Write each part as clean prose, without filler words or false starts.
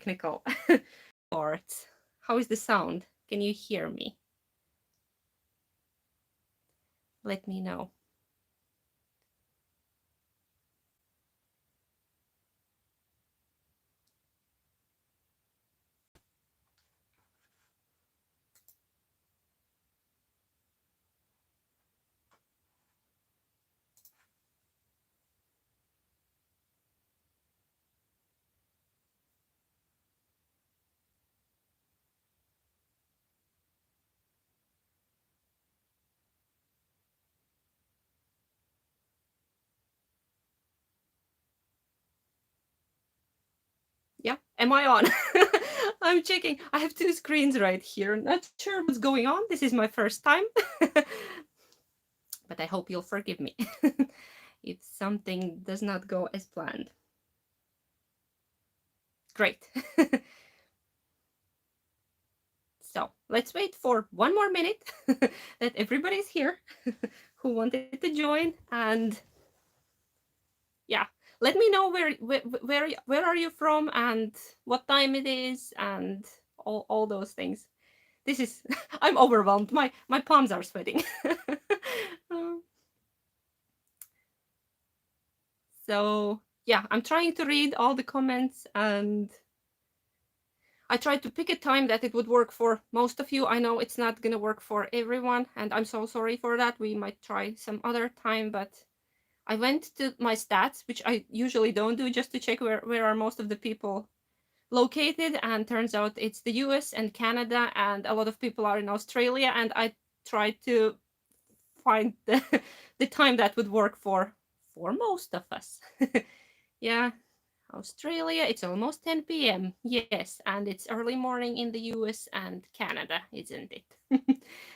technical parts. How is the sound? Can you hear me? Let me know. Yeah, am I on? I'm checking. I have two screens right here. Not sure what's going on. This is my first time. But I hope you'll forgive me if something does not go as planned. Great. So let's wait for one more minute that everybody's here who wanted to join. And yeah, let me know where are you from and what time it is and all those things. This is I'm overwhelmed. My palms are sweating. So yeah, I'm trying to read all the comments, and I tried to pick a time that it would work for most of you. I know it's not gonna work for everyone, and I'm so sorry for that. We might try some other time, but I went to my stats, which I usually don't do, just to check where are most of the people located, and turns out it's the US and Canada, and a lot of people are in Australia, and I tried to find the time that would work for most of us. Yeah, Australia, it's almost 10 p.m. Yes, and it's early morning in the US and Canada, isn't it?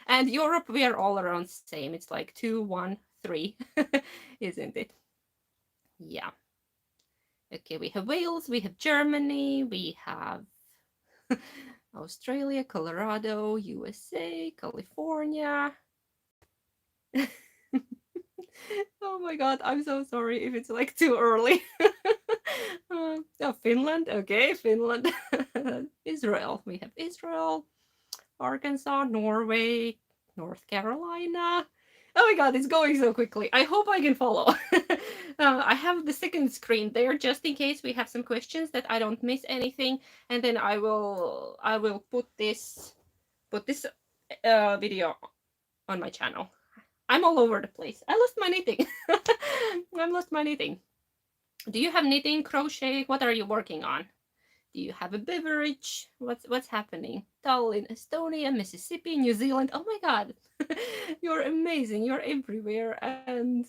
And Europe, we are all around the same. It's like 2, 1, 3, isn't it? Yeah. Okay, we have Wales, we have Germany, we have Australia, Colorado, USA, California. Oh my god, I'm so sorry if it's like too early. Oh, Finland, okay, Finland. Israel, we have Israel, Arkansas, Norway, North Carolina. Oh my god, it's going so quickly. I hope I can follow. I have the second screen there just in case we have some questions that I don't miss anything, and then I will put this video on my channel. I'm all over the place. I lost my knitting. I lost my knitting. Do you have knitting, crochet? What are you working on? Do you have a beverage? What's happening? Tallinn, Estonia, Mississippi, New Zealand. Oh my god. You're amazing. You're everywhere. And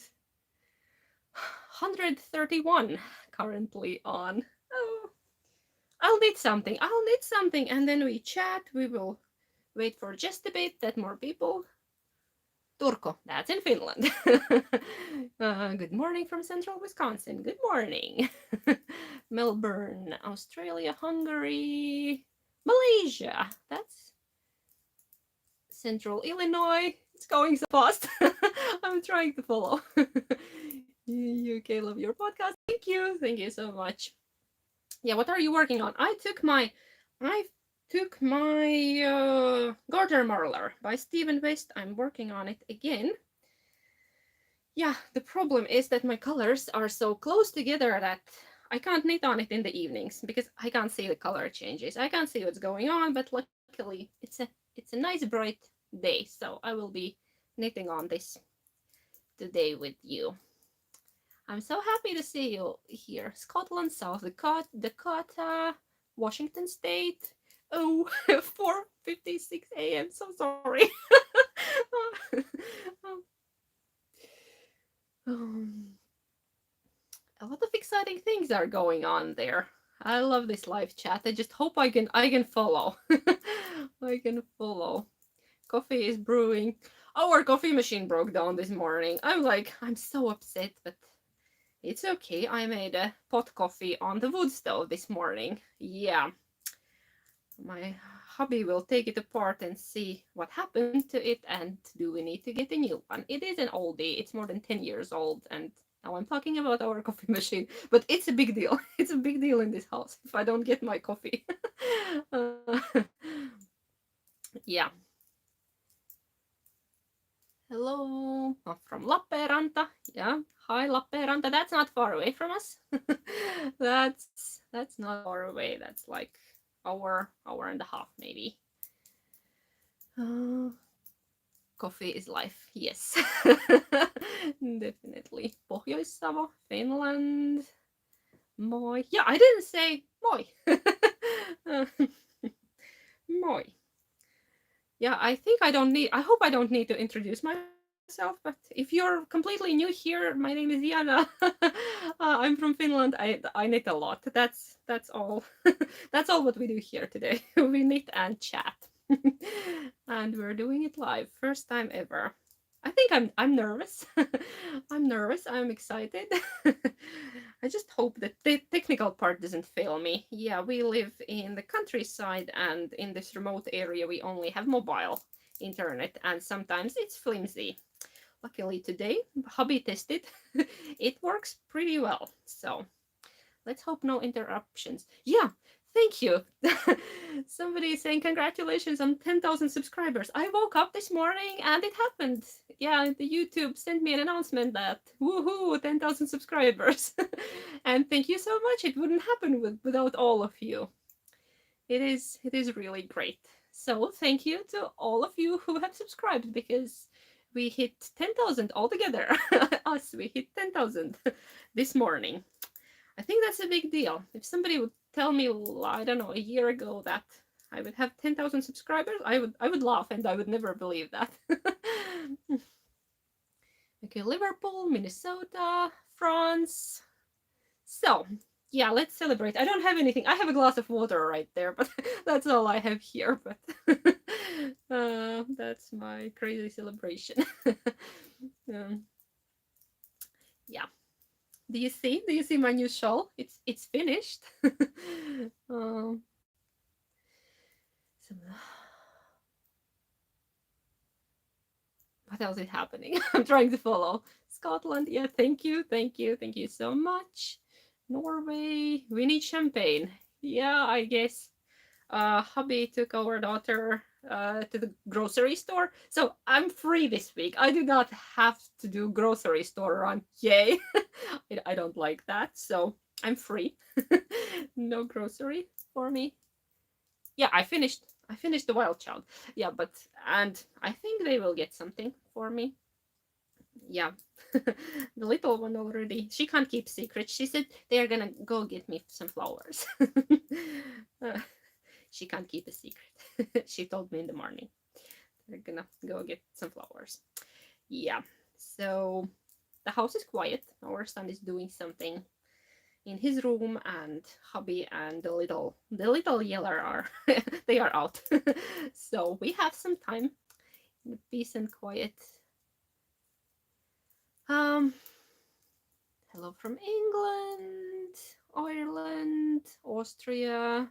131 currently on. Oh, I'll knit something. I'll knit something, and then we chat. We will wait for just a bit that more people. Turku, that's in Finland. Good morning from central Wisconsin. Good morning. Melbourne, Australia, Hungary, Malaysia. That's central Illinois. It's going so fast. I'm trying to follow. UK, love your podcast. Thank you. Thank you so much. Yeah, what are you working on? I took my Garter Marler by Stephen West. I'm working on it again. Yeah, the problem is that my colors are so close together that I can't knit on it in the evenings because I can't see the color changes. I can't see what's going on, but luckily it's a nice bright day, so I will be knitting on this today with you. I'm so happy to see you here. Scotland, South Dakota, Washington State. Oh, 4:56 a.m. So sorry. A lot of exciting things are going on there. I love this live chat. I just hope I can follow. I can follow. Coffee is brewing. Our coffee machine broke down this morning. I'm so upset, but it's okay. I made a pot coffee on the wood stove this morning. Yeah. My hubby will take it apart and see what happened to it, and do we need to get a new one. It is an oldie. It's more than 10 years old, and Now I'm talking about our coffee machine, but it's a big deal. It's a big deal in this house if I don't get my coffee. uh, yeah. Hello, from Lappeenranta. Yeah, hi Lappeenranta. That's not far away from us. That's not far away. That's like hour and a half maybe. Coffee is life. Yes, definitely. Pohjois-Savo, Finland. Moi. Yeah, I didn't say moi. Moi. Yeah, I think I don't need. I hope I don't need to introduce myself. But if you're completely new here, my name is Jana. I'm from Finland. I knit a lot. That's all. That's all what we do here today. We knit and chat, and we're doing it live. First time ever. I think I'm nervous. I'm nervous. I'm excited. I just hope that the technical part doesn't fail me. Yeah, we live in the countryside, and in this remote area we only have mobile internet, and sometimes it's flimsy. Luckily today, hubby tested. It works pretty well. So let's hope no interruptions. Yeah, thank you. Somebody is saying congratulations on 10,000 subscribers. I woke up this morning and it happened. Yeah, the YouTube sent me an announcement that woohoo, 10,000 subscribers. And thank you so much. It wouldn't happen without all of you. It is really great. So thank you to all of you who have subscribed, because we hit 10,000 altogether. We hit 10,000 this morning. I think that's a big deal. If somebody would tell me, I don't know, a year ago that I would have 10,000 subscribers, I would laugh, and I would never believe that. Okay, Liverpool, Minnesota, France. So, yeah, let's celebrate. I don't have anything. I have a glass of water right there, but that's all I have here. But that's my crazy celebration. Yeah. Do you see? Do you see my new shawl? It's finished. um, so, what else is happening? I'm trying to follow. Scotland, yeah, thank you so much. Norway, we need champagne. Yeah, I guess. Hubby took our daughter to the grocery store, so I'm free this week. I do not have to do grocery store run. Yay! I don't like that, so I'm free. No grocery for me. Yeah, I finished the wild child. Yeah, and I think they will get something for me. Yeah. The little one already, she can't keep secrets. She said they are gonna go get me some flowers. She can't keep a secret. She told me in the morning they're gonna go get some flowers. Yeah, so the house is quiet. Our son is doing something in his room, and hubby and the little yeller are they are out. So we have some time in peace and quiet. Hello from England, Ireland, Austria.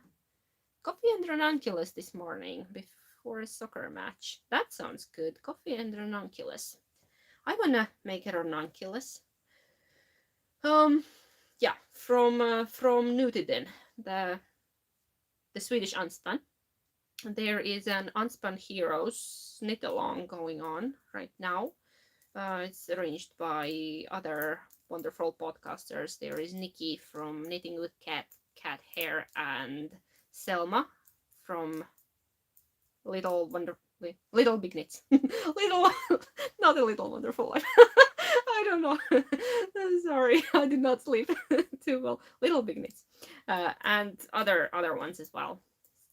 Coffee and ranunculus this morning before a soccer match. That sounds good. Coffee and ranunculus. I wanna make a ranunculus. Yeah, from Nutiden, the Swedish Unspan. There is an Unspan Heroes knit along going on right now. It's arranged by other wonderful podcasters. There is Nikki from Knitting with Cat Hair, and Selma from Little Big Knits. Little, not a Little Wonderful Life. I don't know. Sorry, I did not sleep too well. Little Big Knits, and other ones as well.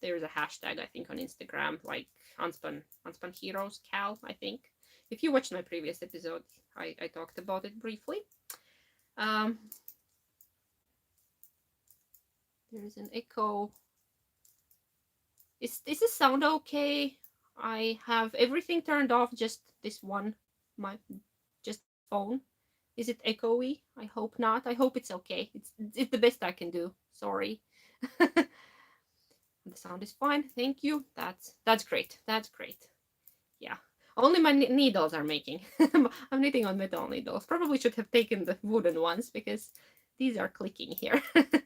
There's a hashtag, I think, on Instagram, like Unspan Heroes Cal, I think. If you watched my previous episode, I talked about it briefly. There's an echo. Is this sound okay? I have everything turned off, just this one, just phone. Is it echoey? I hope not. I hope it's okay. It's the best I can do. Sorry. The sound is fine. Thank you. That's great. That's great. Yeah. Only my needles are making. I'm knitting on metal needles. Probably should have taken the wooden ones because these are clicking here. The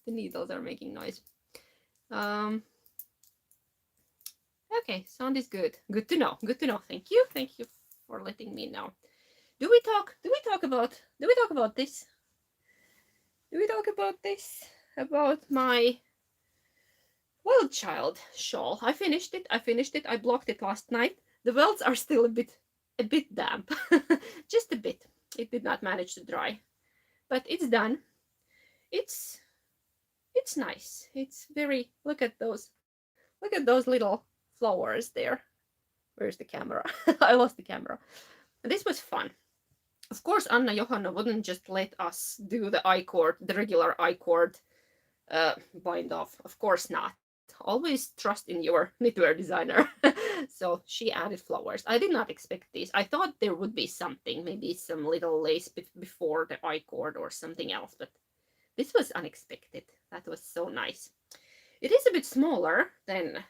needles are making noise. Okay, sound is good. Good to know. Good to know. Thank you. Thank you for letting me know. Do we talk about this? Do we talk about this? About my wild child shawl. I finished it. I blocked it last night. The welts are still a bit damp. Just a bit. It did not manage to dry. But it's done. It's nice. It's very, look at those little flowers there. Where's the camera? I lost the camera. This was fun. Of course, Anna Johanna wouldn't just let us do the I-cord, the regular I-cord bind off. Of course not. Always trust in your knitwear designer. So she added flowers. I did not expect this. I thought there would be something, maybe some little lace before the I-cord or something else, but this was unexpected. That was so nice. It is a bit smaller than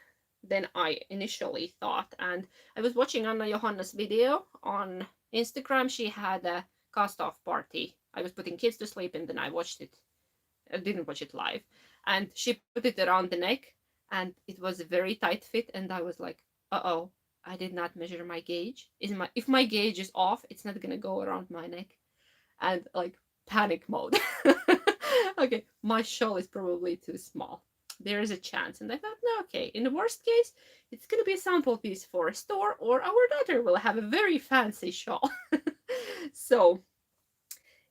I initially thought, and I was watching Anna Johanna's video on Instagram. She had a cast-off party. I was putting kids to sleep, and then I watched it. I didn't watch it live, and she put it around the neck, and it was a very tight fit, and I was like, uh-oh, I did not measure my gauge. If my gauge is off, it's not gonna go around my neck. And like, panic mode. Okay, my shawl is probably too small. There is a chance. And I thought, no, okay, in the worst case, it's gonna be a sample piece for a store, or our daughter will have a very fancy shawl. So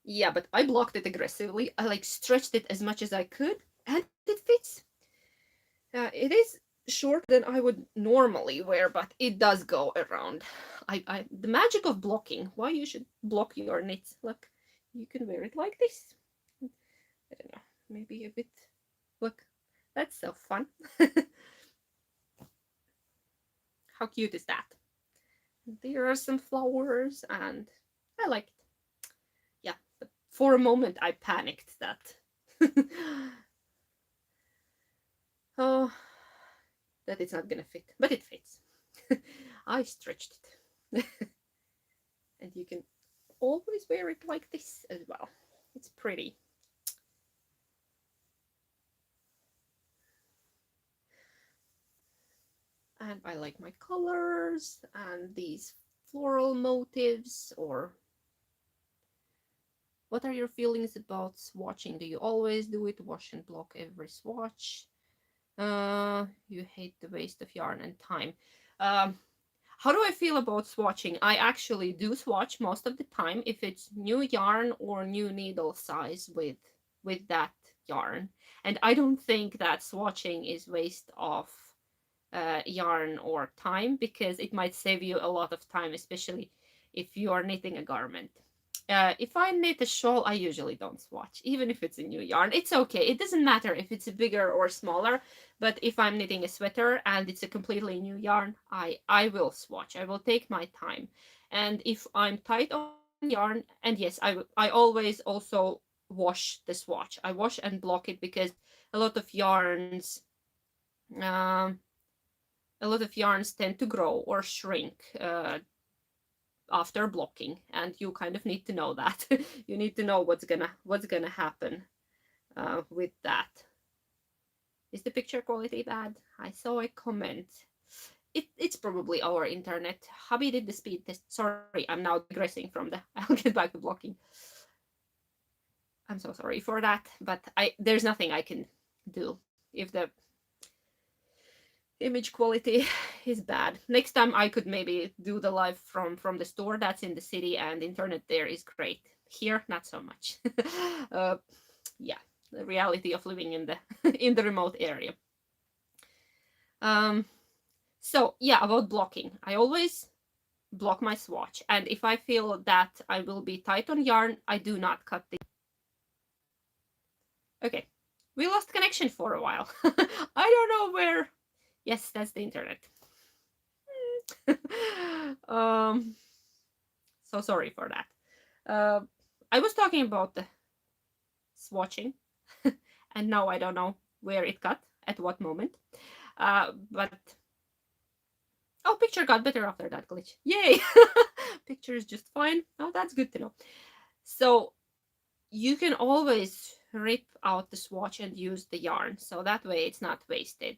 yeah, but I blocked it aggressively. I like stretched it as much as I could, and it fits. It is shorter than I would normally wear, but it does go around. The magic of blocking. Why you should block your knits? Look, you can wear it like this. I don't know, maybe a bit. Look, that's so fun. How cute is that? There are some flowers, and I like it. Yeah, but for a moment I panicked that. Oh, that it's not gonna fit, but it fits. I stretched it. And you can always wear it like this as well. It's pretty. And I like my colors and these floral motives. Or what are your feelings about swatching? Do you always do it, wash and block every swatch? You hate the waste of yarn and time. How do I feel about swatching? I actually do swatch most of the time if it's new yarn or new needle size with that yarn. And I don't think that swatching is waste of yarn or time, because it might save you a lot of time, especially if you are knitting a garment. If I knit a shawl, I usually don't swatch, even if it's a new yarn. It's okay. It doesn't matter if it's a bigger or smaller, but if I'm knitting a sweater and it's a completely new yarn, I will swatch. I will take my time. And if I'm tight on yarn, and yes, I always also wash the swatch. I wash and block it, because a lot of yarns tend to grow or shrink after blocking, and you kind of need to know that. You need to know what's gonna happen with that. Is the picture quality bad? I saw a comment. It's probably our internet. Hubby did the speed test. Sorry, I'm now digressing from the. I'll get back to blocking. I'm so sorry for that, but there's nothing I can do if the image quality is bad. Next time I could maybe do the live from the store that's in the city, and internet there is great. Here, not so much. Yeah, the reality of living in the in the remote area. So yeah, about blocking, I always block my swatch, and if I feel that I will be tight on yarn, I do not cut the. Okay, we lost connection for a while. I don't know where. Yes, that's the internet. So sorry for that. I was talking about the swatching, and now I don't know where it cut, at what moment. But Oh, picture got better after that glitch. Yay! Picture is just fine. Oh, that's good to know. So you can always rip out the swatch and use the yarn, so that way it's not wasted.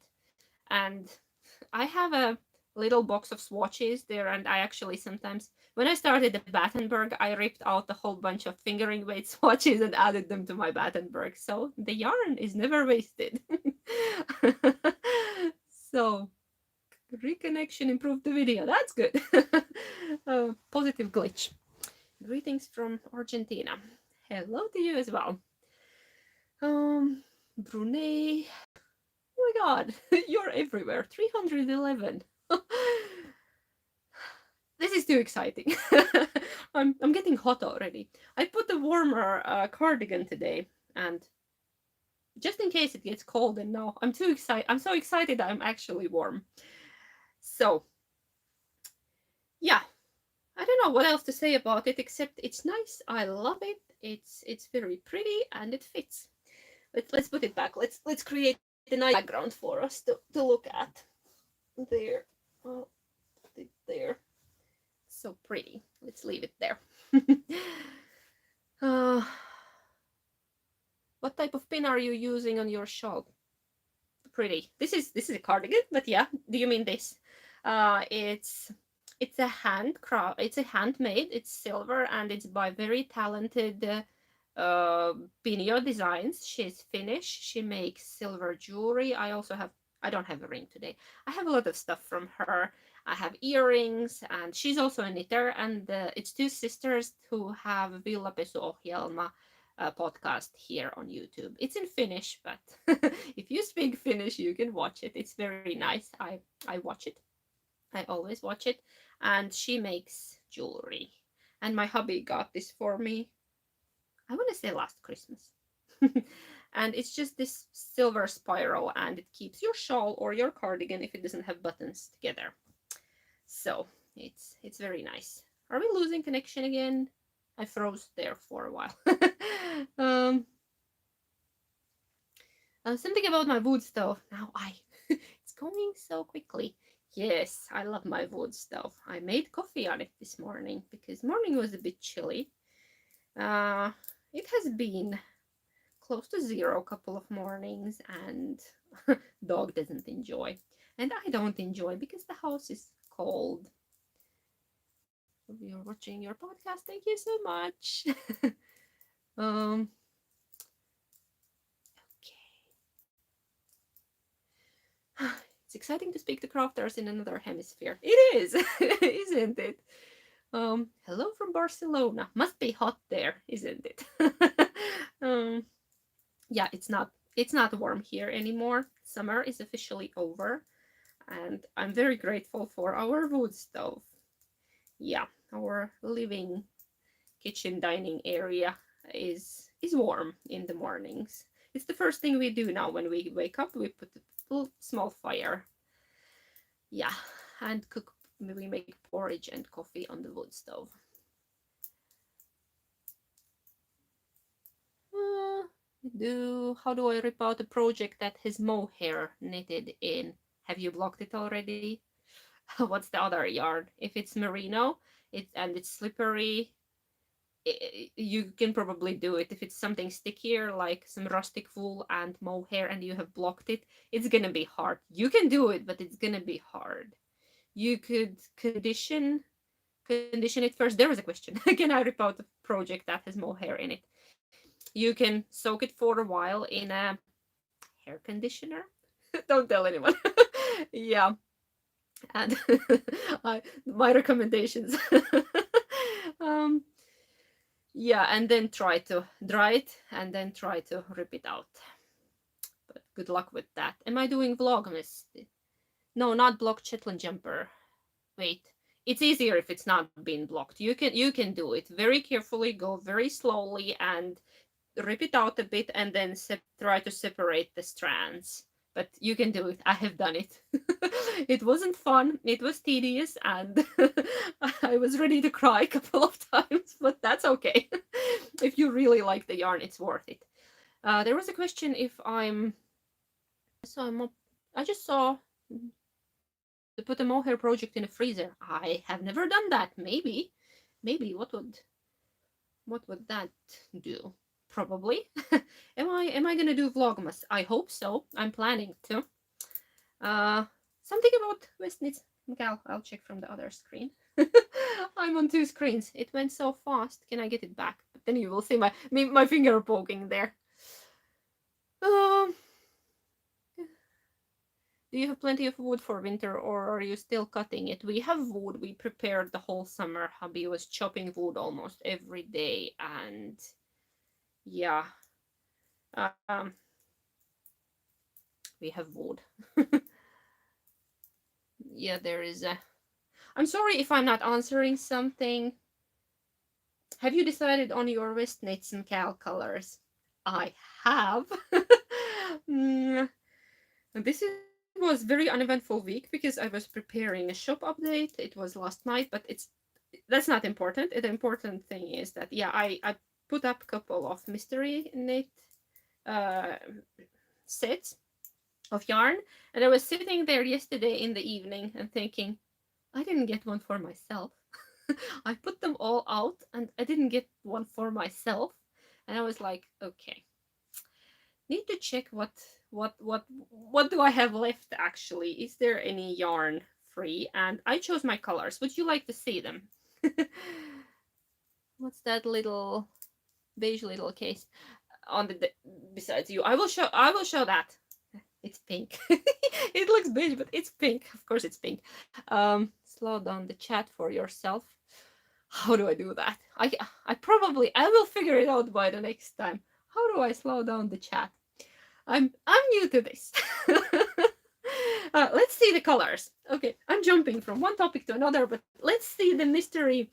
And I have a little box of swatches there, and I actually sometimes, when I started the Battenberg, I ripped out a whole bunch of fingering weight swatches and added them to my Battenberg, so the yarn is never wasted. So reconnection improved the video. That's good. Positive glitch. Greetings from Argentina. Hello to you as well. Brunei. Oh my god, you're everywhere. 311. This is too exciting. I'm getting hot already. I put a warmer cardigan today, and just in case it gets cold, and now I'm too excited. I'm so excited that I'm actually warm. So, yeah, I don't know what else to say about it except it's nice. I love it. It's very pretty and it fits. Let's put it back. Let's create a nice background for us to look at. There. Oh, there. So pretty. Let's leave it there. What type of pin are you using on your shawl? Pretty. This is a cardigan, but yeah. Do you mean this? It's a handcraft. It's a handmade. It's silver and it's by very talented Pinio Designs. She's Finnish. She makes silver jewelry. I don't have a ring today. I have a lot of stuff from her. I have earrings, and she's also a knitter. And it's two sisters who have Villapesuohjelma podcast here on YouTube. It's in Finnish, but if you speak Finnish, you can watch it. It's very nice. I watch it. I always watch it. And she makes jewelry. And my hubby got this for me, I want to say last Christmas. And it's just this silver spiral, and it keeps your shawl or your cardigan, if it doesn't have buttons, together. So it's very nice. Are we losing connection again? I froze there for a while. Something about my wood stove. Now it's going so quickly. Yes, I love my wood stove. I made coffee on it this morning because morning was a bit chilly. It has been close to zero a couple of mornings, and dog doesn't enjoy. And I don't enjoy because the house is cold. If you're watching your podcast, thank you so much. Okay. It's exciting to speak to crafters in another hemisphere. It is, isn't it? Hello from Barcelona. Must be hot there, isn't it? Yeah, it's not warm here anymore. Summer is officially over, and I'm very grateful for our wood stove. Yeah, our living kitchen dining area is warm in the mornings. It's the first thing we do now when we wake up. We put a small fire. Yeah, and cook. We make porridge and coffee on the wood stove. How do I rip out a project that has mohair knitted in? Have you blocked it already? What's the other yarn? If it's merino, and it's slippery, you can probably do it. If it's something stickier, like some rustic wool and mohair, and you have blocked it, it's gonna be hard. You can do it, but it's gonna be hard. You could condition it first. There was a question. Can I rip out a project that has mohair in it? You can soak it for a while in a hair conditioner. Don't tell anyone. Yeah. And my recommendations. Yeah, and then try to dry it and then try to rip it out. But good luck with that. Am I doing Vlogmas? No, not block Shetland jumper. Wait, it's easier if it's not being blocked. You can do it very carefully, go very slowly, and rip it out a bit, and then try to separate the strands. But you can do it. I have done it. It wasn't fun. It was tedious, and I was ready to cry a couple of times, but that's okay. If you really like the yarn, it's worth it. There was a question if I'm... So I just saw to put a mohair project in a freezer. I have never done that. Maybe what would that do? Probably. Am I gonna do Vlogmas? I hope so. I'm planning to. Something about Westnitz. I'll check from the other screen. I'm on 2 screens. It went so fast. Can I get it back? But then you will see my finger poking there. Do you have plenty of wood for winter, or are you still cutting it? We have wood. We prepared the whole summer. Hubby was chopping wood almost every day, and yeah, we have wood. Yeah, there is a... I'm sorry if I'm not answering something. Have you decided on your Westnitz and Cal colors? I have. This was very uneventful week because I was preparing a shop update. It was last night, but that's not important. The important thing is that, yeah, I put up a couple of mystery knit sets of yarn, and I was sitting there yesterday in the evening and thinking, I didn't get one for myself. I put them all out and I didn't get one for myself, and I was like, okay, need to check what do I have left actually. Is there any yarn free? And I chose my colors. Would you like to see them? What's that little beige little case on the besides you? I will show that. It's pink. It looks beige, but it's pink. Of course it's pink. Slow down the chat for yourself. How do I do that? I will figure it out by the next time. How do I slow down the chat? I'm new to this. Let's see the colors. Okay, I'm jumping from one topic to another, but let's see the mystery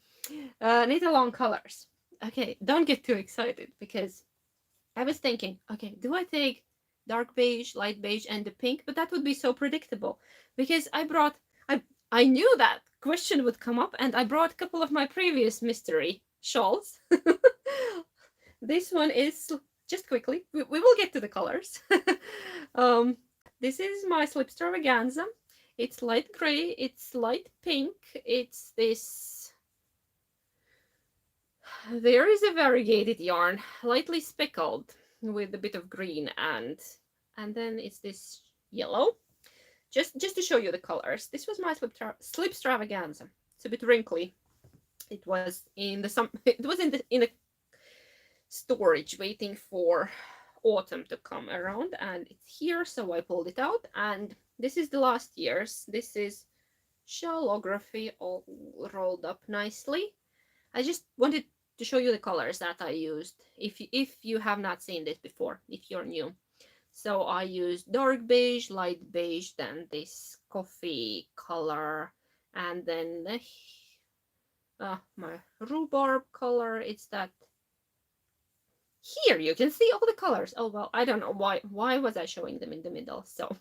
knit along colors. Okay, don't get too excited because I was thinking, okay, do I take dark beige, light beige, and the pink? But that would be so predictable because I knew that question would come up, and I brought a couple of my previous mystery shawls. This one is, just quickly, we will get to the colors. This is my slip extravaganza. It's light gray, it's light pink, it's this... There is a variegated yarn, lightly speckled with a bit of green, and then it's this yellow. Just to show you the colors, this was my slip extravaganza. It's a bit wrinkly. It was in the storage waiting for autumn to come around, and it's here, so I pulled it out. And this is the last year's. This is shawlography, all rolled up nicely. I just wanted to show you the colors that I used if you have not seen this before, if you're new. So I used dark beige, light beige, then this coffee color, and then my rhubarb color. It's that... Here you can see all the colors. Oh well, I don't know why was I showing them in the middle. So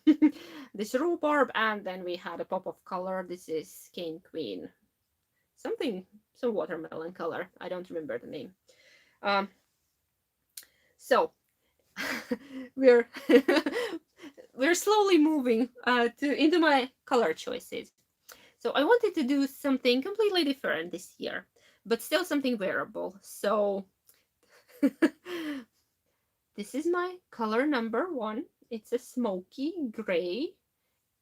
this rhubarb, and then we had a pop of color. This is Cane Queen, some watermelon color. I don't remember the name. So we're slowly moving into my color choices. So I wanted to do something completely different this year, but still something wearable. So this is my color number 1. It's a smoky gray,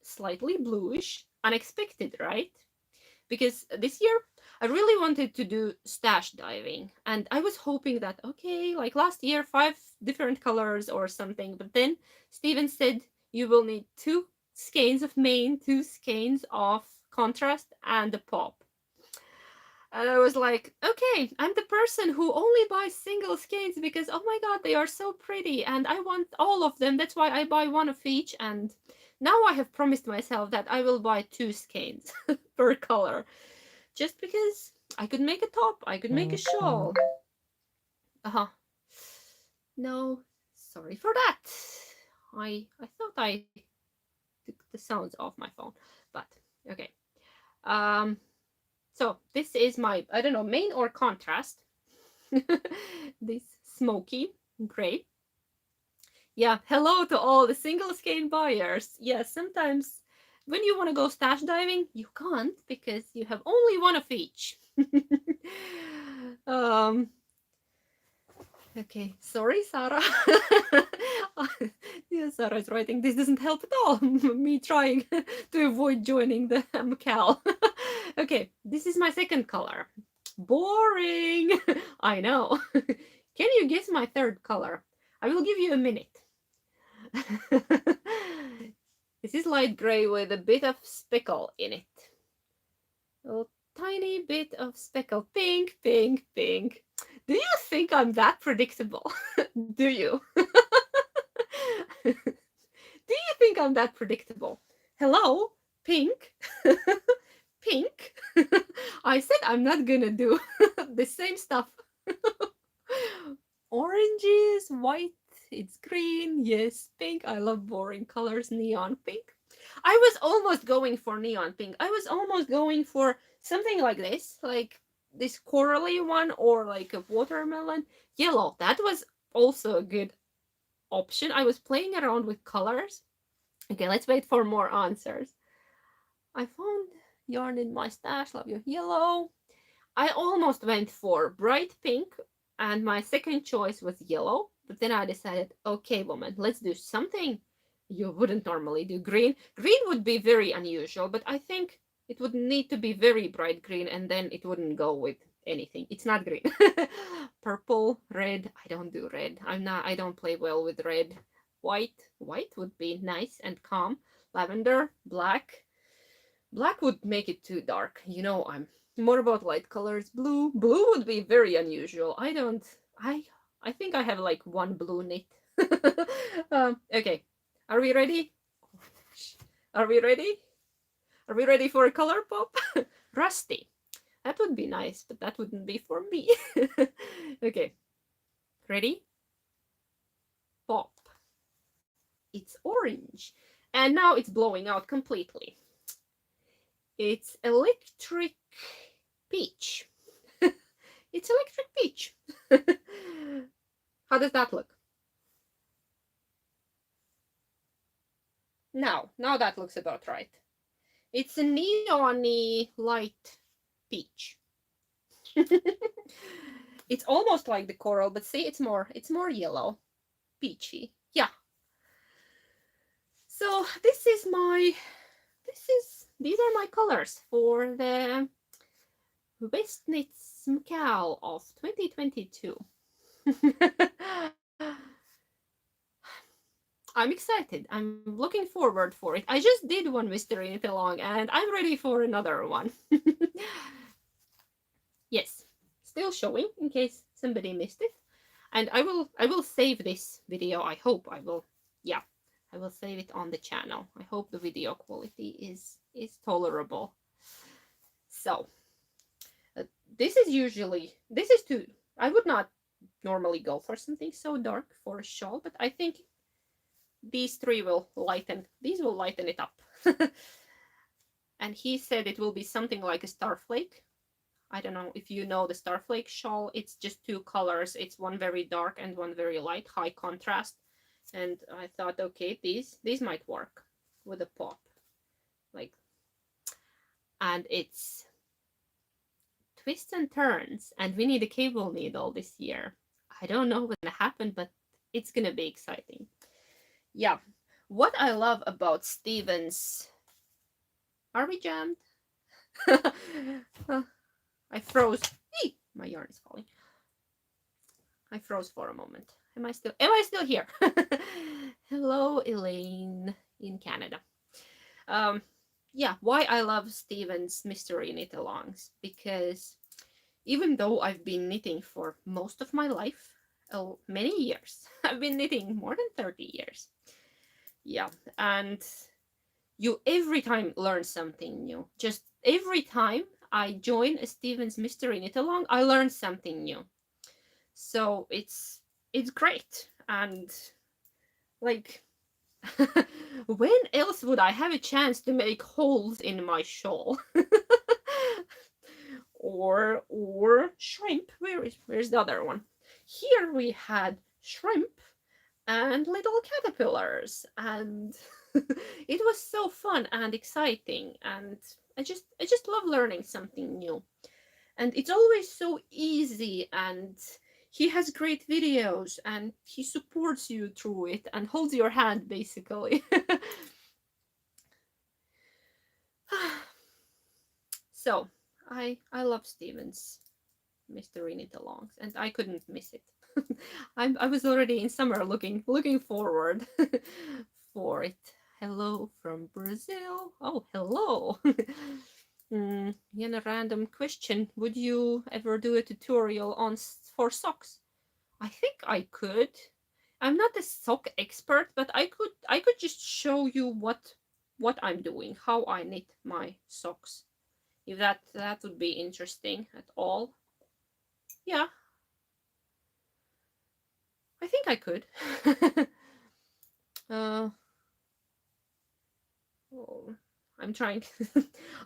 slightly bluish. Unexpected, right? Because this year I really wanted to do stash diving, and I was hoping that, okay, like last year, 5 different colors or something, but then Steven said you will need 2 skeins of main, 2 skeins of contrast, and a pop. And I was like, okay, I'm the person who only buys single skeins because, oh my god, they are so pretty and I want all of them. That's why I buy 1 of each. And now I have promised myself that I will buy 2 skeins per color. Just because I could make a top, I could make a shawl. No, sorry for that. I thought I took the sounds off my phone, but okay. So this is my, I don't know, main or contrast. This smoky gray. Yeah, hello to all the single skein buyers. Yeah, sometimes when you want to go stash diving, you can't because you have only one of each. um, okay, sorry, Sarah. Yeah, Sarah is writing, this doesn't help at all. Me trying to avoid joining the Cal. Okay, this is my second color. Boring. I know. Can you guess my third color? I will give you a minute. This is light gray with a bit of speckle in it. A tiny bit of speckle. Pink, pink, pink. Do you think I'm that predictable? Do you? Do you think I'm that predictable? Hello? Pink? Pink? I said I'm not gonna do the same stuff. Oranges, white, it's green, yes, pink. I love boring colors, neon pink. I was almost going for neon pink. I was almost going for something like this corally one, or like a watermelon. Yellow, that was also a good option. I was playing around with colors. Okay, let's wait for more answers. I found yarn in my stash, love you. Yellow. I almost went for bright pink, and my second choice was yellow, but then I decided, okay, woman, let's do something you wouldn't normally do. Green. Green would be very unusual, but I think it would need to be very bright green, and then it wouldn't go with anything. It's not green. Purple, red. I don't do red. I don't play well with red. White. White would be nice and calm. Lavender, black. Black would make it too dark. You know, I'm more about light colors. Blue. Blue would be very unusual. I think I have like one blue knit. Okay. Are we ready? Are we ready? Are we ready for a color pop? Rusty. That would be nice, but that wouldn't be for me. Okay. Ready? Pop. It's orange. And now it's blowing out completely. It's electric peach. It's electric peach. How does that look? Now that looks about right. It's a neon-y light peach. It's almost like the coral, but see, it's more yellow, peachy. Yeah. So these are my colors for the Best Knits Cal of 2022. I'm excited. I'm looking forward for it. I just did one mystery knit along, and I'm ready for another one. Yes, still showing in case somebody missed it. And I will save this video. I hope I will. Yeah, I will save it on the channel. I hope the video quality is tolerable. So this is too. I would not normally go for something so dark for a shawl, but I think these three will lighten. These will lighten it up. And he said it will be something like a starflake. I don't know if you know the starflake shawl. It's just two colors. It's one very dark and one very light, high contrast. And I thought, okay, these might work with a pop. Like, and it's twists and turns, and we need a cable needle this year. I don't know what's gonna happen, but it's gonna be exciting. Yeah, what I love about Steven's... Are we jammed? I froze. Eee! My yarn is falling. I froze for a moment. Am I still here? Hello, Elaine in Canada. Yeah, why I love Steven's mystery knit alongs, because even though I've been knitting for most of my life, many years, I've been knitting more than 30 years. Yeah, and you every time learn something new. Just every time I join a Steven's mystery knit along, I learn something new. So it's great. And like, when else would I have a chance to make holes in my shawl? or shrimp. Where's the other one? Here we had shrimp and little caterpillars, and It was so fun and exciting, and I just love learning something new. And it's always so easy, and he has great videos and he supports you through it and holds your hand basically. So I love Steven's Mystery Knit Alongs, and I couldn't miss it. I was already in summer looking forward for it. Hello from Brazil. Oh, hello. In a random question, would you ever do a tutorial on for socks? I think I could. I'm not a sock expert, but I could just show you what I'm doing, how I knit my socks. If that would be interesting at all. Yeah, I think I could. uh, oh, I'm trying.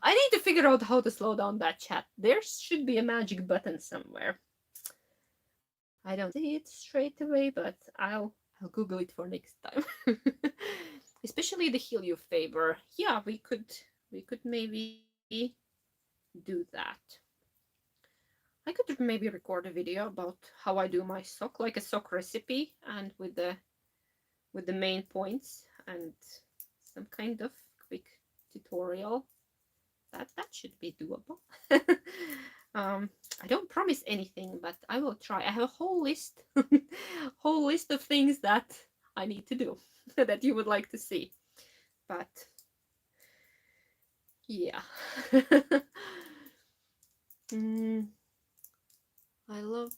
I need to figure out how to slow down that chat. There should be a magic button somewhere. I don't see it straight away, but I'll Google it for next time. Especially the Helio Faber. Yeah, we could maybe do that. I could maybe record a video about how I do my sock, like a sock recipe, and with the main points and some kind of quick tutorial. That should be doable. I don't promise anything, but I will try. I have a whole list, whole list of things that I need to do that you would like to see. But yeah. I love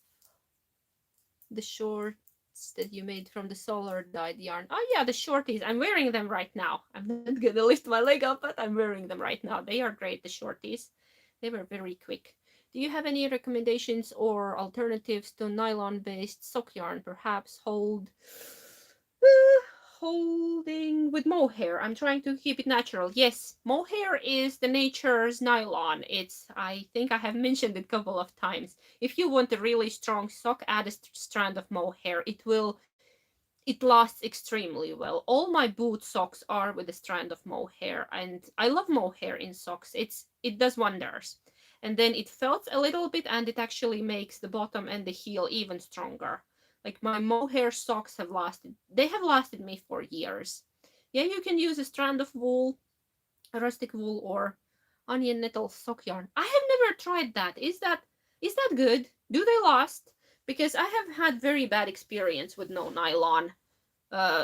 the shorts that you made from the solar dyed yarn. Oh yeah, the shorties. I'm wearing them right now. I'm not gonna lift my leg up, but I'm wearing them right now. They are great, the shorties. They were very quick. Do you have any recommendations or alternatives to nylon-based sock yarn? Perhaps holding with mohair. I'm trying to keep it natural. Yes, mohair is the nature's nylon. I think I have mentioned it a couple of times. If you want a really strong sock, add a strand of mohair. It lasts extremely well. All my boot socks are with a strand of mohair, and I love mohair in socks. It does wonders. And then it felts a little bit, and it actually makes the bottom and the heel even stronger. Like my mohair socks have lasted. They have lasted me for years. Yeah, you can use a strand of wool, a rustic wool, or onion nettle sock yarn. I have never tried that. Is that good? Do they last? Because I have had very bad experience with no nylon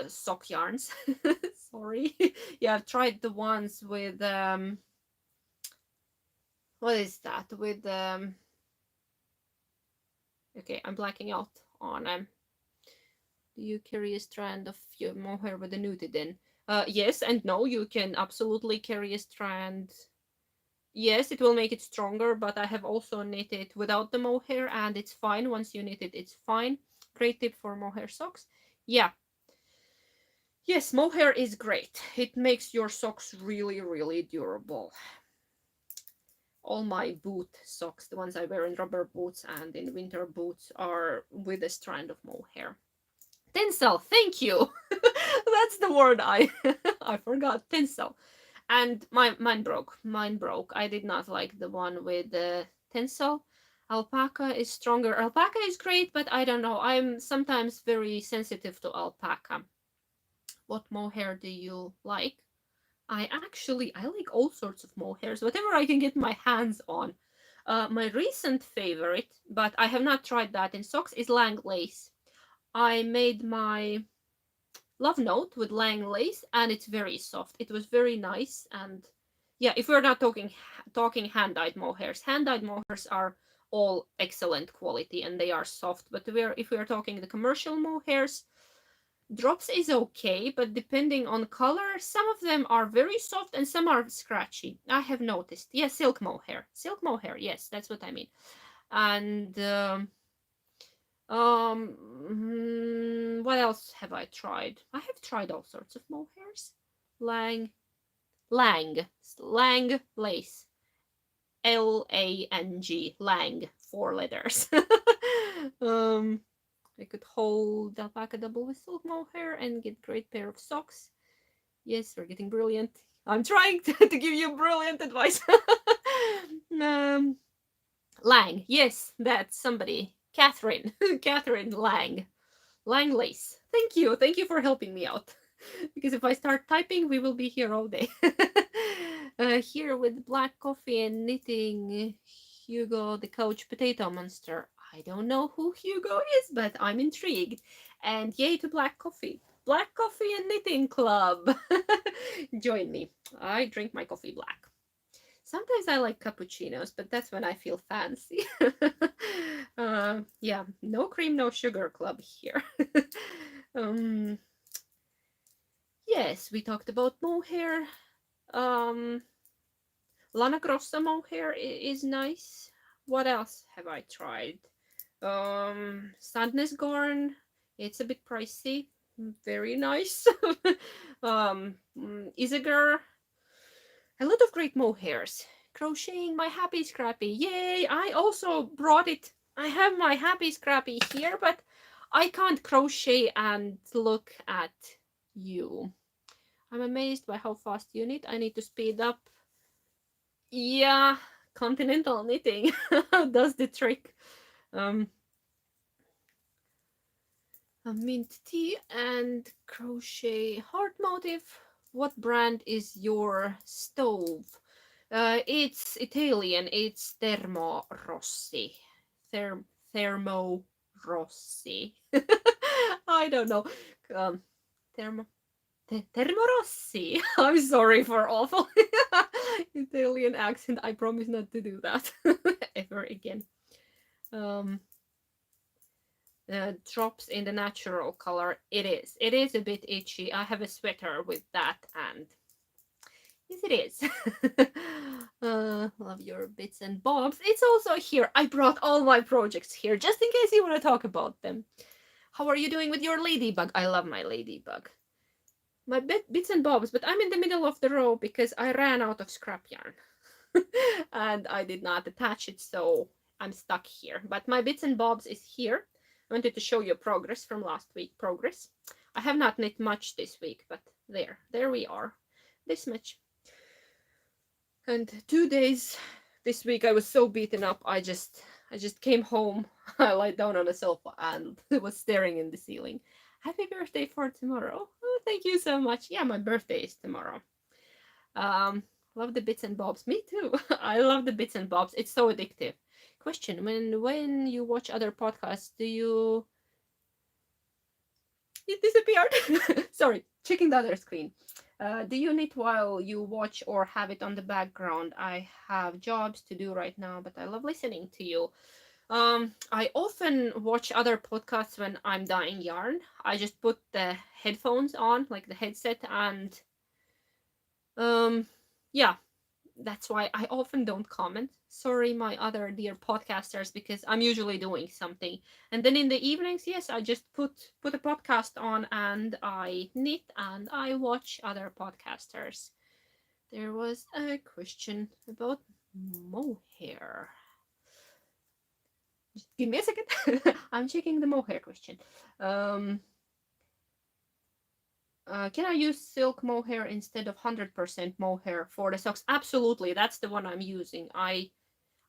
sock yarns. Sorry. Yeah, I've tried the ones with what is that? With okay, I'm blacking out on do you carry a strand of your mohair with a knitted in? Yes and no, you can absolutely carry a strand. Yes, it will make it stronger, but I have also knitted without the mohair and it's fine. Once you knit it, it's fine. Great tip for mohair socks. Yeah. Yes, mohair is great. It makes your socks really, really durable. All my boot socks, the ones I wear in rubber boots and in winter boots, are with a strand of mohair. Tinsel, thank you. That's the word I I forgot. Tinsel. And mine broke. Mine broke. I did not like the one with the tinsel. Alpaca is stronger. Alpaca is great, but I don't know. I'm sometimes very sensitive to alpaca. What mohair do you like? I like all sorts of mohairs, whatever I can get my hands on. My recent favorite, but I have not tried that in socks, is Lang lace. I made my love note with Lang lace, and it's very soft. It was very nice, and yeah, if we're not talking hand dyed mohairs are all excellent quality and they are soft. But if we are talking the commercial mohairs, drops is okay, but depending on color, some of them are very soft and some are scratchy. I have noticed. Yeah, silk mohair. Silk mohair, yes, that's what I mean. And what else have I tried? I have tried all sorts of mohairs. Lang lace. Lang, Lang, 4 letters. I could hold alpaca double with silk mohair and get great pair of socks. Yes, we're getting brilliant. I'm trying to give you brilliant advice. um, Lang, yes, that's somebody. Catherine, Catherine Lang. Lang Lace. Thank you for helping me out. Because if I start typing, we will be here all day. Here with black coffee and knitting, Hugo the Coach Potato Monster. I don't know who Hugo is, but I'm intrigued. And yay to black coffee. Black Coffee and Knitting Club. Join me. I drink my coffee black. Sometimes I like cappuccinos, but that's when I feel fancy. Yeah, no cream, no sugar club here. um, yes, we talked about mohair. Um, Lana Grossa mohair is nice. What else have I tried? Sadness Garn. It's a bit pricey. Very nice. Isager. A lot of great mohairs. Crocheting my Happy Scrappy. Yay! I also brought it. I have my Happy Scrappy here, but I can't crochet and look at you. I'm amazed by how fast you knit. I need to speed up. Yeah, continental knitting does the trick. A mint tea and crochet heart motif. What brand is your stove? It's Italian. It's Termo Rossi. Thermo Rossi. I don't know. Um, Thermo Termo Rossi. I'm sorry for awful Italian accent. I promise not to do that ever again. Drops in the natural color. It is. It is a bit itchy. I have a sweater with that, and yes, it is. Love your bits and bobs. It's also here. I brought all my projects here just in case you want to talk about them. How are you doing with your ladybug? I love my ladybug. My bits and bobs, but I'm in the middle of the row because I ran out of scrap yarn. And I did not attach it, so I'm stuck here. But my bits and bobs is here. I wanted to show you progress from last week. Progress. I have not knit much this week, but there we are. This much. And 2 days this week I was so beaten up. I just came home. I lied down on a sofa and was staring in the ceiling. Happy birthday for tomorrow. Oh, thank you so much. Yeah, my birthday is tomorrow. Love the bits and bobs. Me too. I love the bits and bobs. It's so addictive. Question: when you watch other podcasts, do you? It disappeared. Sorry, checking the other screen. Do you knit while you watch or have it on the background? I have jobs to do right now, but I love listening to you. I often watch other podcasts when I'm dyeing yarn. I just put the headphones on, like the headset, and yeah, that's why I often don't comment. Sorry, my other dear podcasters, because I'm usually doing something. And then in the evenings, yes, I just put a podcast on and I knit and I watch other podcasters. There was a question about mohair. Just give me a second. I'm checking the mohair question. Can I use silk mohair instead of 100% mohair for the socks? Absolutely, that's the one I'm using. I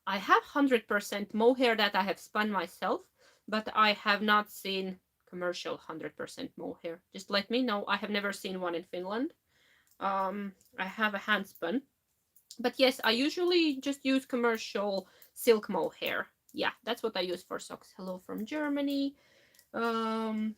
have 100% mohair that I have spun myself, but I have not seen commercial 100% mohair. Just let me know. I have never seen one in Finland. I have a hand spun. But yes, I usually just use commercial silk mohair. Yeah, that's what I use for socks. Hello from Germany. Can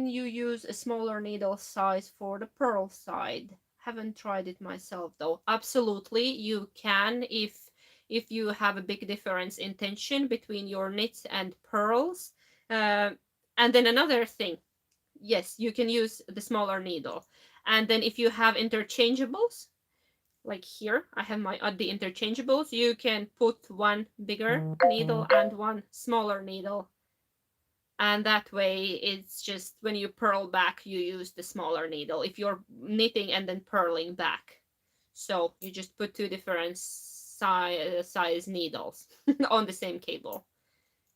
you use a smaller needle size for the purl side? Haven't tried it myself though. Absolutely, you can if you have a big difference in tension between your knits and purls. And then another thing, yes, you can use the smaller needle. And then if you have interchangeables, like here, I have my Uddy interchangeables, you can put one bigger needle and one smaller needle, and that way it's just when you purl back you use the smaller needle if you're knitting and then purling back. So you just put two different size needles on the same cable.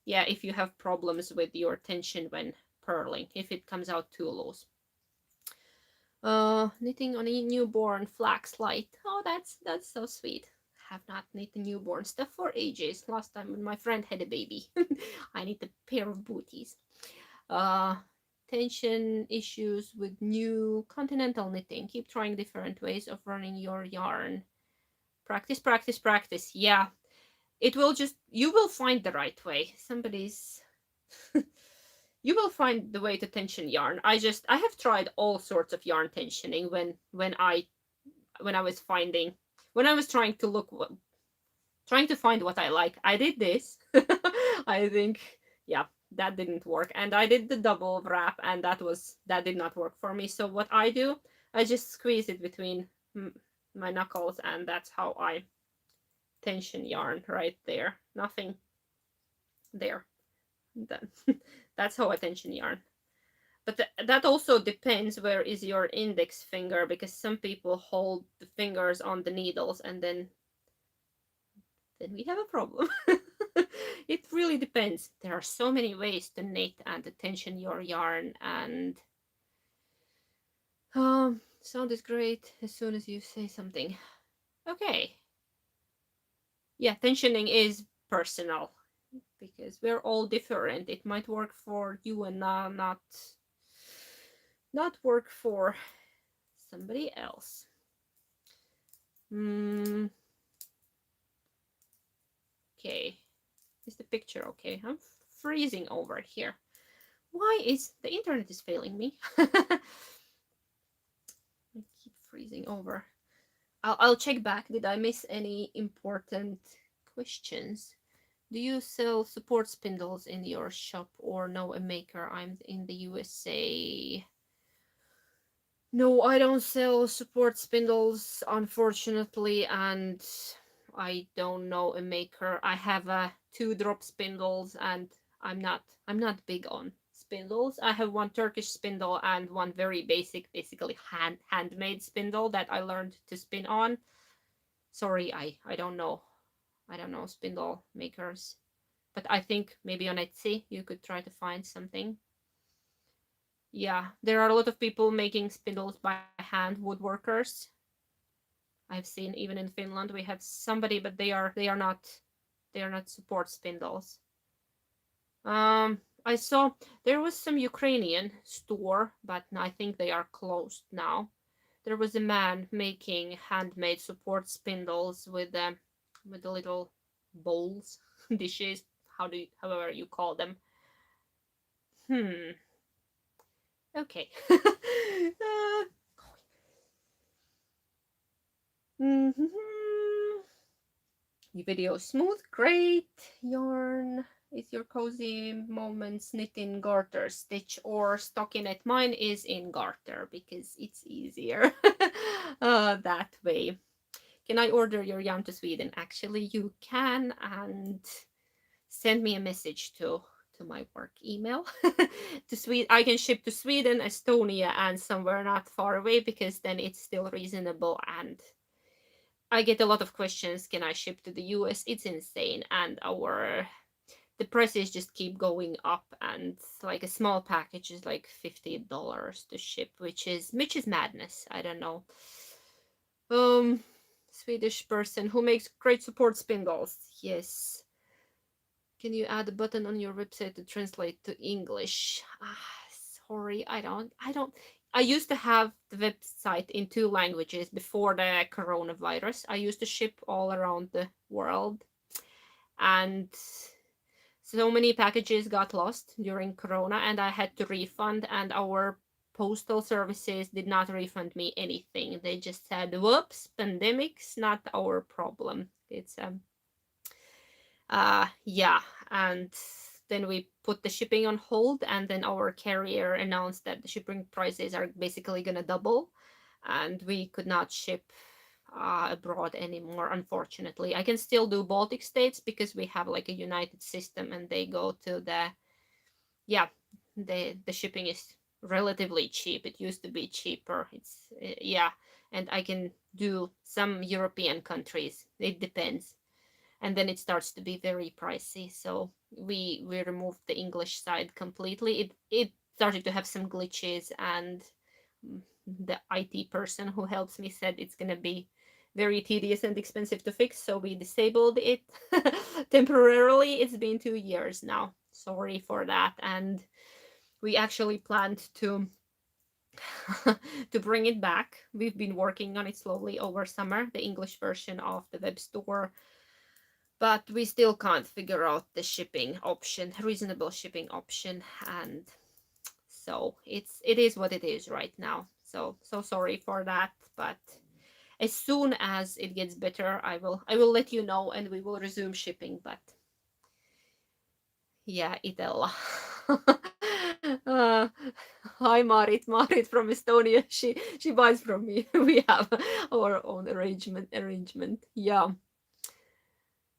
Yeah, if you have problems with your tension when purling, if it comes out too loose. Knitting on a newborn flax light. Oh, that's so sweet. Have not knit newborn stuff for ages. Last time when my friend had a baby, I knit a pair of booties. Uh, Tension issues with new continental knitting. Keep trying different ways of running your yarn. Practice, practice, practice. Yeah, it will just, you will find the right way. Somebody's you will find the way to tension yarn. I have tried all sorts of yarn tensioning when I was finding, when I was trying to trying to find what I like. I did this. I think, yeah, that didn't work. And I did the double wrap, and that did not work for me. So what I do, I just squeeze it between my knuckles, and that's how I tension yarn right there. Nothing there. Then that's how I tension yarn. But that also depends where is your index finger, because some people hold the fingers on the needles, and then we have a problem. It really depends. There are so many ways to knit and to tension your yarn, and sound is great as soon as you say something. Okay. Yeah, tensioning is personal because we're all different. It might work for you and not work for somebody else. Okay. Is the picture okay? I'm freezing over here. Why is the internet is failing me? I keep freezing over. I'll check back. Did I miss any important questions? Do you sell support spindles in your shop or know a maker? I'm in the USA. No, I don't sell support spindles, unfortunately, and I don't know a maker. I have 2-drop spindles, and I'm not big on spindles. I have one Turkish spindle and one very basic, basically handmade spindle that I learned to spin on. Sorry, I don't know. I don't know spindle makers, but I think maybe on Etsy you could try to find something. Yeah, there are a lot of people making spindles by hand, woodworkers. I've seen even in Finland we have somebody, but they are not support spindles. I saw there was some Ukrainian store, but I think they are closed now. There was a man making handmade support spindles with the little bowls, dishes, however you call them. Okay. Your video smooth, great. Yarn is your cozy moments knit in garter stitch or stockinette. Mine is in garter because it's easier that way. Can I order your yarn to Sweden? Actually, you can, and send me a message to my work email. To Sweden, I can ship to Sweden, Estonia, and somewhere not far away, because then it's still reasonable. And I get a lot of questions, can I ship to the US? It's insane, and the prices just keep going up, and like a small package is like $50 to ship, which is madness. I don't know. Swedish person who makes great support spindles. Yes. Can you add a button on your website to translate to English? Sorry, I don't. I used to have the website in 2 languages before the coronavirus. I used to ship all around the world, and so many packages got lost during Corona, and I had to refund, and our postal services did not refund me anything. They just said, whoops, pandemic's not our problem. It's yeah, and then we put the shipping on hold, and then our carrier announced that the shipping prices are basically gonna double, and we could not ship abroad anymore, unfortunately. I can still do Baltic states because we have like a united system, and they go to yeah, the shipping is relatively cheap. It used to be cheaper. It's yeah, and I can do some European countries. It depends, and then it starts to be very pricey. So we removed the English side completely. It started to have some glitches, and the IT person who helps me said it's gonna be very tedious and expensive to fix, so we disabled it temporarily. It's been 2 years now. Sorry for that. And we actually planned to to bring it back. We've been working on it slowly over summer, the English version of the web store, but we still can't figure out the shipping option, reasonable shipping option, and so it is what it is right now. So sorry for that, but as soon as it gets better, I will let you know and we will resume shipping. But yeah, Itella. uh, Hi Marit from Estonia. She buys from me. We have our own arrangement. Yeah.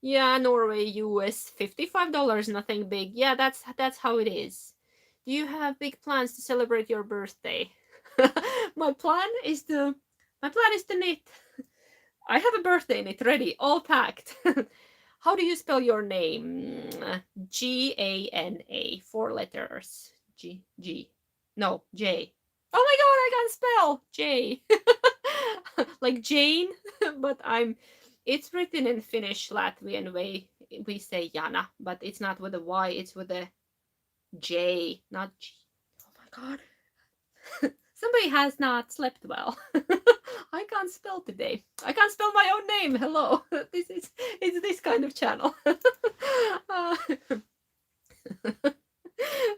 Yeah, Norway, US, $55, nothing big. Yeah, that's how it is. Do you have big plans to celebrate your birthday? my plan is to knit. I have a birthday knit ready, all packed. How do you spell your name? Gana, 4 letters. G. No, J. Oh my god, I can't spell J. Like Jane, but it's written in Finnish, Latvian way. We say Jana, but it's not with a Y, it's with a J, not G. Oh my god. Somebody has not slept well. I can't spell today. I can't spell my own name. Hello. It's this kind of channel.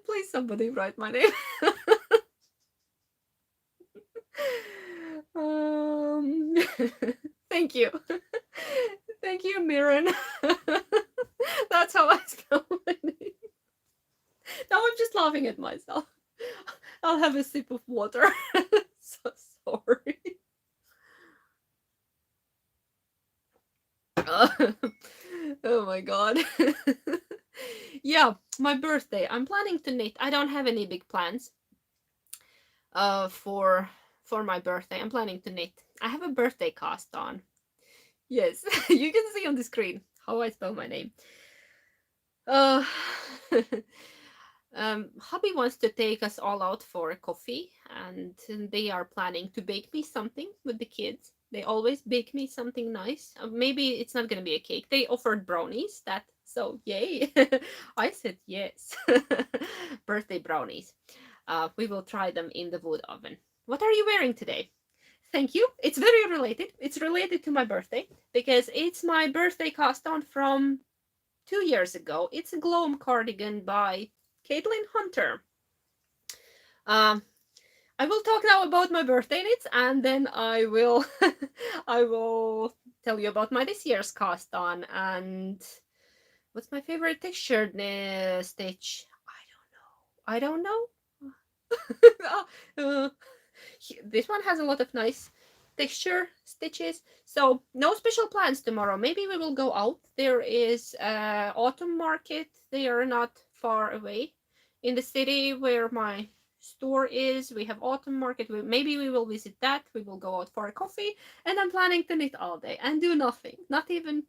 Please somebody write my name. Thank you. Thank you, Mirren. That's how I spell my name. Now I'm just laughing at myself. I'll have a sip of water. So sorry. Oh my god. Yeah, my birthday. I'm planning to knit. I don't have any big plans for my birthday. I'm planning to knit. I have a birthday cast on. Yes, you can see on the screen how I spell my name. Hubby wants to take us all out for a coffee, and they are planning to bake me something with the kids. They always bake me something nice. Maybe it's not gonna be a cake. They offered brownies. So yay! I said yes. Birthday brownies. We will try them in the wood oven. What are you wearing today? Thank you. It's very related. It's related to my birthday because it's my birthday cast on from 2 years ago. It's a Gloam cardigan by Caitlin Hunter. I will talk now about my birthday knits, and then I will I will tell you about my this year's cast on and what's my favorite textured stitch. I don't know. This one has a lot of nice texture stitches. So no special plans tomorrow. Maybe we will go out. There is autumn market. They are not far away in the city where my store is. We have autumn market. Maybe we will visit that. We will go out for a coffee, and I'm planning to knit all day and do nothing. Not even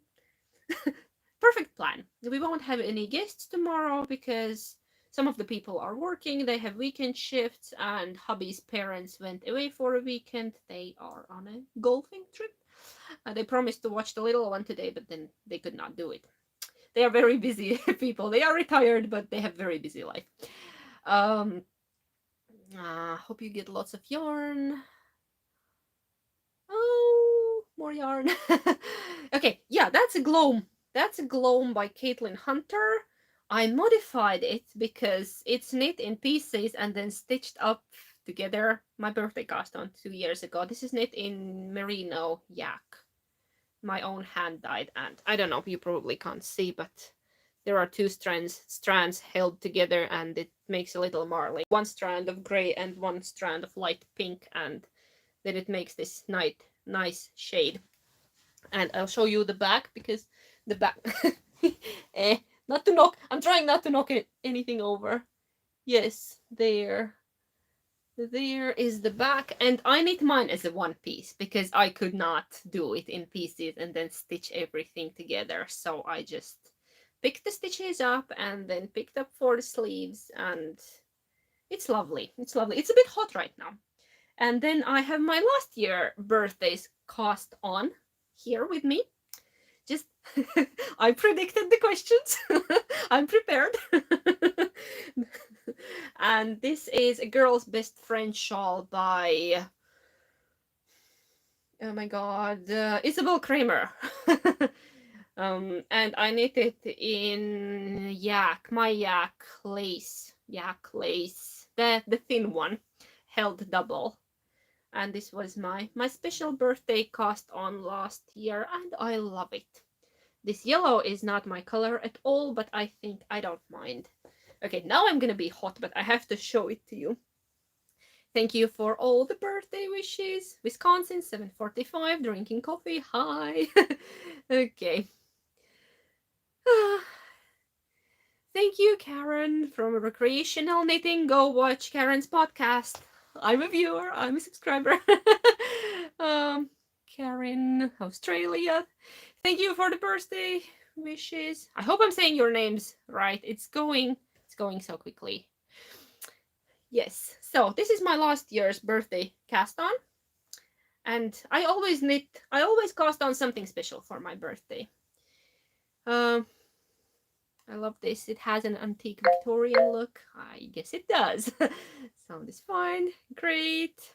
perfect plan. We won't have any guests tomorrow because some of the people are working. They have weekend shifts, and hubby's parents went away for a weekend. They are on a golfing trip. They promised to watch the little one today, but then they could not do it. They are very busy people. They are retired, but they have very busy life. Hope you get lots of yarn. Oh, more yarn. Okay, yeah, that's a Gloam. That's a Gloam by Caitlin Hunter. I modified it because it's knit in pieces and then stitched up together. My birthday cast on 2 years ago. This is knit in merino yak. My own hand-dyed, and I don't know, you probably can't see, but there are 2 strands held together, and it makes a little marley. 1 strand of gray and 1 strand of light pink, and then it makes this nice shade. And I'll show you the back because the back not to knock. I'm trying not to knock anything over. Yes, there is the back, and I knit mine as a one piece because I could not do it in pieces and then stitch everything together. So I just picked the stitches up and then picked up for the sleeves, and it's lovely. It's lovely. It's a bit hot right now, And then I have my last year birthdays cast on here with me. Just, I predicted the questions. I'm prepared. And this is a girl's best friend shawl by, oh my god, Isabel Kramer. And I knit it in my yak lace, the thin one, held double. And this was my special birthday cast on last year, and I love it. This yellow is not my color at all, but I think I don't mind. Okay, now I'm gonna be hot, but I have to show it to you. Thank you for all the birthday wishes. Wisconsin, 7:45, drinking coffee. Hi. Okay. Thank you, Karen, from Recreational Knitting. Go watch Karen's podcast. I'm a viewer. I'm a subscriber. Karen, Australia. Thank you for the birthday wishes. I hope I'm saying your names right. It's going so quickly. Yes. So this is my last year's birthday cast on. And I always cast on something special for my birthday. I love this. It has an antique Victorian look. I guess it does. Sound is fine. Great.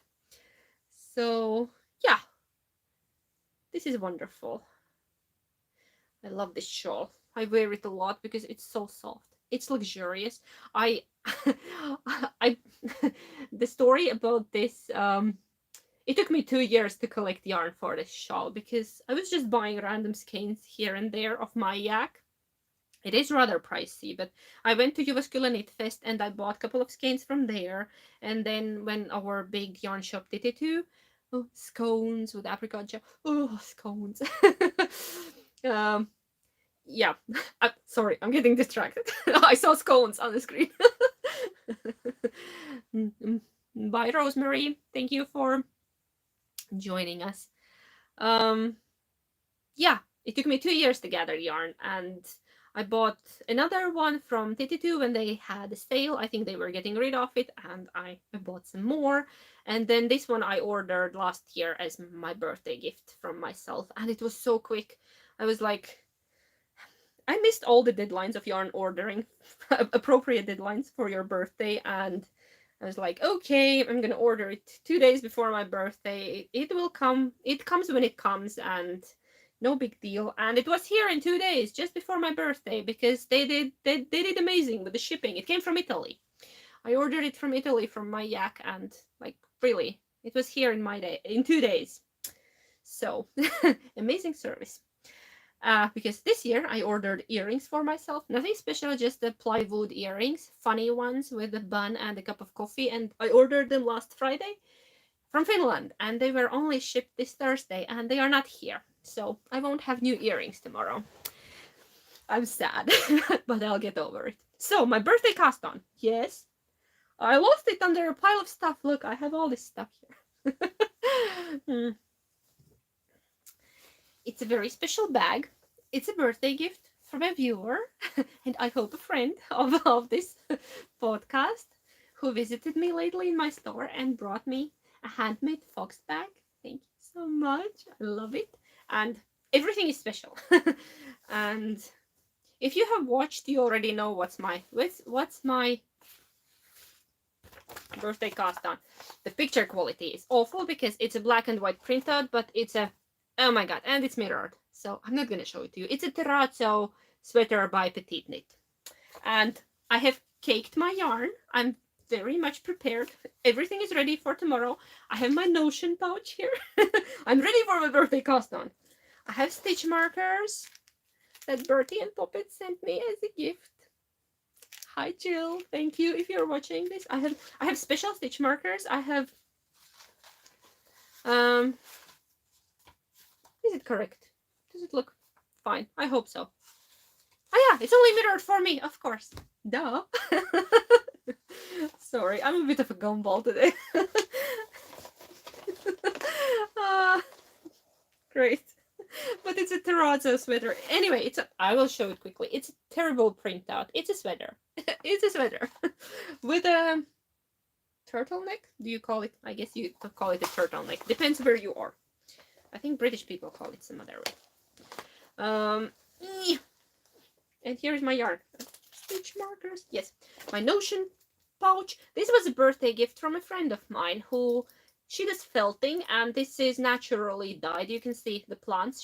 So, yeah. This is wonderful. I love this shawl. I wear it a lot because it's so soft. It's luxurious. The story about this, it took me 2 years to collect yarn for this shawl because I was just buying random skeins here and there of my yak. It is rather pricey, but I went to Jyväskylä Knit Fest and I bought a couple of skeins from there. And then when our big yarn shop did it too, scones with apricot jam. Oh, scones. Yeah. Sorry, I'm getting distracted. I saw scones on the screen. Bye, Rosemary. Thank you for joining us. Yeah, it took me 2 years to gather yarn, and I bought another one from 32 when they had a sale. I think they were getting rid of it, and I bought some more. And then this one I ordered last year as my birthday gift from myself, and it was so quick. I was like, I missed all the deadlines of yarn ordering, appropriate deadlines for your birthday, and I was like, okay, I'm gonna order it 2 days before my birthday. It will come. It comes when it comes, and no big deal. And it was here in 2 days, just before my birthday, because they did amazing with the shipping. It came from Italy. I ordered it from Italy from my yak, and like really, it was here in 2 days. So amazing service. Because this year I ordered earrings for myself. Nothing special, just the plywood earrings, funny ones with a bun and a cup of coffee. And I ordered them last Friday from Finland, and they were only shipped this Thursday, and they are not here. So I won't have new earrings tomorrow. I'm sad, but I'll get over it. So my birthday cast on. Yes. I lost it under a pile of stuff. Look, I have all this stuff here. It's a very special bag. It's a birthday gift from a viewer, and I hope a friend of this podcast, who visited me lately in my store and brought me a handmade fox bag. Thank you so much. I love it. And everything is special. And if you have watched, you already know what's my birthday cast on. The picture quality is awful because it's a black and white printout, but it's a, oh my god, and it's mirrored. So I'm not gonna show it to you. It's a terrazzo sweater by Petite Knit. And I have caked my yarn. I'm very much prepared. Everything is ready for tomorrow. I have my Notion pouch here. I'm ready for my birthday cast on. I have stitch markers that Bertie and Poppet sent me as a gift. Hi Jill, thank you if you're watching this. I have special stitch markers. I have is it correct? Does it look fine? I hope so. Oh yeah, it's only mirrored for me, of course. Duh. Sorry, I'm a bit of a gumball today. Great. But it's a terrazzo sweater. Anyway, I will show it quickly. It's a terrible printout. It's a sweater. It's a sweater. With a turtleneck. Do you call it? I guess you call it a turtleneck. Depends where you are. I think British people call it some other way. And here's my yarn. Stitch markers. Yes, my Notion pouch. This was a birthday gift from a friend of mine who she does felting, and this is naturally dyed. You can see the plants.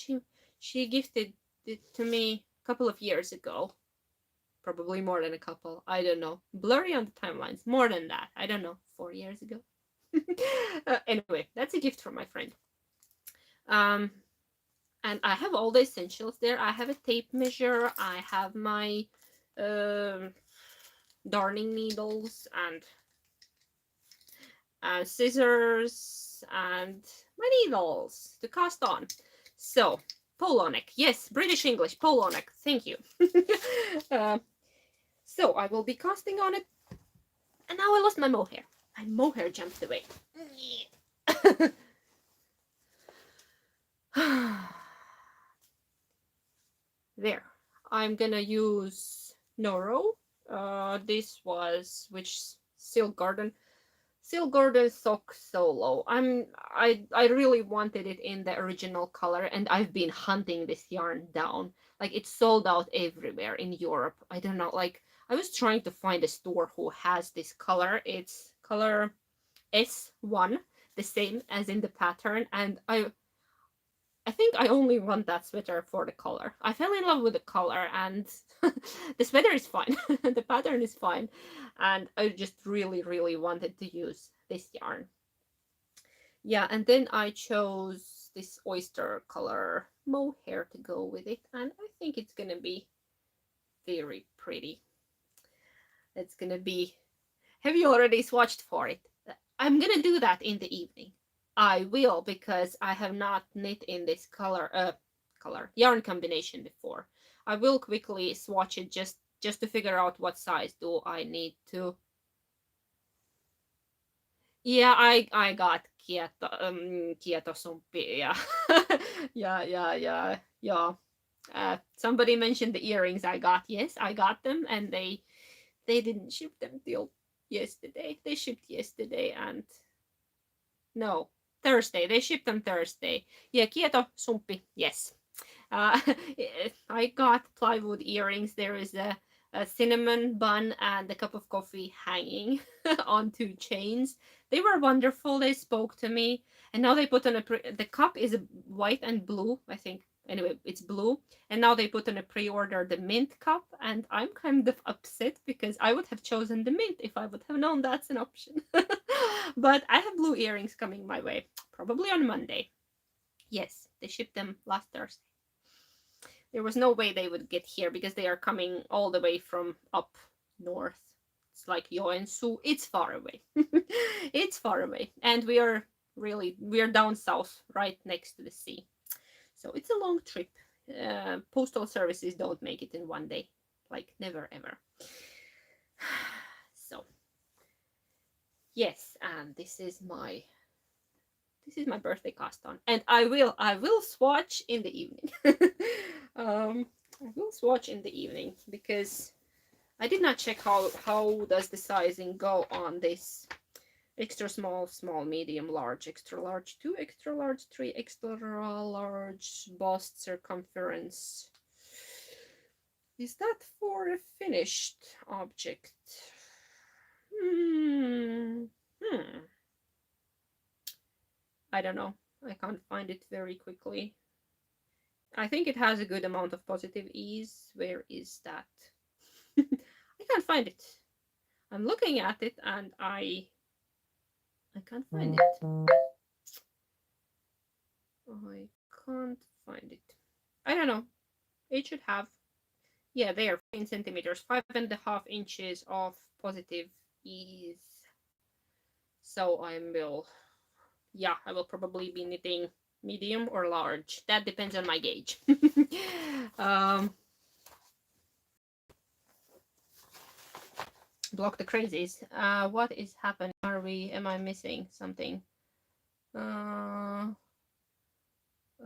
She gifted it to me a couple of years ago. Probably more than a couple. I don't know. Blurry on the timelines. More than that. I don't know. 4 years ago. Anyway, that's a gift from my friend. And I have all the essentials there. I have a tape measure. I have my darning needles and scissors and my needles to cast on. So, polo neck. Yes, British English, polo neck. Thank you. So, I will be casting on it. And now I lost my mohair. My mohair jumped away. There. I'm gonna use Noro. This was Silk Garden Sock Solo. I really wanted it in the original color, and I've been hunting this yarn down. Like, it's sold out everywhere in Europe. I don't know, like, I was trying to find a store who has this color. It's color S1, the same as in the pattern, and I think I only want that sweater for the color. I fell in love with the color, and the sweater is fine. The pattern is fine, and I just really, really wanted to use this yarn. Yeah, and then I chose this oyster color mohair to go with it, and I think it's gonna be very pretty. It's gonna be... Have you already swatched for it? I'm gonna do that in the evening. I will, because I have not knit in this color yarn combination before. I will quickly swatch it just to figure out what size do I need to. Yeah, I got Kieto Sumpi, yeah. yeah. Somebody mentioned the earrings I got. Yes, I got them, and they didn't ship them till yesterday. They shipped yesterday, and no, Thursday. They shipped them Thursday. Yeah, Kieto Sumpi, yes. I got plywood earrings. There is a cinnamon bun and a cup of coffee hanging on 2 chains. They were wonderful. They spoke to me. And now they put on the cup is white and blue, I think. Anyway, it's blue. And now they put on a pre-order the mint cup. And I'm kind of upset because I would have chosen the mint if I would have known that's an option. But I have blue earrings coming my way, probably on Monday. Yes, they shipped them last Thursday. There was no way they would get here because they are coming all the way from up north. It's like Joensuu. It's far away. It's far away. And we are down south, right next to the sea. So it's a long trip. Postal services don't make it in one day. Like, never ever. So, yes, and this is my birthday cast on, and I will swatch in the evening. I will swatch in the evening because I did not check how does the sizing go on this extra small, small, medium, large, extra large, 2 extra large, 3 extra large bust circumference. Is that for a finished object? I don't know. I can't find it very quickly. I think it has a good amount of positive ease. Where is that? I can't find it. I'm looking at it and I can't find it. I can't find it. I don't know. It should have. Yeah, there, 15 centimeters, 5.5 inches of positive ease. So I will probably be knitting medium or large. That depends on my gauge. Block the crazies. What is happening? Am I missing something?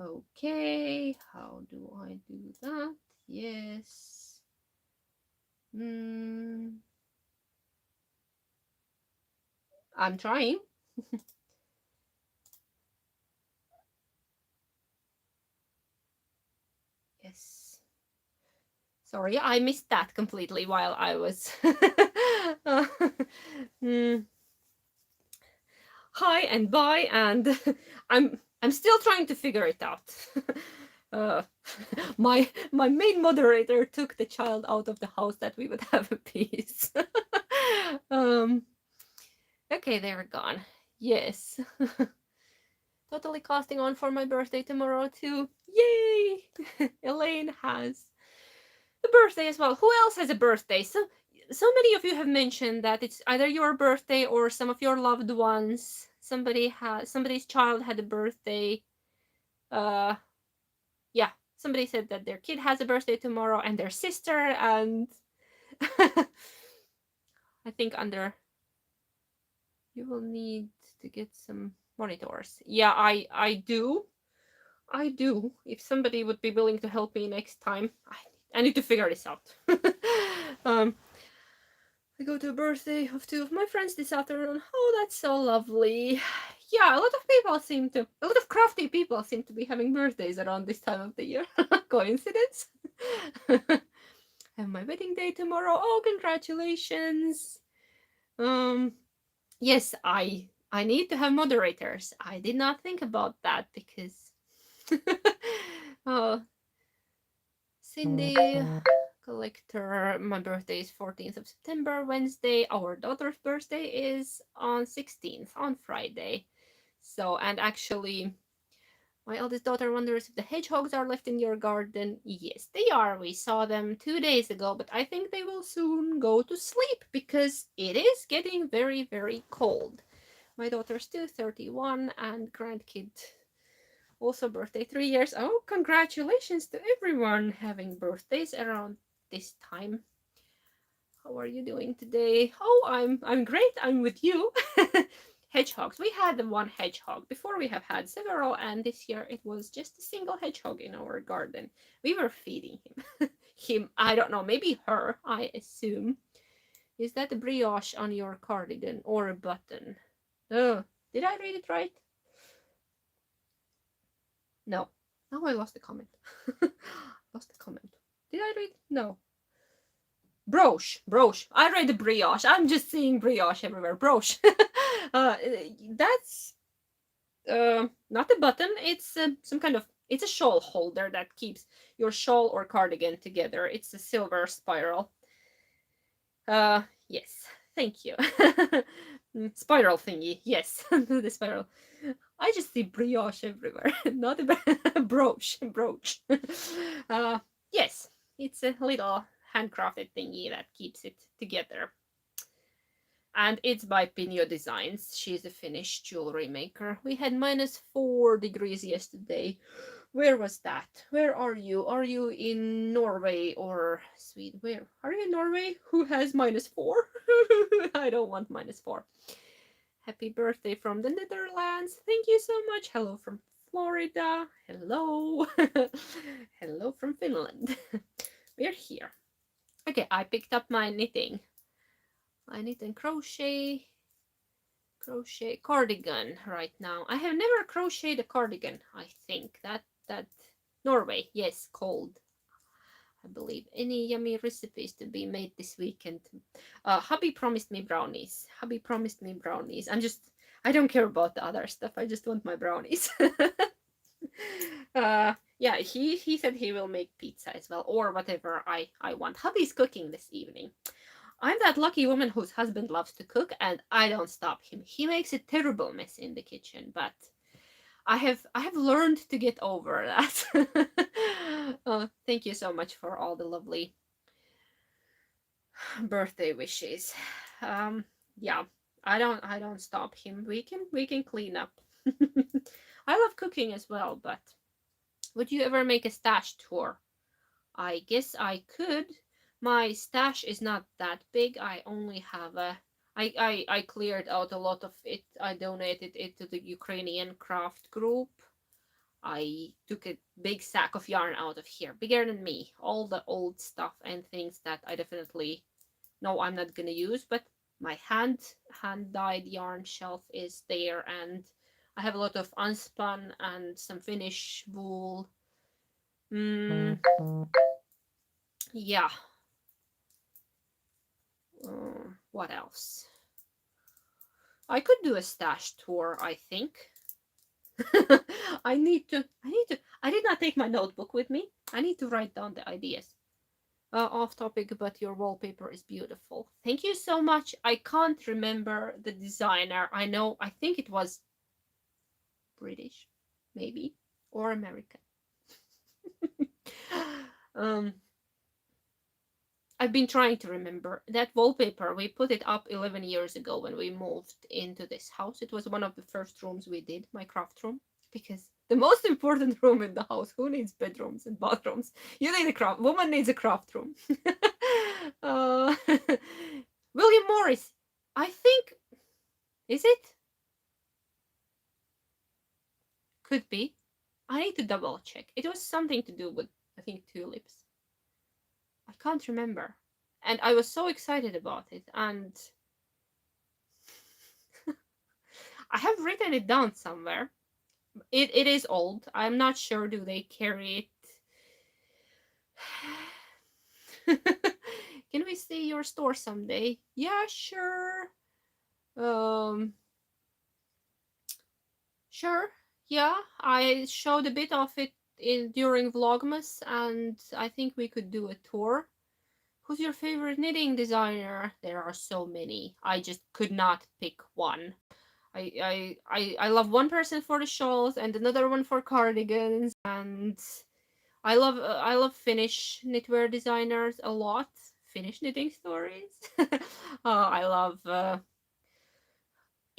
Okay, how do I do that? Yes. I'm trying. Yes. Sorry, I missed that completely while I was. mm. Hi and bye, and I'm still trying to figure it out. uh, my main moderator took the child out of the house that we would have a peace. Okay, they're gone. Yes. Totally casting on for my birthday tomorrow too. Yay! Elaine has the birthday as well. Who else has a birthday? So many of you have mentioned that it's either your birthday or some of your loved ones. Somebody's child had a birthday. Uh yeah, somebody said that their kid has a birthday tomorrow and their sister, and I think under you will need to get some monitors. Yeah, I do. I do. If somebody would be willing to help me next time, I need to figure this out. I go to a birthday of two of my friends this afternoon. Oh, that's so lovely. Yeah, a lot of crafty people seem to be having birthdays around this time of the year. Coincidence? Have my wedding day tomorrow. Oh, congratulations. Yes, I need to have moderators. I did not think about that because oh, Cindy, collector, my birthday is 14th of September, Wednesday. Our daughter's birthday is on 16th, on Friday. So, and actually, my eldest daughter wonders if the hedgehogs are left in your garden. Yes, they are. We saw them 2 days ago, but I think they will soon go to sleep because it is getting very, very cold. My daughter's still 31 and grandkid also birthday 3 years. Oh, congratulations to everyone having birthdays around this time. How are you doing today? Oh, I'm great. I'm with you. Hedgehogs. We had one hedgehog. Before we have had several, and this year it was just a single hedgehog in our garden. We were feeding him. Him, I don't know, maybe her, I assume. Is that a brioche on your cardigan or a button? Oh, did I read it right? No. Now I lost the comment. Lost the comment. Did I read? No. Brooch. I read the brioche. I'm just seeing brioche everywhere. Brooch. That's not a button. It's some kind of. It's a shawl holder that keeps your shawl or cardigan together. It's a silver spiral. Yes. Thank you. Spiral thingy. Yes, the spiral. I just see brioche everywhere. Not a brooch. Yes, it's a little handcrafted thingy that keeps it together. And it's by Pinio Designs. She's a Finnish jewelry maker. We had -4 degrees yesterday. Where was that? Where are you? Are you in Norway or Sweden? Where? Are you in Norway? Who has -4? I don't want -4. Happy birthday from the Netherlands. Thank you so much. Hello from Florida. Hello. Hello from Finland. We're here. Okay, I picked up my knitting. I knit and crochet cardigan right now. I have never crocheted a cardigan, I think. That Norway, yes, cold. I believe. Any yummy recipes to be made this weekend? Hubby promised me brownies. I don't care about the other stuff. I just want my brownies. Yeah, he said he will make pizza as well, or whatever I want. Hubby's cooking this evening. I'm that lucky woman whose husband loves to cook, and I don't stop him. He makes a terrible mess in the kitchen, but I have learned to get over that. Thank you so much for all the lovely birthday wishes. Yeah, I don't stop him. We can clean up. I love cooking as well, but would you ever make a stash tour? I guess I could. My stash is not that big. I only have I cleared out a lot of it. I donated it to the Ukrainian craft group. I took a big sack of yarn out of here, bigger than me. All the old stuff and things that I definitely know I'm not gonna use, but my hand-dyed yarn shelf is there, and I have a lot of unspun and some Finnish wool. Yeah. What else? I could do a stash tour, I think. I did not take my notebook with me. I need to write down the ideas. Off topic, but your wallpaper is beautiful. Thank you so much. I can't remember the designer. I think it was British, maybe, or American. I've been trying to remember that wallpaper. We put it up 11 years ago when we moved into this house. It was one of the first rooms we did, my craft room, because the most important room in the house. Who needs bedrooms and bathrooms? You need a craft. Woman needs a craft room. William Morris. I think. Is it? Could be. I need to double check. It was something to do with, I think, tulips. I can't remember. And I was so excited about it. And I have written it down somewhere. It is old. I'm not sure do they carry it. Can we see your store someday? Yeah, sure. Sure. Yeah, I showed a bit of it during Vlogmas, and I think we could do a tour. Who's your favorite knitting designer? There are so many. I just could not pick one. I love one person for the shawls and another one for cardigans, and I love Finnish knitwear designers a lot. Finnish knitting stories. I love.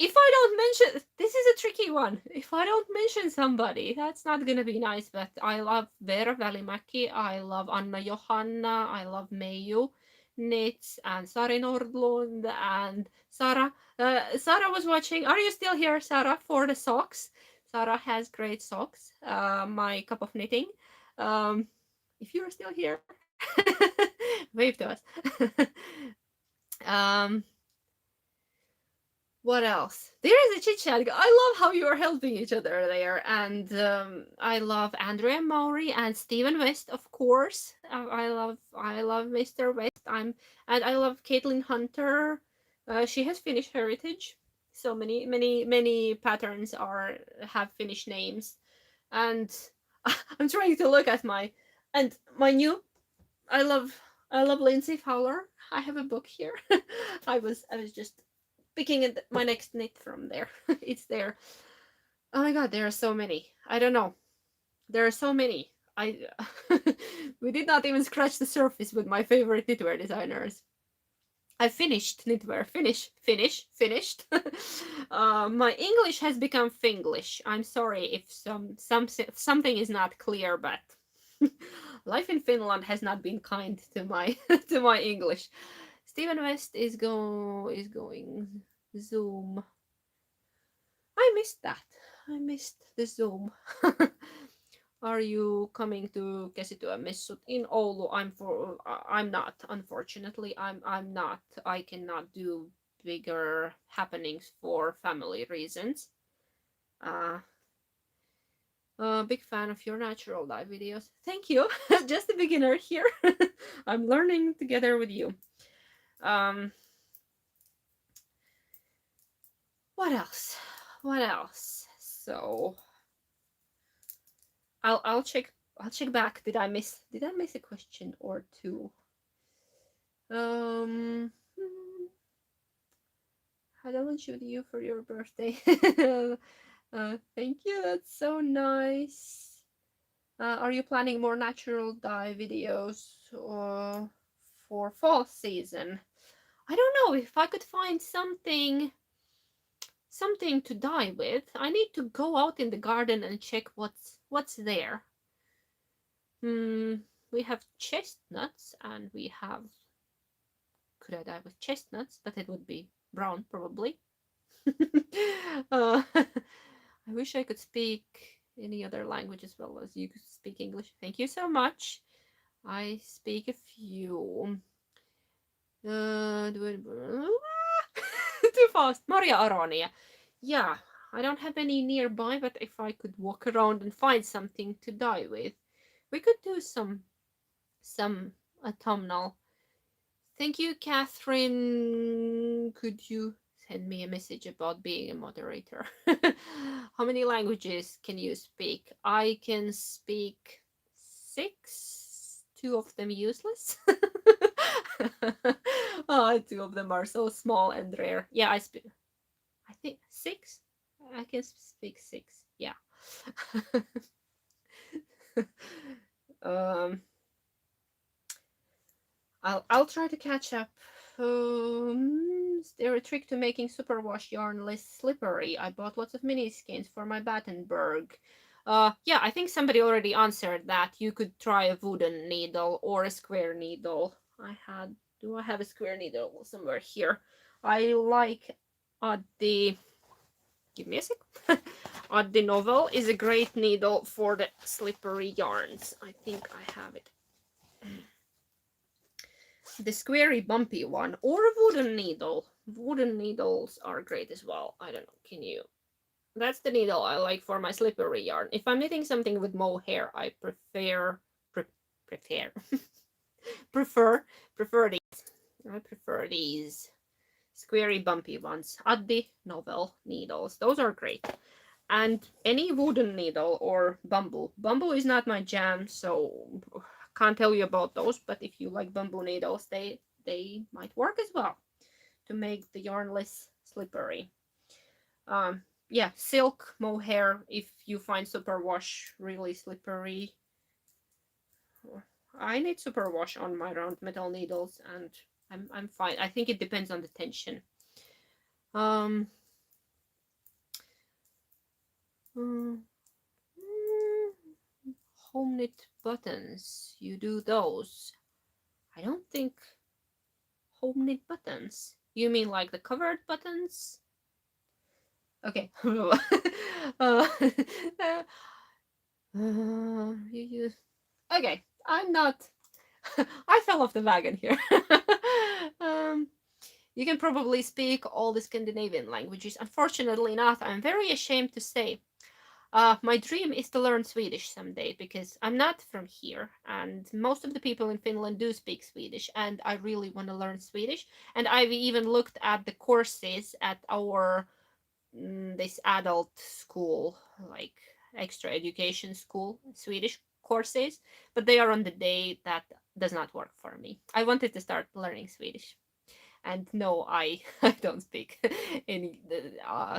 If I don't mention, this is a tricky one. If I don't mention somebody, that's not gonna be nice. But I love Vera Välimäki. I love Anna Johanna. I love Meiju Knits and Sari Nordlund and Sarah. Sarah was watching. Are you still here, Sarah, for the socks? Sarah has great socks. My cup of knitting. If you're still here, wave to us. um, what else? There is a chit chat. I love how you are helping each other there, and I love Andrea Maury and Stephen West, of course. I love Mr. West. And I love Caitlin Hunter. She has Finnish heritage, so many patterns have Finnish names, and I'm trying to look at my new. I love Lindsay Fowler. I have a book here. I was just picking my next knit from there. It's there. Oh my god, there are so many. I don't know. There are so many. We did not even scratch the surface with my favorite knitwear designers. I finished knitwear. Finished. My English has become Finglish. I'm sorry if something is not clear, but life in Finland has not been kind to my to my English. Stephen West is going Zoom. I missed that. I missed the Zoom. Are you coming to Käsityömessut in Oulu? I'm not, unfortunately. I'm not. I cannot do bigger happenings for family reasons. Big fan of your natural dye videos. Thank you. Just a beginner here. I'm learning together with you. What else? So I'll check back. Did I miss a question or two? Had I lunch with you for your birthday? Thank you. That's so nice. Are you planning more natural dye videos for fall season? I don't know if I could find something to dye with. I need to go out in the garden and check what's there. We have chestnuts, and we have. Could I dye with chestnuts? But it would be brown, probably. I wish I could speak any other language as well as you could speak English. Thank you so much. I speak a few. Too fast. Maria Aronia. Yeah, I don't have any nearby, but if I could walk around and find something to dye with, we could do some autumnal. Thank you, Catherine. Could you send me a message about being a moderator? How many languages can you speak? I can speak 6, 2 of them useless. Oh, 2 of them are so small and rare. Yeah, I think 6. I can speak 6. Yeah. um, I'll try to catch up. Is there a trick to making superwash yarn less slippery? I bought lots of mini skeins for my Battenberg. Yeah, I think somebody already answered that. You could try a wooden needle or a square needle. Do I have a square needle somewhere here? I like the, give me a sec. The Novel is a great needle for the slippery yarns. I think I have it. The squarey bumpy one or a wooden needle. Wooden needles are great as well. I don't know, can you? That's the needle I like for my slippery yarn. If I'm knitting something with mohair, I prefer these. I prefer these squarey bumpy ones. Addi Novel needles. Those are great. And any wooden needle or bamboo. Bamboo is not my jam, so can't tell you about those, but if you like bamboo needles, they might work as well to make the yarn less slippery. Yeah, silk, mohair, if you find superwash really slippery. I need superwash on my round metal needles and I'm fine. I think it depends on the tension. Home knit buttons, you do those? I don't think home knit buttons. You mean like the covered buttons? Okay. Okay, I'm not. I fell off the wagon here. You can probably speak all the Scandinavian languages. Unfortunately not. I'm very ashamed to say. My dream is to learn Swedish someday because I'm not from here and most of the people in Finland do speak Swedish and I really want to learn Swedish. And I've even looked at the courses at our this adult school, like extra education school, Swedish courses, but they are on the day that does not work for me. I wanted to start learning Swedish. And no, I don't speak any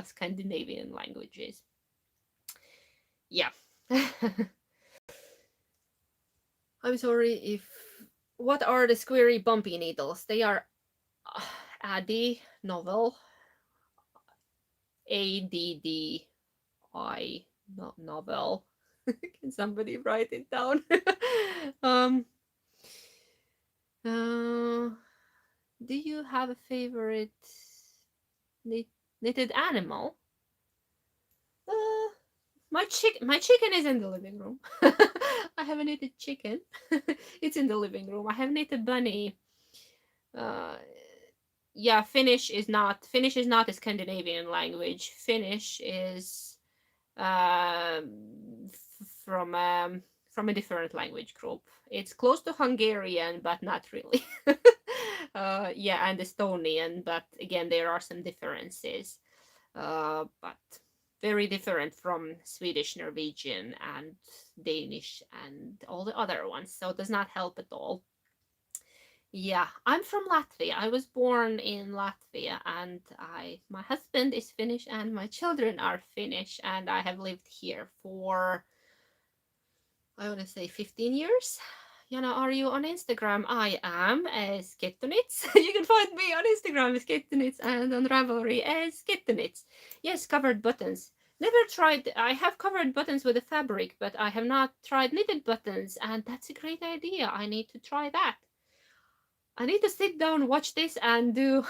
Scandinavian languages. Yeah. I'm sorry if... What are the squarey bumpy needles? They are Addi Novel. ADDI Novel. Can somebody write it down? Do you have a favorite knitted animal? My chicken is in the living room. I have a knitted chicken. It's in the living room. I have knitted bunny. Yeah, Finnish is not a Scandinavian language. Finnish is from a different language group. It's close to Hungarian, but not really. Yeah, and Estonian, but again, there are some differences. But very different from Swedish, Norwegian, and Danish, and all the other ones. So it does not help at all. Yeah, I'm from Latvia. I was born in Latvia, and my husband is Finnish, and my children are Finnish, and I have lived here for, I want to say 15 years. Jana, are you on Instagram? I am, as Kettonits. You can find me on Instagram as Kettonits and on Ravelry as Kettonits. Yes, covered buttons. Never tried, I have covered buttons with a fabric, but I have not tried knitted buttons, and that's a great idea. I need to try that. I need to sit down, watch this, and do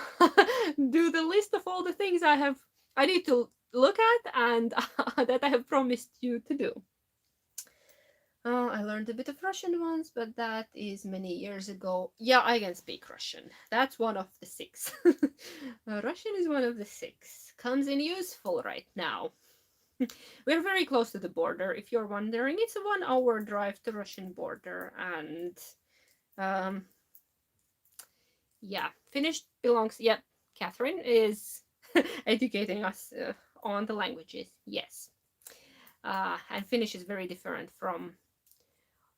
do the list of all the things I need to look at and that I have promised you to do. I learned a bit of Russian once, but that is many years ago. Yeah, I can speak Russian. That's one of the 6. Russian is one of the 6. Comes in useful right now. We're very close to the border. If you're wondering, it's a 1-hour drive to Russian border, and um, yeah, Finnish belongs. Yeah, Catherine is educating us on the languages. Yes, and Finnish is very different from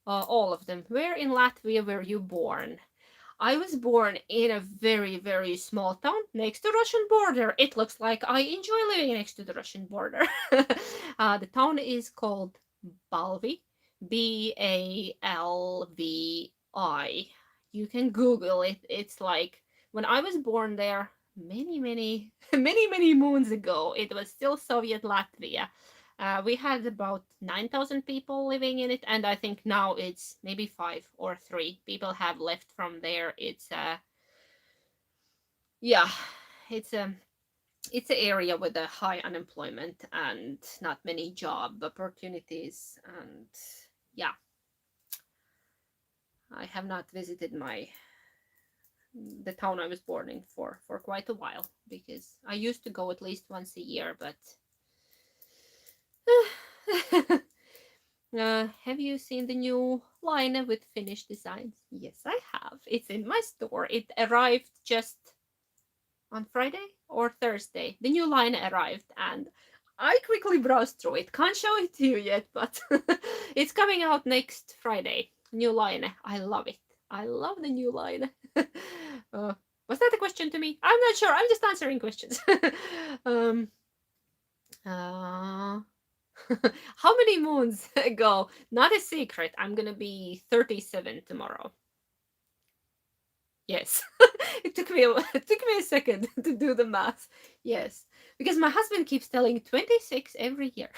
all of them. Where in Latvia were you born? I was born in a very, very small town next to Russian border. It looks like I enjoy living next to the Russian border. The town is called Balvi, Balvi. You can Google it. It's like when I was born there many, many, many moons ago. It was still Soviet Latvia. We had about 9,000 people living in it, and I think now it's maybe 5 or 3 people have left from there. It's yeah, it's a it's an area with a high unemployment and not many job opportunities, and yeah, I have not visited the town I was born in for quite a while, because I used to go at least once a year, but have you seen the new line with Finnish designs? Yes, I have. It's in my store. It arrived just on Friday or Thursday. The new line arrived, and I quickly browsed through it. Can't show it to you yet, but it's coming out next Friday. New line. I love it. I love the new line. Was that a question to me? I'm not sure. I'm just answering questions. um, uh, how many moons ago? Not a secret. I'm gonna be 37 tomorrow. Yes. It took me a second to do the math. Yes. Because my husband keeps telling 26 every year.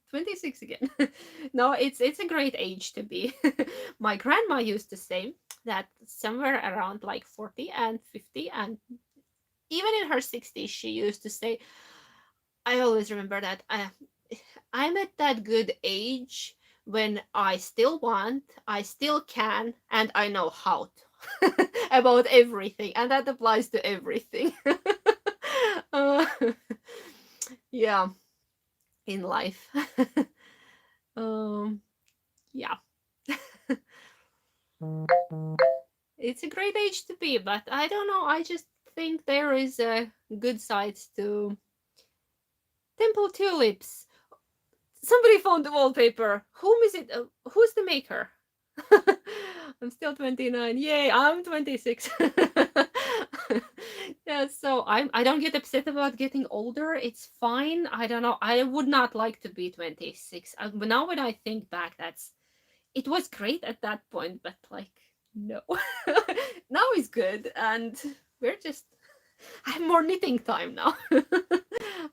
26 again. No, it's a great age to be. My grandma used to say that somewhere around like 40 and 50, and even in her 60s she used to say, I always remember that I'm at that good age when I still want, I still can, and I know how to about everything, and that applies to everything. uh, yeah, in life. um, yeah, it's a great age to be, but I don't know. I just think there is a good side to temple tulips. Somebody found the wallpaper. Whom is it? Who's the maker? I'm still 29. Yay, I'm 26. Yeah, so I don't get upset about getting older. It's fine. I don't know. I would not like to be 26. But now when I think back, it was great at that point, but like no. Now it's good, and we're just I have more knitting time now.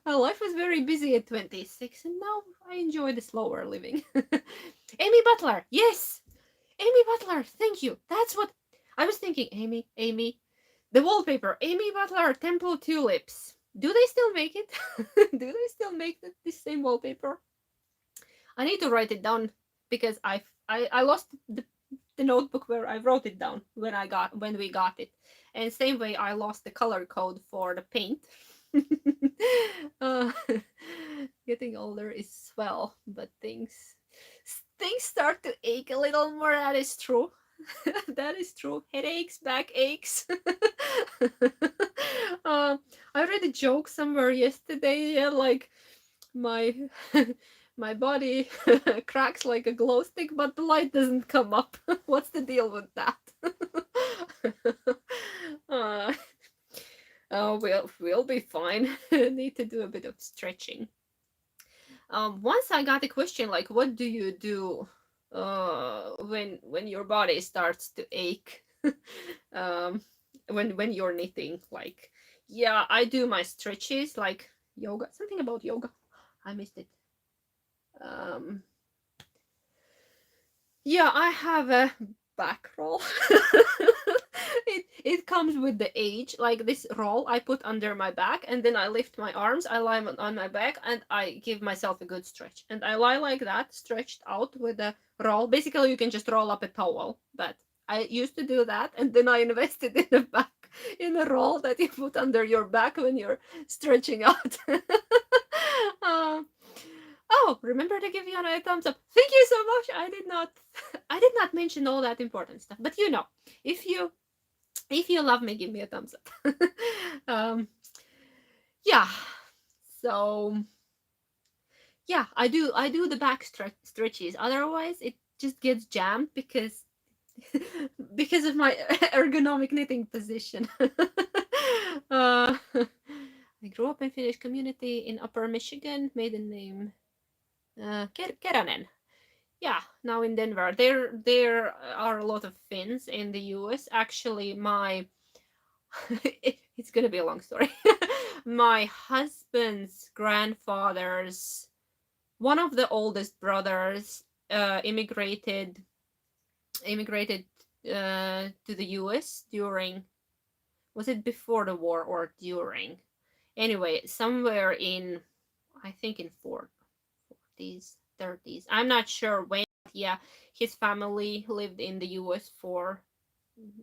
My life was very busy at 26, and now I enjoy the slower living. Amy Butler, yes! Amy Butler, thank you. That's what I was thinking. Amy. The wallpaper, Amy Butler, Temple Tulips. Do they still make it? Do they still make this same wallpaper? I need to write it down because I lost the notebook where I wrote it down when we got it. And same way I lost the color code for the paint. uh, Getting older is swell, but things start to ache a little more. That is true. That is true. Headaches, backaches. I read a joke somewhere yesterday. Yeah, like my my body cracks like a glow stick, but the light doesn't come up. What's the deal with that? uh, oh, we'll be fine. Need to do a bit of stretching. Once I got a question like, what do you do when your body starts to ache? When you're knitting, like, yeah, I do my stretches, like yoga. Something about yoga. I missed it. Yeah, I have a back roll. It comes with the age. Like this roll I put under my back, and then I lift my arms, I lie on my back, and I give myself a good stretch. And I lie like that, stretched out with a roll. Basically, you can just roll up a towel, but I used to do that, and then I invested in a back, in a roll that you put under your back when you're stretching out. uh, oh, remember to give Yana a thumbs up. Thank you so much. I did not mention all that important stuff, but you know, if you love me, give me a thumbs up. Yeah. So yeah, I do the back stretches. Otherwise, it just gets jammed because because of my ergonomic knitting position. I grew up in Finnish community in Upper Michigan. Maiden name Keränen. Yeah, now in Denver. There are a lot of Finns in the US. Actually, my it's gonna be a long story. My husband's grandfather's one of the oldest brothers immigrated to the US during, was it before the war or during? Anyway, somewhere in, I think in 40s, 30s. I'm not sure when. Yeah, his family lived in the US for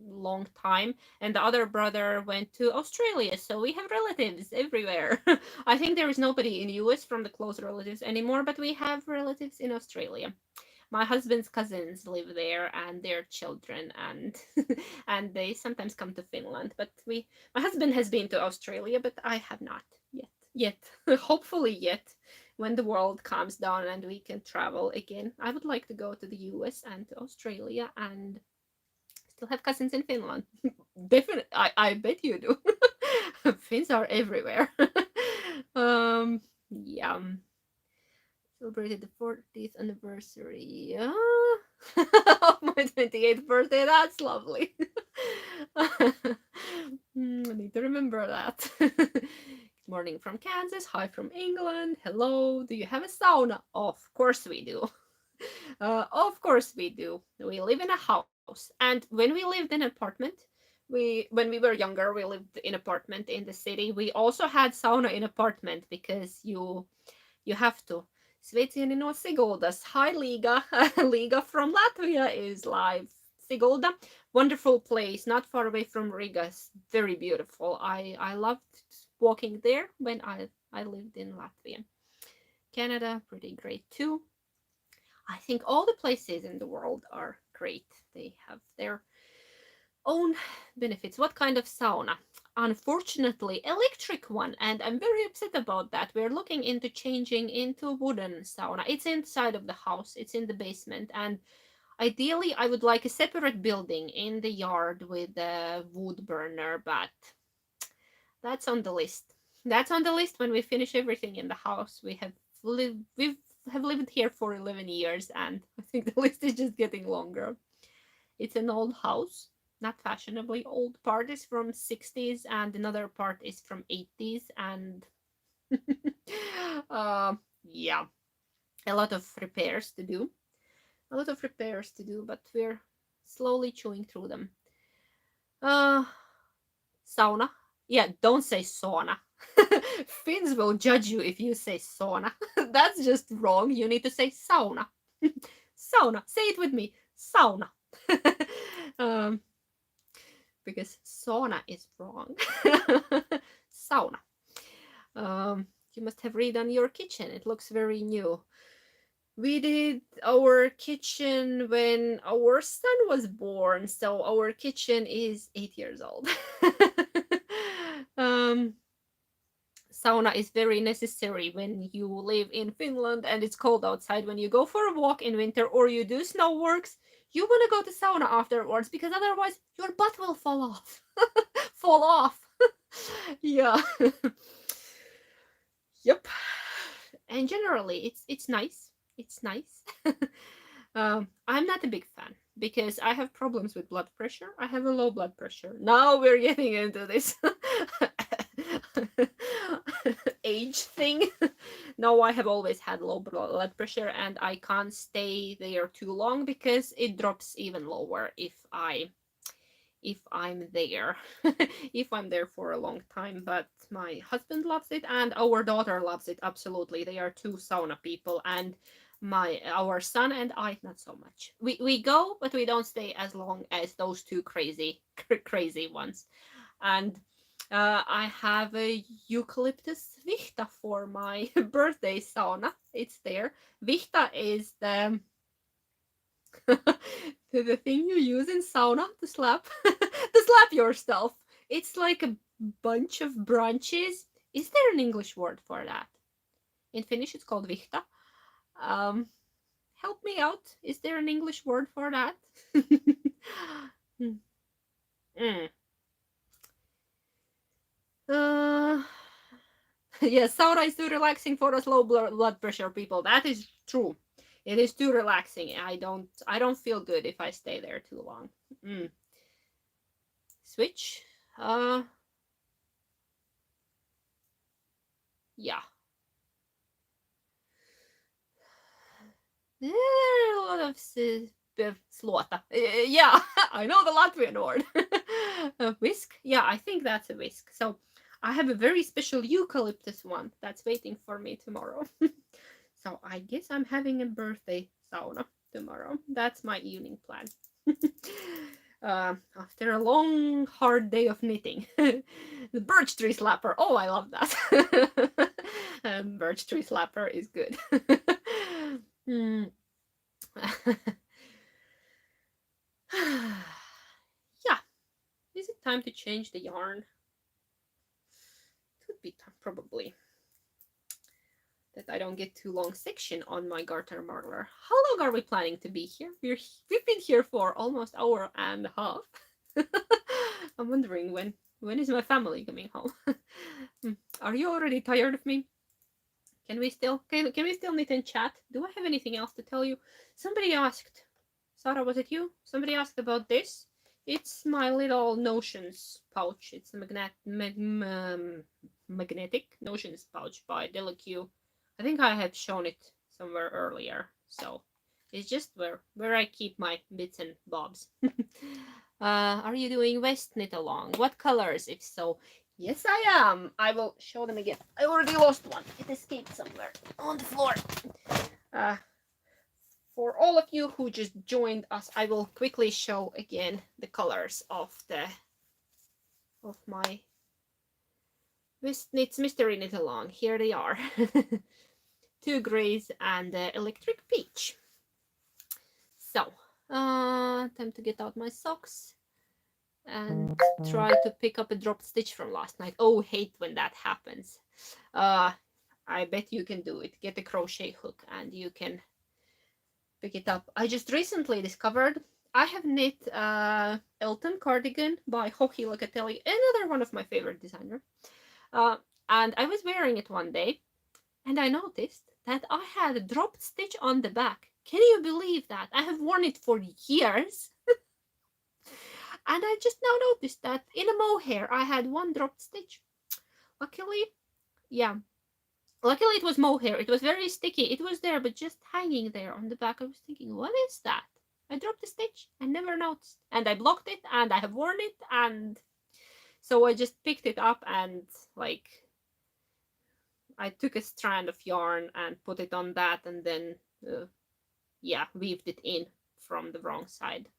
long time, and the other brother went to Australia, so we have relatives everywhere. I think there is nobody in the US from the close relatives anymore, but we have relatives in Australia. My husband's cousins live there and their children, and and they sometimes come to Finland, but my husband has been to Australia, but I have not yet. Hopefully yet, when the world calms down and we can travel again. I would like to go to the US and to Australia, and still have cousins in Finland. Definitely, I bet you do. Finns are everywhere. Yeah. Celebrated the 40th anniversary of my 28th birthday. That's lovely. I need to remember that. Good morning from Kansas. Hi from England. Hello. Do you have a sauna? Of course we do. Of course we do. We live in a house, and when we lived in an apartment, when we were younger, we lived in an apartment in the city. We also had sauna in apartment because you have to. Sveitsi no Siguldas. Hi, Liga. Liga from Latvia is live. Sigulda, wonderful place, not far away from Riga. Very beautiful. I loved walking there when I lived in Latvia. Canada, pretty great too. I think all the places in the world are great. They have their own benefits. What kind of sauna? Unfortunately, electric one, and I'm very upset about that. We're looking into changing into wooden sauna. It's inside of the house, it's in the basement, and ideally I would like a separate building in the yard with a wood burner, but that's on the list. That's on the list when we finish everything in the house. We have lived here for 11 years, and I think the list is just getting longer. It's an old house, not fashionably old. Part is from 60s and another part is from 80s, and yeah, a lot of repairs to do. But we're slowly chewing through them. Sauna. Yeah, don't say sauna. Finns will judge you if you say sauna. That's just wrong. You need to say sauna. Sauna. Say it with me. Sauna. Because sauna is wrong. Sauna. You must have redone your kitchen. It looks very new. We did our kitchen when our son was born, so our kitchen is 8 years old. Sauna is very necessary when you live in Finland and it's cold outside. When you go for a walk in winter or you do snow works, you want to go to sauna afterwards, because otherwise your butt will fall off. Fall off. Yeah. Yep. And generally, it's nice. It's nice. I'm not a big fan because I have problems with blood pressure. I have a low blood pressure. Now we're getting into this age thing. No, I have always had low blood pressure, and I can't stay there too long because it drops even lower if I if I'm there. If I'm there for a long time, but my husband loves it and our daughter loves it. Absolutely, they are two sauna people, and our son and I not so much. We go, but we don't stay as long as those two crazy ones. And I have a eucalyptus vihta for my birthday sauna. It's there. Vihta is the thing you use in sauna to slap to slap yourself. It's like a bunch of branches. Is there an English word for that? In Finnish, it's called vihta. Um, Help me out. Is there an English word for that? mm. Uh, yes, sauna is too relaxing for us low blood pressure people. That is true. It is too relaxing. I don't feel good if I stay there too long. Switch. Yeah. A lot of slaughter. Yeah, I know the Latvian word. Whisk? Yeah, I think that's a whisk. So I have a very special eucalyptus one that's waiting for me tomorrow. So I guess I'm having a birthday sauna tomorrow. That's my evening plan. After a long, hard day of knitting. The birch tree slapper. Oh, I love that. Birch tree slapper is good. Yeah, is it time to change the yarn? Could be time, probably. That I don't get too long section on my garter marler. How long are we planning to be here? We've been here for almost hour and a half. I'm wondering when is my family coming home? Are you already tired of me? Can we still knit and chat? Do I have anything else to tell you? Somebody asked, Sarah, was it you? Somebody asked about this. It's my little notions pouch. It's a magnetic notions pouch by Delaque. I think I have shown it somewhere earlier. So it's just where I keep my bits and bobs. Are you doing West knit along? What colors? If so, yes, I am. I will show them again. I already lost one. It escaped somewhere on the floor. For all of you who just joined us, I will quickly show again the colors of my West Knits Mystery Knit Along. Here they are. Two grays and electric peach. So, time to get out my socks and try to pick up a dropped stitch from last night. Oh, hate when that happens. I bet you can do it. Get a crochet hook and you can pick it up. I just recently discovered I have knit Elton cardigan by Hohi Locatelli, another one of my favorite designers. And I was wearing it one day and I noticed that I had a dropped stitch on the back. Can you believe that? I have worn it for years. And I just now noticed that in a mohair I had one dropped stitch. Luckily it was mohair. It was very sticky. It was there, but just hanging there on the back. I was thinking, what is that? I dropped a stitch. I never noticed. And I blocked it and I have worn it. And so I just picked it up and like I took a strand of yarn and put it on that and then weaved it in from the wrong side.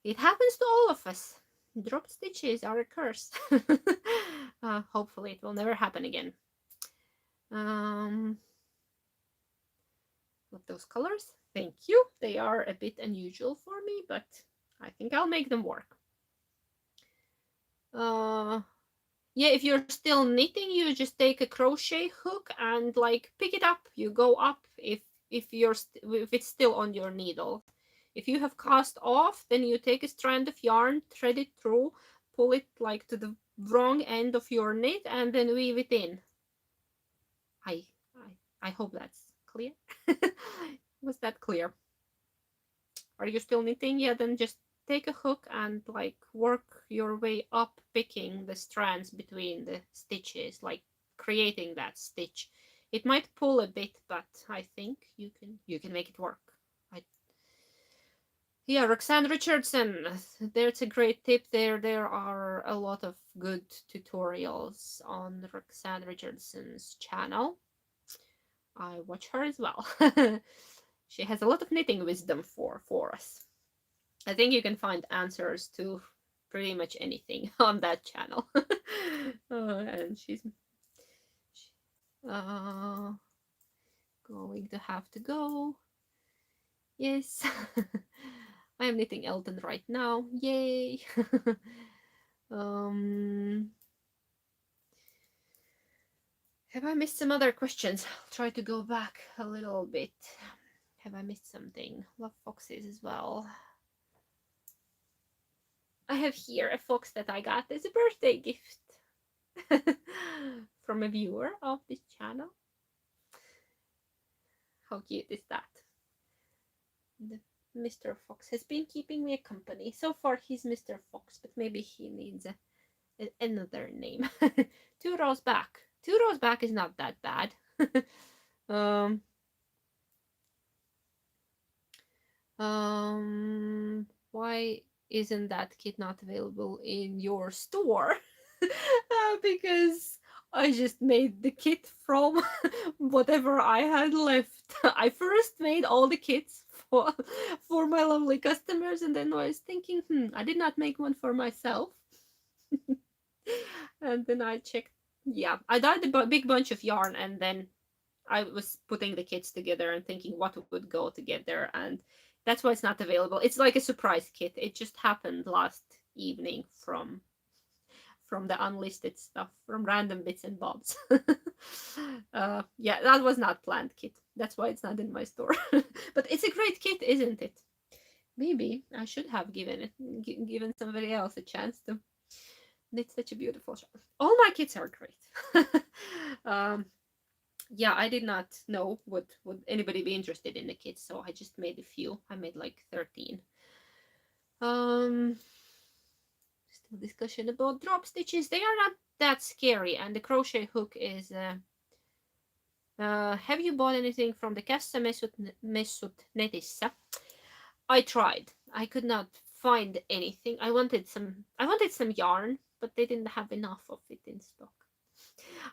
It happens to all of us. Dropped stitches are a curse. Hopefully it will never happen again. Love those colors. Thank you. They are a bit unusual for me, but I think I'll make them work. Yeah, if you're still knitting, you just take a crochet hook and like pick it up. You go up if it's still on your needle. If you have cast off, then you take a strand of yarn, thread it through, pull it like to the wrong end of your knit, and then weave it in. I hope that's clear. Was that clear? Are you still knitting? Yeah, then just take a hook and like work your way up, picking the strands between the stitches, like creating that stitch. It might pull a bit, but I think you can make it work. Yeah, Roxanne Richardson. There's a great tip there. There are a lot of good tutorials on Roxanne Richardson's channel. I watch her as well. She has a lot of knitting wisdom for us. I think you can find answers to pretty much anything on that channel. And she's uh, going to have to go. Yes. I am knitting Elton right now. Yay. um, have I missed some other questions? I'll try to go back a little bit. Have I missed something? Love foxes as well. I have here a fox that I got as a birthday gift from a viewer of this channel. How cute is that? The Mr. Fox has been keeping me company. So far he's Mr. Fox, but maybe he needs another name. 2 rows back. 2 rows back is not that bad. Why isn't that kit not available in your store? Because I just made the kit from whatever I had left. I first made all the kits for my lovely customers, and then I was thinking, I did not make one for myself. And then I checked. Yeah, I dyed a big bunch of yarn, and then I was putting the kits together and thinking what would go together, and that's why it's not available. It's like a surprise kit. It just happened last evening from the unlisted stuff, from random bits and bobs. Yeah, that was not planned kit. That's why it's not in my store. But it's a great kit, isn't it? Maybe I should have given somebody else a chance to knit such a beautiful shawl. All my kits are great. Yeah, I did not know would anybody be interested in the kits, so I just made a few. I made like 13. Still discussion about drop stitches. They are not that scary, and the crochet hook is have you bought anything from the Kassa Messut netissä? I tried. I could not find anything. I wanted some yarn, but they didn't have enough of it in stock.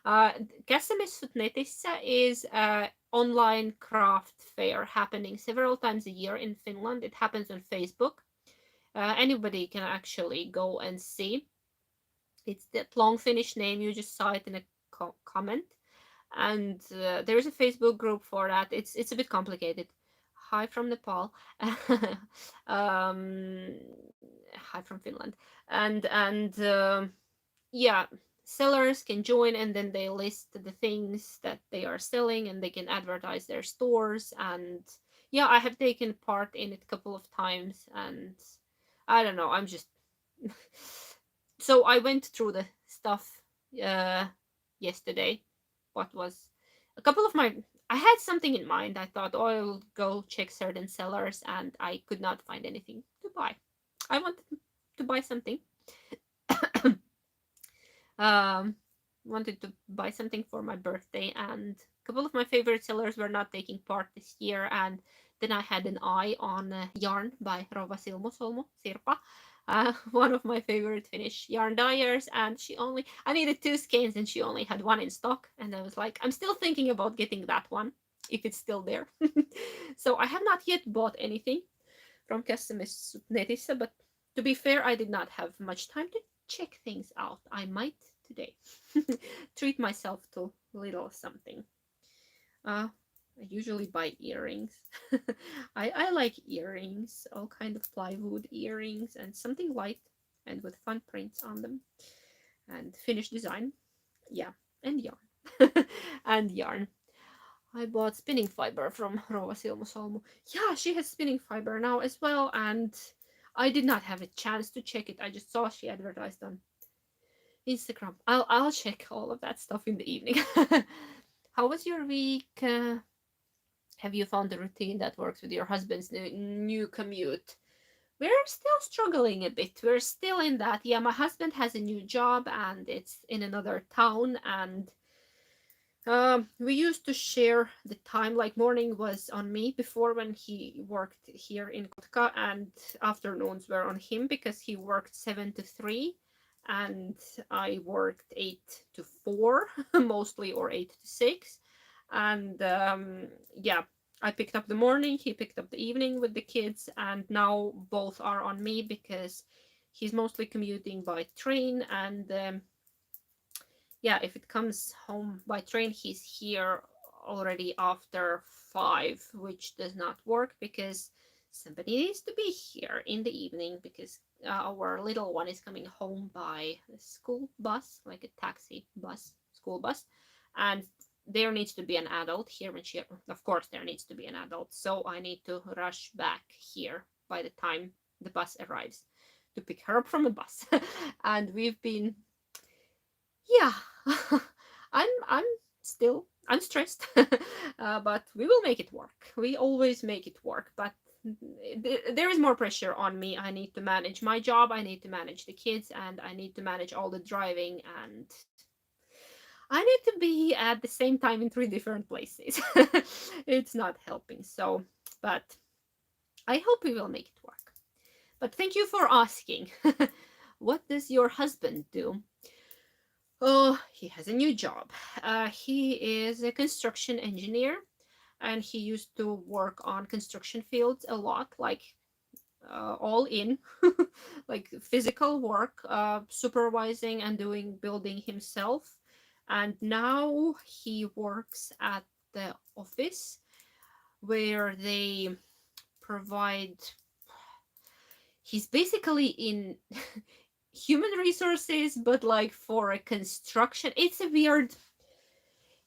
Kassa Messut netissä is an online craft fair happening several times a year in Finland. It happens on Facebook. Anybody can actually go and see. It's that long Finnish name. You just saw it in a comment. And there's a Facebook group for that. It's a bit complicated. Hi from Nepal. Hi from Finland. And yeah, sellers can join, and then they list the things that they are selling, and they can advertise their stores. And yeah, I have taken part in it a couple of times, and I don't know, I'm just so I went through the stuff yesterday. What was a couple of my I had something in mind. I thought, oh, I'll go check certain sellers, and I could not find anything to buy. I wanted to buy something. Wanted to buy something for my birthday, and a couple of my favorite sellers were not taking part this year. And then I had an eye on yarn by Rova Solmo Sirpa, one of my favorite Finnish yarn dyers, and I needed 2 skeins, and she only had 1 in stock, and I was like, I'm still thinking about getting that one if it's still there. So I have not yet bought anything from Kassa Messut netissä, but to be fair, I did not have much time to check things out. I might today. Treat myself to a little something. I usually buy earrings. I like earrings, all kind of plywood earrings, and something light and with fun prints on them, and Finnish design. Yeah, and yarn. And yarn. I bought spinning fiber from Rova Solmo. Yeah, she has spinning fiber now as well, and I did not have a chance to check it. I just saw she advertised on Instagram. I'll check all of that stuff in the evening. How was your week? Have you found a routine that works with your husband's new commute? We're still struggling a bit. We're still in that. Yeah, my husband has a new job, and it's in another town, and We used to share the time, like morning was on me before when he worked here in Kotka, and afternoons were on him because he worked 7 to 3 and I worked 8 to 4 mostly, or 8 to 6. And yeah, I picked up the morning, he picked up the evening with the kids, and now both are on me because he's mostly commuting by train. And yeah, if it comes home by train, he's here already after 5, which does not work because somebody needs to be here in the evening because our little one is coming home by a school bus, like a taxi bus, school bus, and there needs to be an adult here when she, of course, there needs to be an adult. So I need to rush back here by the time the bus arrives to pick her up from the bus. And we've been, yeah, I'm still, I'm stressed. But we will make it work. We always make it work, but there is more pressure on me. I need to manage my job, I need to manage the kids, and I need to manage all the driving, and I need to be at the same time in 3 different places. It's not helping. So, but I hope we will make it work. But thank you for asking. What does your husband do? Oh, he has a new job. He is a construction engineer, and he used to work on construction fields a lot, like all in, like physical work, supervising and doing building himself. And now he works at the office where they provide, he's basically in human resources, but like for a construction. It's a weird,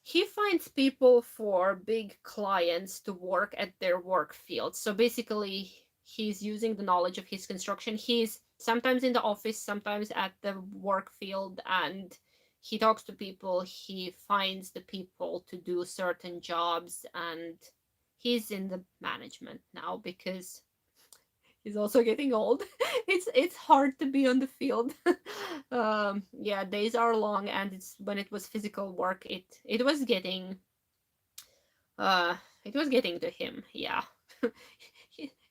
he finds people for big clients to work at their work field. So basically he's using the knowledge of his construction. He's sometimes in the office, sometimes at the work field, and he talks to people, he finds the people to do certain jobs, and he's in the management now because he's also getting old. It's hard to be on the field. Yeah, days are long, and it's when it was physical work, it was getting uh it was getting to him. Yeah.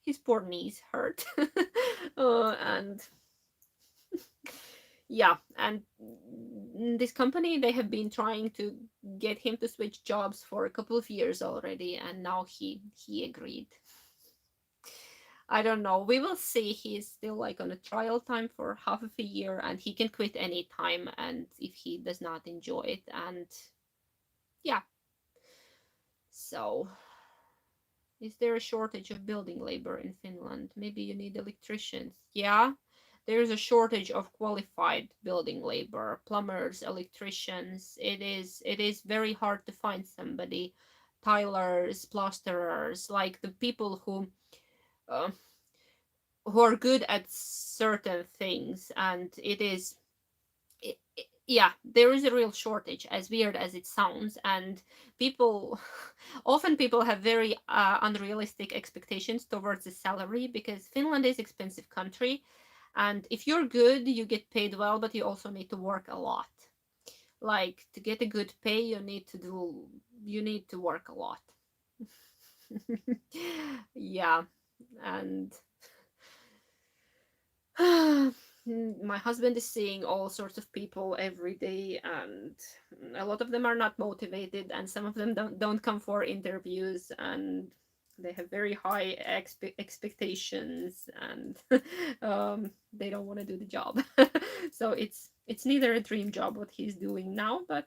His poor knees hurt. And yeah, and this company, they have been trying to get him to switch jobs for a couple of years already, and now he agreed. I don't know. We will see. He's still like on a trial time for half of a year, and he can quit any time, and if he does not enjoy it. And yeah. So, is there a shortage of building labor in Finland? Maybe you need electricians. Yeah. There's a shortage of qualified building labor, plumbers, electricians. It is very hard to find somebody, tilers, plasterers, like the people uh, who are good at certain things. And yeah, there is a real shortage, as weird as it sounds. And people often people have very unrealistic expectations towards the salary, because Finland is expensive country, and if you're good, you get paid well, but you also need to work a lot. Like, to get a good pay, you need to work a lot. Yeah. And my husband is seeing all sorts of people every day, and a lot of them are not motivated, and some of them don't come for interviews, and they have very high expectations, and they don't want to do the job. So it's neither a dream job what he's doing now, but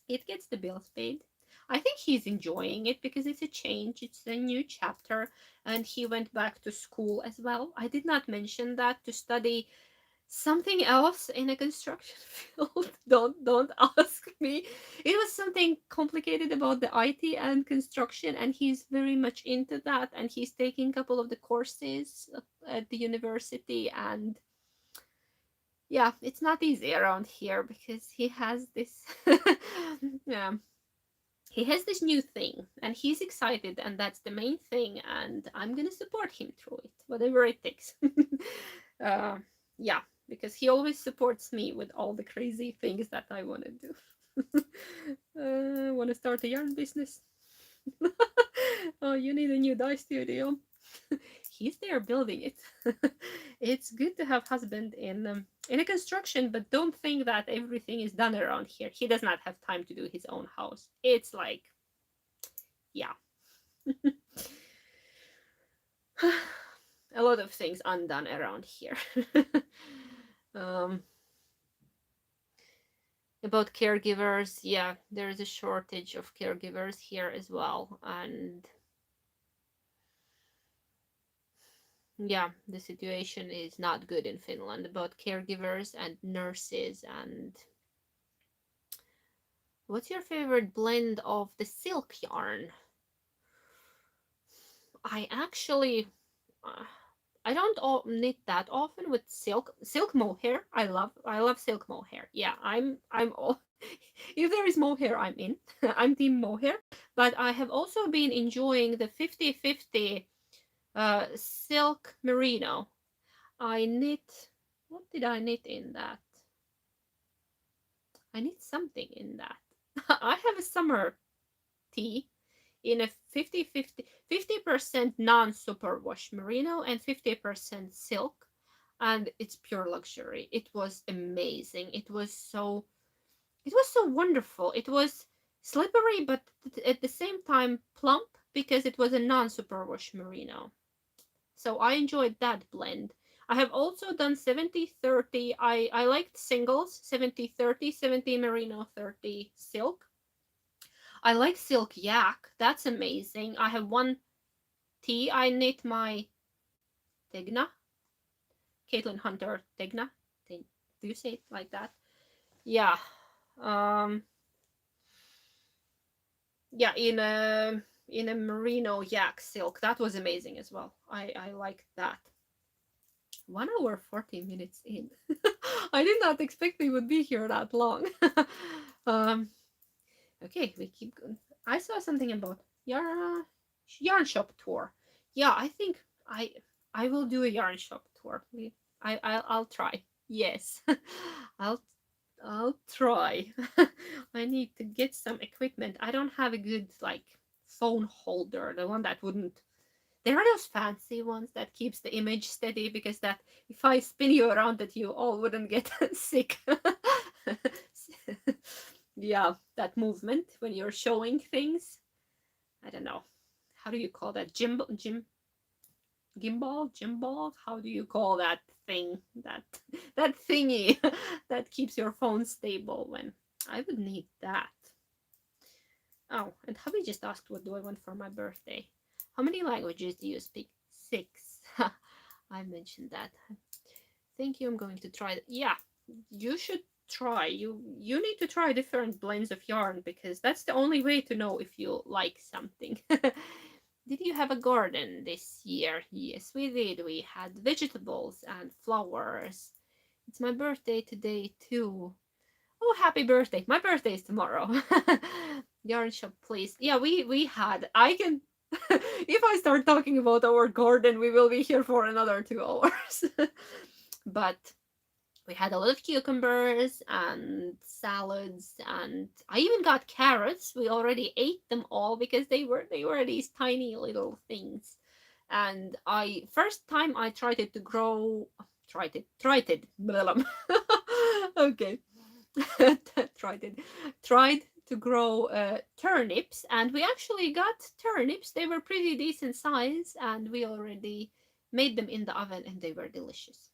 it gets the bills paid. I think he's enjoying it because it's a change, it's a new chapter, and he went back to school as well. I did not mention that, to study something else in a construction field. Don't ask me. It was something complicated about the IT and construction, and he's very much into that, and he's taking a couple of the courses at the university. And yeah, it's not easy around here because he has this yeah, he has this new thing, and he's excited, and that's the main thing, and I'm gonna support him through it, whatever it takes. uh, yeah, because he always supports me with all the crazy things that I want to do. Want to start a yarn business? Oh, you need a new dye studio. He's there building it. It's good to have husband in a construction, but don't think that everything is done around here. He does not have time to do his own house. It's like, yeah. A lot of things undone around here. um, about caregivers, yeah, there's a shortage of caregivers here as well, and yeah, the situation is not good in Finland about caregivers and nurses. And what's your favorite blend of the silk yarn? I actually I don't knit that often with silk mohair. I love silk mohair. Yeah, I'm all if there is mohair, I'm in. I'm team mohair. But I have also been enjoying the 50/50 silk merino. I knit, what did I knit in that? I knit something in that. I have a summer tee in a 50% non-superwash merino and 50% silk, and it's pure luxury. It was amazing. It was so wonderful. It was slippery but at the same time plump because it was a non-superwash merino. So I enjoyed that blend. I have also done 70/30. I liked singles, 70/30, 70 merino, 30 silk. I like silk yak. That's amazing. I have one tee. I knit my Tegna, Caitlin Hunter Tegna. Do you say it like that? Yeah. Um, yeah, in a merino yak silk. That was amazing as well. I liked that. 1 hour 40 minutes in. I did not expect we would be here that long. um, okay, we keep going. I saw something about yarn shop tour. Yeah, I think I will do a yarn shop tour. I'll try. Yes, I'll I'll try. I need to get some equipment. I don't have a good like phone holder, the one that wouldn't. There are those fancy ones that keeps the image steady, because that if I spin you around that you all wouldn't get sick. Yeah, that movement when you're showing things. I don't know. How do you call that? Gimbal? How do you call that thing? That thingy that keeps your phone stable when I would need that. Oh, and hubby just asked what do I want for my birthday. How many languages do you speak? 6. I mentioned that. Thank you. I'm going to try that. Yeah, you should try. You need to try different blends of yarn, because that's the only way to know if you like something. Did you have a garden this year? Yes, we did. We had vegetables and flowers. It's my birthday today too. Oh, happy birthday. My birthday is tomorrow. Yarn shop, please. Yeah, we had. I can if I start talking about our garden, we will be here for another 2 hours. But we had a lot of cucumbers and salads, and I even got carrots. We already ate them all because they were these tiny little things. And I first time I tried it to grow tried it okay. Tried to grow turnips, and we actually got turnips. They were pretty decent size, and we already made them in the oven, and they were delicious.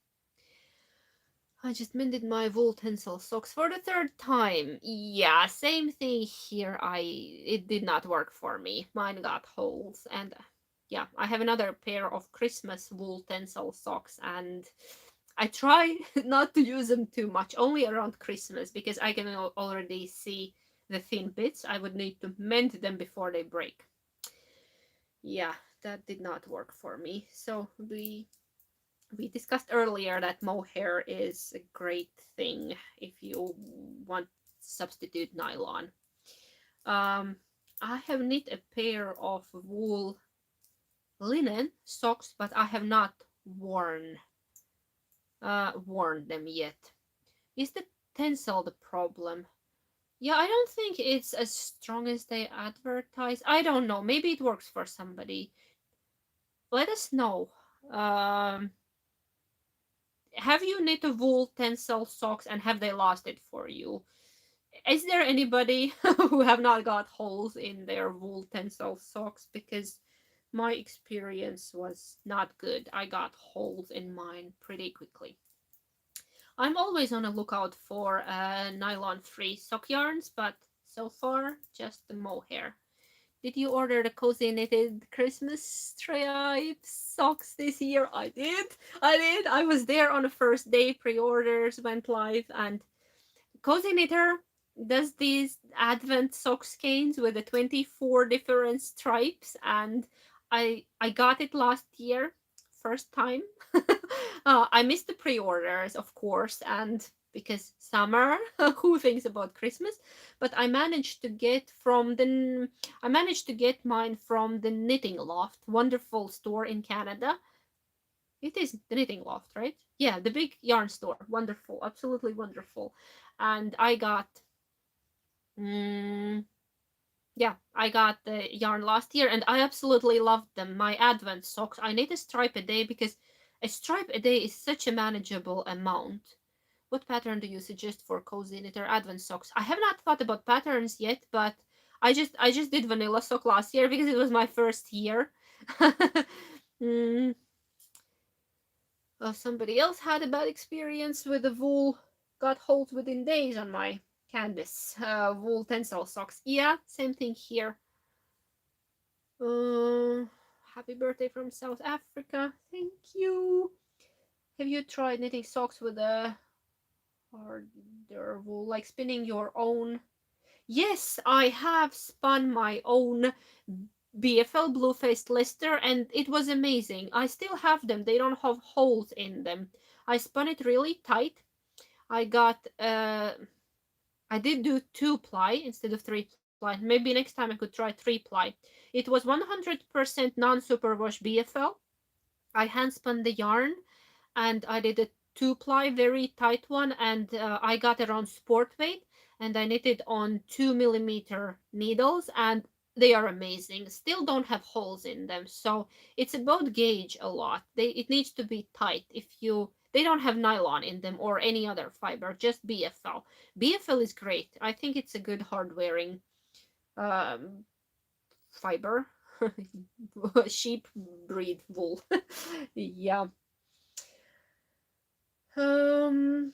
I just mended my wool tencel socks for the 3rd time. Yeah, same thing here. It did not work for me. Mine got holes, and yeah, I have another pair of Christmas wool tencel socks, and I try not to use them too much, only around Christmas, because I can already see the thin bits. I would need to mend them before they break. Yeah, that did not work for me. So we discussed earlier that mohair is a great thing if you want to substitute nylon. I have knit a pair of wool linen socks, but I have not worn them yet. Is the tencel the problem? Yeah, I don't think it's as strong as they advertise. I don't know. Maybe it works for somebody. Let us know. Um, have you knit a wool tencel socks and have they lasted for you? Is there anybody who have not got holes in their wool tencel socks? Because my experience was not good. I got holes in mine pretty quickly. I'm always on a lookout for nylon-free sock yarns, but so far just the mohair. Did you order the cozy knitted Christmas stripes socks this year? I did. I did. I was there on the first day. Pre-orders went live, and Cozy Knitter does these advent sock skeins with the 24 different stripes, and I got it last year, first time. I missed the pre-orders, of course, and because summer, who thinks about Christmas? But I managed to get mine from the Knitting Loft, wonderful store in Canada. It is the Knitting Loft, right? Yeah, the big yarn store. Wonderful, absolutely wonderful. And mm, I got the yarn last year, and I absolutely loved them. My Advent socks. I knit a stripe a day because a stripe a day is such a manageable amount. What pattern do you suggest for cozy knitter Advent socks? I have not thought about patterns yet, but I just did vanilla sock last year because it was my first year. mm, Somebody else had a bad experience with the wool, got holes within days on my canvas. Wool tencel socks. Yeah, same thing here. Uh, Happy birthday from South Africa. Thank you. Have you tried knitting socks with a harder wool, like spinning your own? Yes, I have spun my own BFL blue faced Lister, and it was amazing. I still have them. They don't have holes in them. I spun it really tight. I got I did do 2-ply instead of 3-ply. Maybe next time I could try 3-ply. It was 100% non-superwash BFL. I hand spun the yarn, and I did a 2-ply very tight one, and I got around sport weight, and I knitted on 2 millimeter needles, and they are amazing. Still don't have holes in them, so it's about gauge a lot. It needs to be tight. They don't have nylon in them or any other fiber, just BFL. BFL is great. I think it's a good hard wearing um, fiber. Sheep breed wool. Yeah. Um,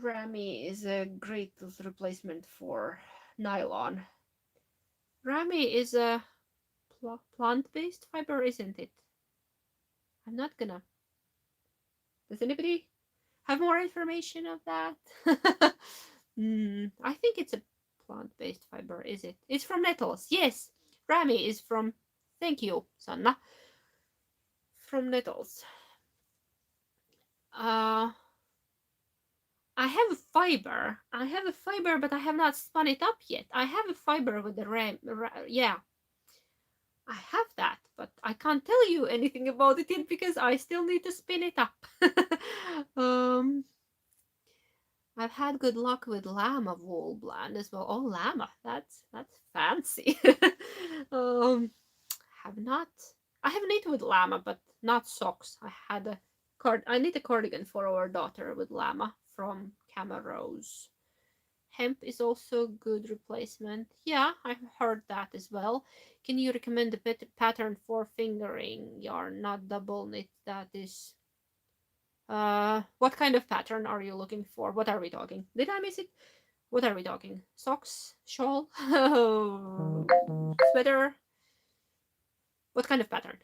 Rami is a great replacement for nylon. Rami is a plant-based fiber, isn't it? I'm not gonna. Does anybody have more information of that? I think it's a plant-based fiber, is it? It's from nettles. Yes, Rami is from. Thank you, Sanna. From nettles. Uh, I have a fiber. I have a fiber, but I have not spun it up yet. I have a fiber with the yeah, I have that, but I can't tell you anything about it yet because I still need to spin it up. um, I've had good luck with llama wool blend as well. Oh, llama, that's fancy. um, have not. I have knit with llama, but not socks. I knit a cardigan for our daughter with llama from Camarose. Hemp is also a good replacement. Yeah, I've heard that as well. Can you recommend a pattern for fingering yarn, not double knit? That is. What kind of pattern are you looking for? What are we talking? Did I miss it? What are we talking? Socks? Shawl? Sweater? What kind of pattern?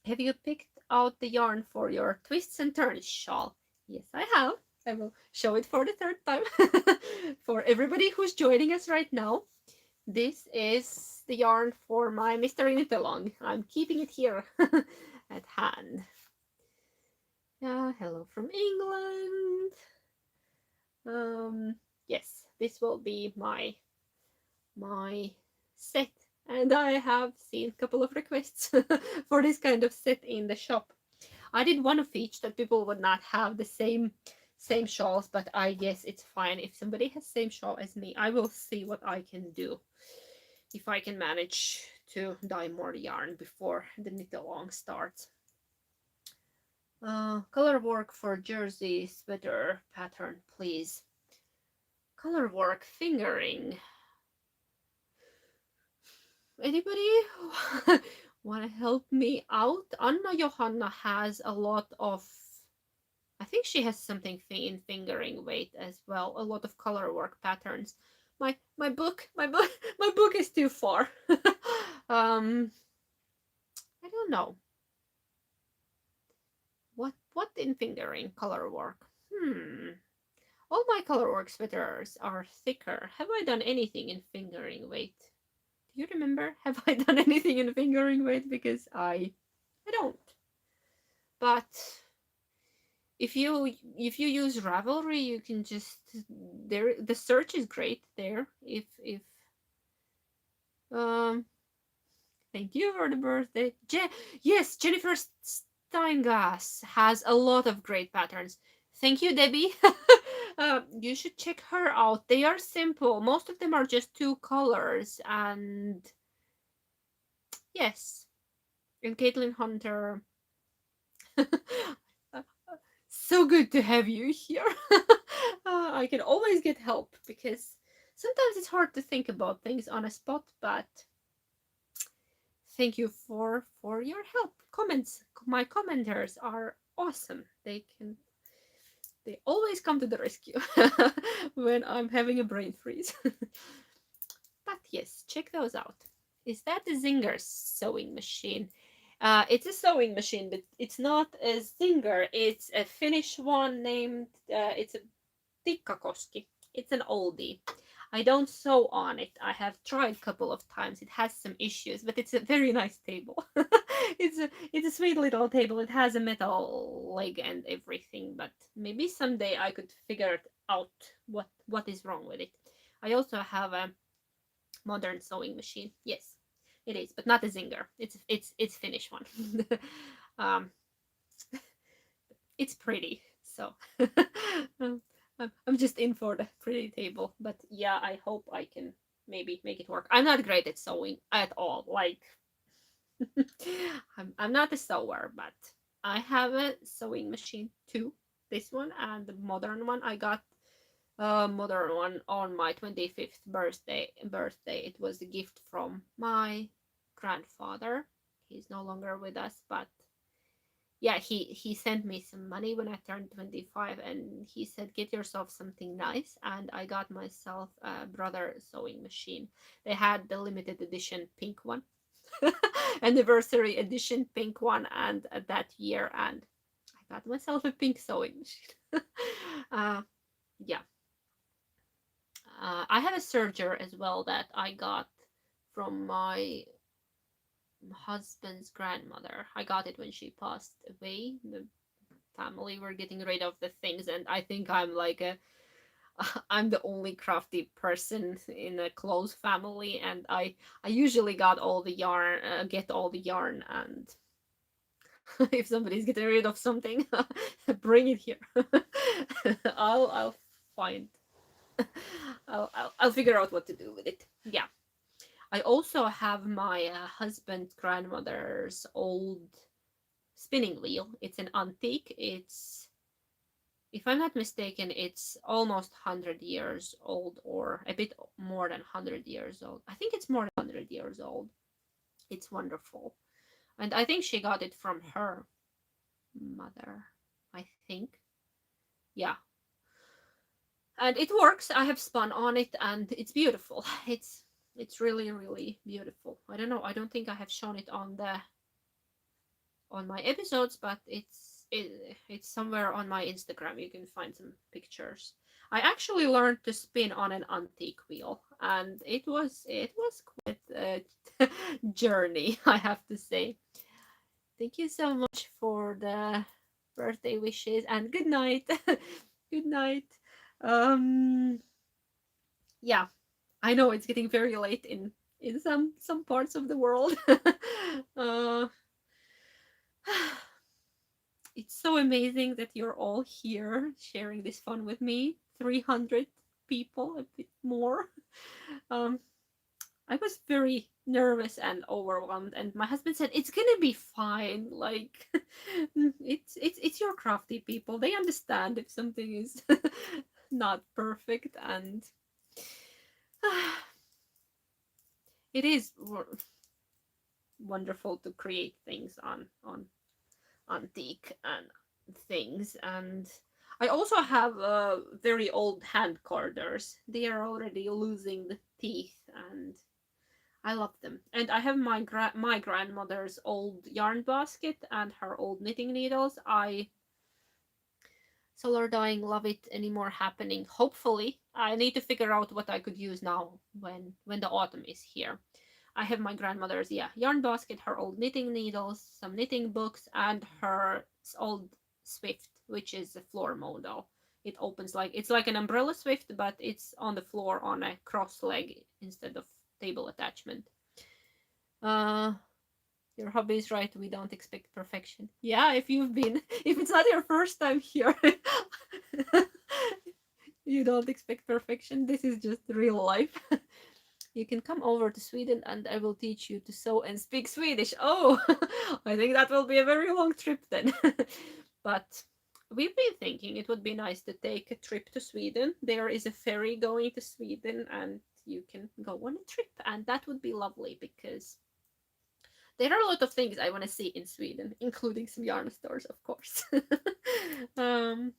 Have you picked out the yarn for your twists and turns shawl? Yes, I have. I will show it for the third time for everybody who's joining us right now. This is the yarn for my Mystery Knit Along. I'm keeping it here at hand. Hello from England. Yes, this will be my set, and I have seen a couple of requests for this kind of set in the shop. I did one of each that people would not have the same shawls, but I guess it's fine. If somebody has same shawl as me, I will see what I can do. If I can manage to dye more yarn before the knit along starts. Color work for jersey sweater pattern, please. Color work fingering. Anybody want to help me out? Anna Johanna has a lot of, I think she has something in fingering weight as well. A lot of color work patterns. My book my book is too far. I don't know. What in fingering color work? All my color work sweaters are thicker. Have I done anything in fingering weight? Do you remember? Have I done anything in fingering weight? Because I don't. But if you use Ravelry, you can just there. The search is great there. If thank you for the birthday. Yes, Jennifer Steingass has a lot of great patterns. Thank you, Debbie. You should check her out. They are simple. Most of them are just 2 colors. And yes, and Caitlin Hunter. So good to have you here. I can always get help because sometimes it's hard to think about things on a spot, but thank you for your help. Comments. My commenters are awesome. They always come to the rescue when I'm having a brain freeze. But yes, check those out. Is that the Zinger sewing machine? It's a sewing machine, but it's not a Zinger. It's a Finnish one named, it's a Tikkakoski. It's an oldie. I don't sew on it. I have tried a couple of times. It has some issues, but it's a very nice table. It's a sweet little table. It has a metal leg and everything, but maybe someday I could figure out what is wrong with it. I also have a modern sewing machine. Yes, it is, but not a Zinger. It's Finnish one. It's pretty, so I'm just in for the pretty table. But yeah, I hope I can maybe make it work. I'm not great at sewing at all. Like I'm not a sewer, but I have a sewing machine too. This one and the modern one. I got a modern one on my 25th birthday. It was a gift from my grandfather. He's no longer with us, but yeah, he sent me some money when I turned 25, and he said, get yourself something nice. And I got myself a brother sewing machine. They had the limited edition pink one, anniversary edition pink one, and that year, and I got myself a pink sewing machine. Yeah. I have a serger as well that I got from my husband's grandmother. I got it when she passed away. The family were getting rid of the things, and I think I'm like I'm the only crafty person in a close family, and I usually get all the yarn, and if somebody's getting rid of something, bring it here. I'll find. I'll figure out what to do with it. Yeah. I also have my husband's grandmother's old spinning wheel. It's an antique. It's, if I'm not mistaken, it's almost 100 years old, or a bit more than 100 years old. I think it's more than 100 years old. It's wonderful. And I think she got it from her mother, I think. Yeah. And it works. I have spun on it, and it's beautiful. It's really, really beautiful. I don't know. I don't think I have shown it on my episodes, but it's somewhere on my Instagram. You can find some pictures. I actually learned to spin on an antique wheel, and it was quite a journey, I have to say. Thank you so much for the birthday wishes, and good night. Good night. Yeah, I know it's getting very late in some parts of the world. it's so amazing that you're all here sharing this fun with me. 300 people, a bit more. Um, I was very nervous and overwhelmed, and my husband said it's gonna be fine. Like, it's your crafty people. They understand if something is not perfect, and it is wonderful to create things on antique and things. And I also have very old hand carders. They are already losing the teeth, and I love them. And I have my grandmother's old yarn basket and her old knitting needles. I solar dying, love it anymore happening. Hopefully, I need to figure out what I could use now when the autumn is here. I have my grandmother's yarn basket, her old knitting needles, some knitting books, and her old Swift, which is a floor model. It opens like it's like an umbrella Swift, but it's on the floor on a cross leg instead of table attachment. Uh, your hobby is right. We don't expect perfection. Yeah, if if it's not your first time here, you don't expect perfection. This is just real life. You can come over to Sweden and I will teach you to sew and speak Swedish. Oh, I think that will be a very long trip then. But we've been thinking it would be nice to take a trip to Sweden. There is a ferry going to Sweden and you can go on a trip, and that would be lovely because there are a lot of things I want to see in Sweden, including some yarn stores, of course. um,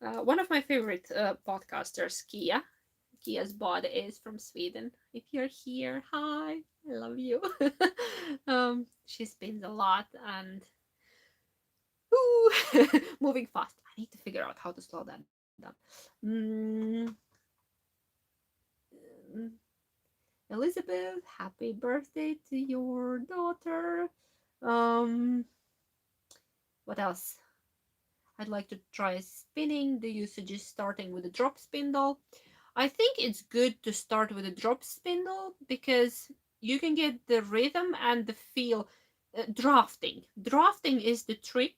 One of my favorite podcasters, Kia's bod, is from Sweden. If you're here, hi, I love you. She spins a lot and moving fast. I need to figure out how to slow that down. Mm, mm, Elizabeth, happy birthday to your daughter. Um, what else? I'd like to try spinning. Do you suggest starting with a drop spindle? I think it's good to start with a drop spindle because you can get the rhythm and the feel. Drafting. Drafting is the trick.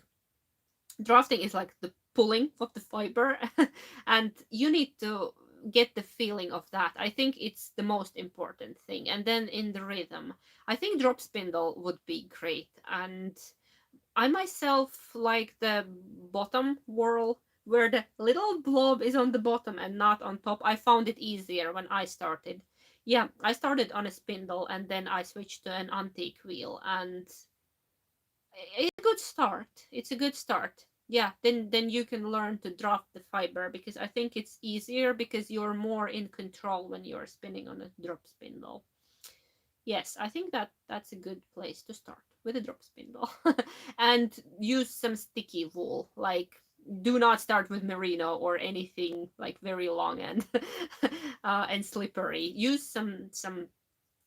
Drafting is like the pulling of the fiber, and you need to get the feeling of that. I think it's the most important thing. And then in the rhythm, I think drop spindle would be great. And I myself like the bottom whirl where the little blob is on the bottom and not on top. I found it easier when I started. Yeah, I started on a spindle and then I switched to an antique wheel, and it's a good start. It's a good start. Yeah, then you can learn to drop the fiber because I think it's easier because you're more in control when you're spinning on a drop spindle. Yes, I think that's a good place to start with a drop spindle. And use some sticky wool. Like, do not start with merino or anything like very long and slippery. Use some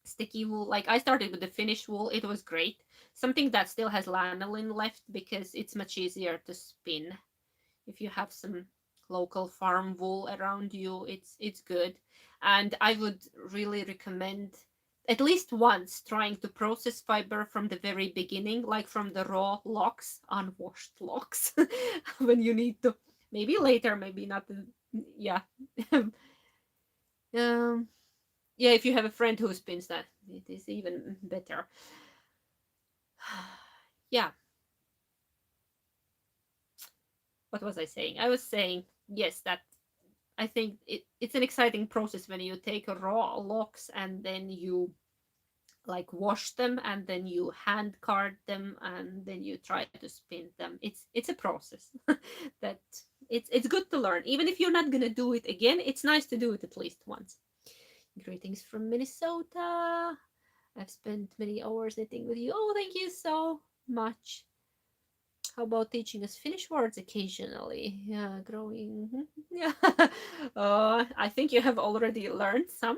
sticky wool. Like, I started with the Finnish wool. It was great. Something that still has lanolin left because it's much easier to spin. If you have some local farm wool around you, it's good. And I would really recommend at least once trying to process fiber from the very beginning, like from the raw locks, unwashed locks, when you need to. Maybe later, maybe not. Yeah. um, yeah, if you have a friend who spins that, it is even better. Yeah. What was I saying? I was saying, yes, that I think it's an exciting process when you take raw locks and then you like wash them and then you hand card them and then you try to spin them. It's a process that it's good to learn. Even if you're not gonna do it again, it's nice to do it at least once. Greetings from Minnesota. I've spent many hours knitting with you. Oh, thank you so much. How about teaching us Finnish words occasionally? Yeah, growing. Yeah. I think you have already learned some.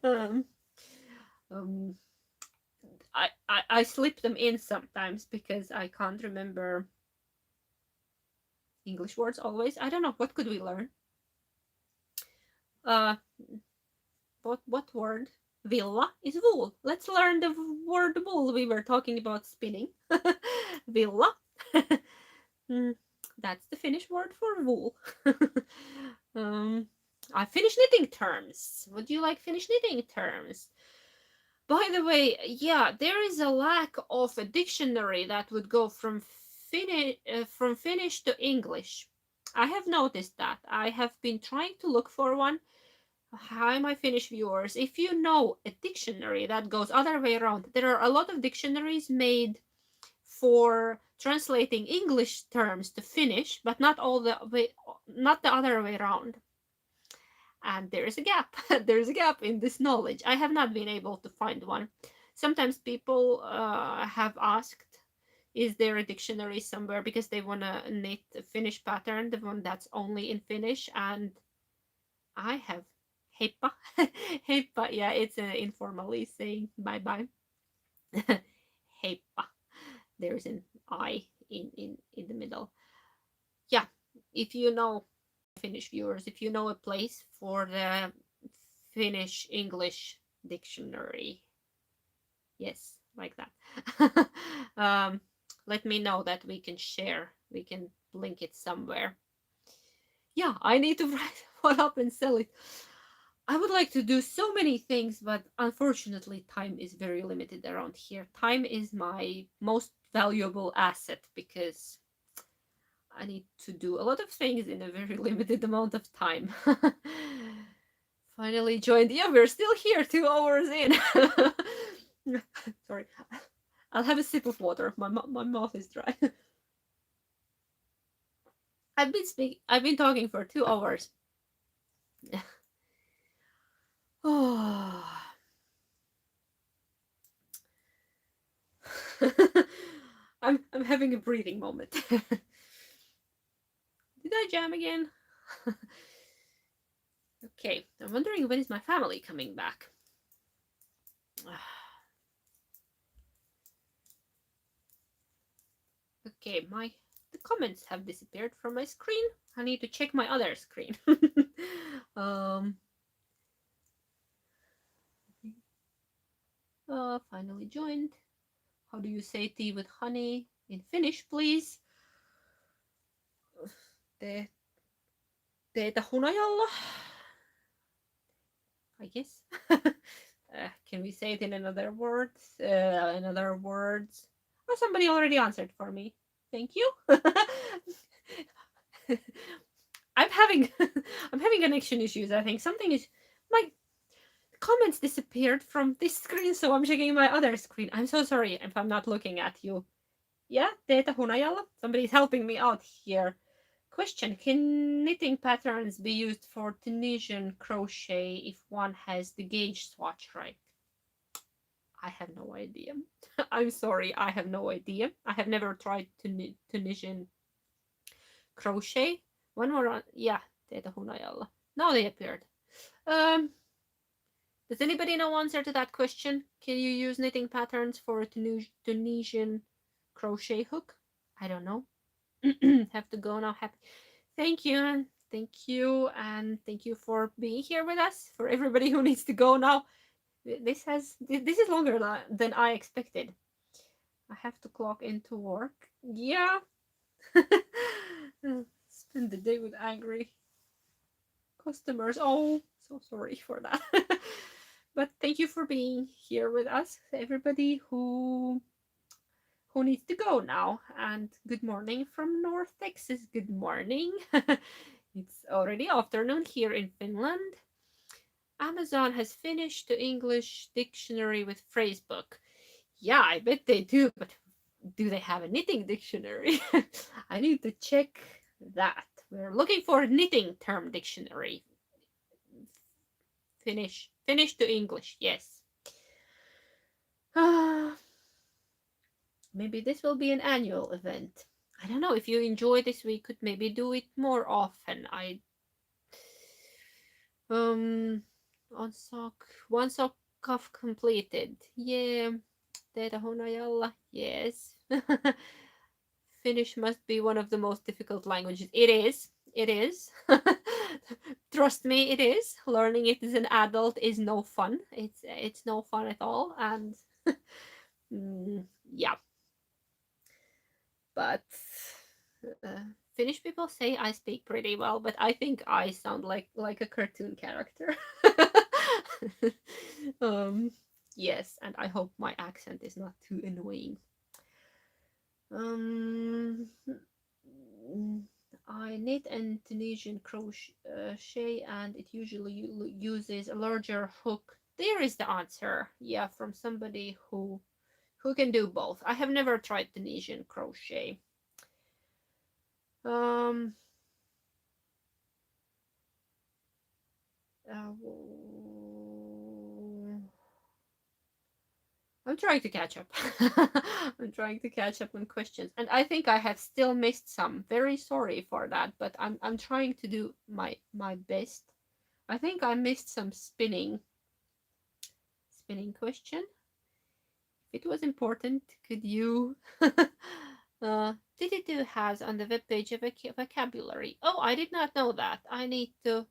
um, um, I slip them in sometimes because I can't remember English words always. I don't know. What could we learn? Uh, what word? Villa is wool. Let's learn the word wool. We were talking about spinning. Villa. That's the Finnish word for wool. I Finnish knitting terms. Would you like Finnish knitting terms? By the way, yeah, there is a lack of a dictionary that would go from Finnish to English. I have noticed that. I have been trying to look for one. Hi, my Finnish viewers. If you know a dictionary that goes other way around, there are a lot of dictionaries made for translating English terms to Finnish, but not the other way around. And there is a gap. There's a gap in this knowledge. I have not been able to find one. Sometimes people have asked, is there a dictionary somewhere, because they want to knit a Finnish pattern, the one that's only in Finnish, and I have heippa. Heippa, yeah, it's informally saying bye-bye. Heippa. There's an I in the middle. Yeah, if you know, Finnish viewers, if you know a place for the Finnish English dictionary, yes, like that, let me know that we can share, we can link it somewhere. Yeah, I need to write one up and sell it. I would like to do so many things, but unfortunately time is very limited around here. Time is my most valuable asset, because I need to do a lot of things in a very limited amount of time. Finally joined. Yeah, we're still here 2 hours in. Sorry. I'll have a sip of water. My mouth is dry. I've been talking for 2 hours. Oh. I'm having a breathing moment. Did I jam again? Okay, I'm wondering, when is my family coming back? Okay, the comments have disappeared from my screen. I need to check my other screen. Finally joined. How do you say tea with honey in Finnish, please? Teetä hunajalla, I guess. Can we say it in another words? Oh, somebody already answered for me. Thank you. I'm having connection issues. I think something is, my comments disappeared from this screen, so I'm checking my other screen. I'm so sorry if I'm not looking at you. Yeah, teetä hunajalla. Somebody's helping me out here. Question: can knitting patterns be used for Tunisian crochet if one has the gauge swatch right? I have no idea. I'm sorry, I have no idea. I have never tried Tunisian crochet. One more on, yeah, teetä hunajalla. Now they appeared. Does anybody know answer to that question? Can you use knitting patterns for a Tunisian crochet hook? I don't know. Have to go now. Happy. Thank you, and thank you for being here with us. For everybody who needs to go now, this is longer than I expected. I have to clock into work. Yeah. Spend the day with angry customers. Oh, so sorry for that. But thank you for being here with us, everybody who needs to go now. And good morning from North Texas. Good morning. It's already afternoon here in Finland. Amazon has finished the English dictionary with phrasebook. Yeah, I bet they do, but do they have a knitting dictionary? I need to check that. We're looking for a knitting term dictionary. Finnish to English, yes. Maybe this will be an annual event. I don't know. If you enjoy this, we could maybe do it more often. One sock cuff completed. Yeah, teetä hunajalla. Yes. Finnish must be one of the most difficult languages. It is. It is. Trust me, it is. Learning it as an adult is no fun. It's no fun at all. And yeah. but Finnish people say I speak pretty well, but I think I sound like a cartoon character. um, yes, and I hope my accent is not too annoying. I knit an Tunisian crochet, and it usually uses a larger hook. There is the answer. Yeah, from somebody who can do both. I have never tried Tunisian crochet. Um, uh, I'm trying to catch up. I'm trying to catch up on questions, and I think I have still missed some. Very sorry for that, but I'm trying to do my best. I think I missed some spinning question. If it was important, could you? TT2 has on the webpage a vocabulary. Oh, I did not know that. I need to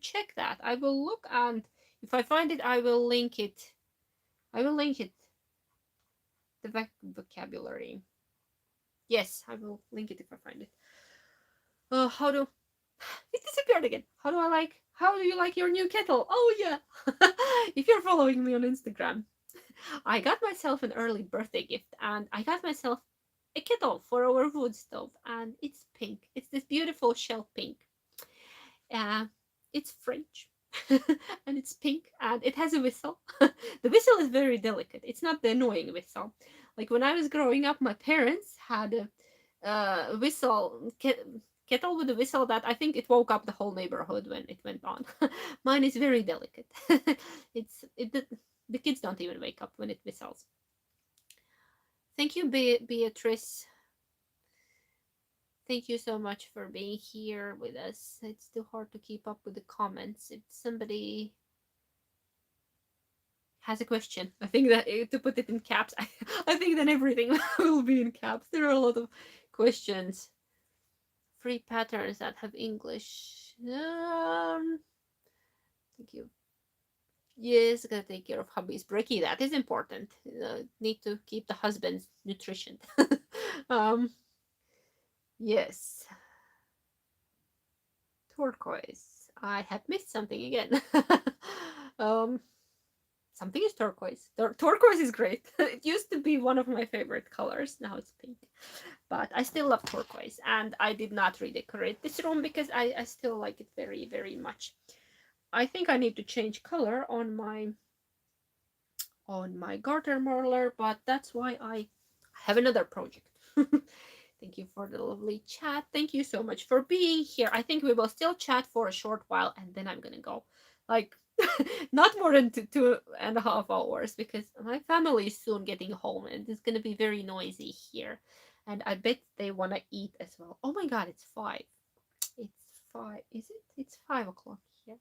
check that. I will look, and if I find it, I will link it. I will link it. The vocabulary. Yes, I will link it if I find it. How do it disappeared again? How do you like your new kettle? Oh yeah. If you're following me on Instagram, I got myself an early birthday gift, and I got myself a kettle for our wood stove, and it's pink. It's this beautiful shell pink. Uh, it's French. And it's pink, and it has a whistle. The whistle is very delicate. It's not the annoying whistle. Like when I was growing up, my parents had a kettle with a whistle that I think it woke up the whole neighborhood when it went on. Mine is very delicate. The kids don't even wake up when it whistles. Thank you, Beatrice. Thank you so much for being here with us. It's too hard to keep up with the comments. If somebody has a question, I think that to put it in caps, I think then everything will be in caps. There are a lot of questions. Free patterns that have English. Thank you. Yes, gotta take care of hubby's brekkie. That is important. Need to keep the husband's nutrition. Yes. Turquoise. I have missed something again. Something is turquoise. Turquoise is great. It used to be one of my favorite colors. Now it's pink. But I still love turquoise. And I did not redecorate this room because I still like it very, very much. I think I need to change color on my garter marler, but that's why I have another project. Thank you for the lovely chat. Thank you so much for being here. I think we will still chat for a short while, and then I'm gonna go. Like, not more than 2.5 hours, because my family is soon getting home, and it's gonna be very noisy here. And I bet they wanna eat as well. Oh my god, it's 5. It's 5. Is it? It's 5 o'clock here.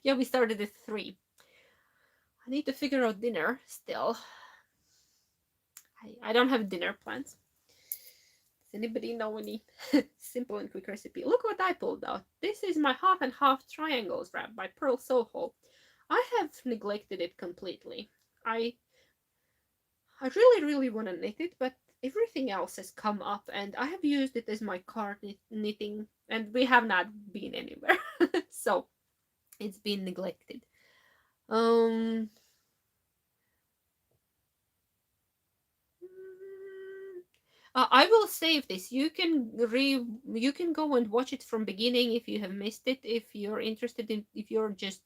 Yeah, we started at 3. I need to figure out dinner still. I don't have dinner plans. Does anybody know any simple and quick recipe? Look what I pulled out. This is my half and half triangles wrap by Pearl Soho. I have neglected it completely. I really, really want to knit it, but everything else has come up, and I have used it as my card knitting, and we have not been anywhere. So it's been neglected. I will save this. You can go and watch it from beginning if you have missed it. If you're interested in, if you're just,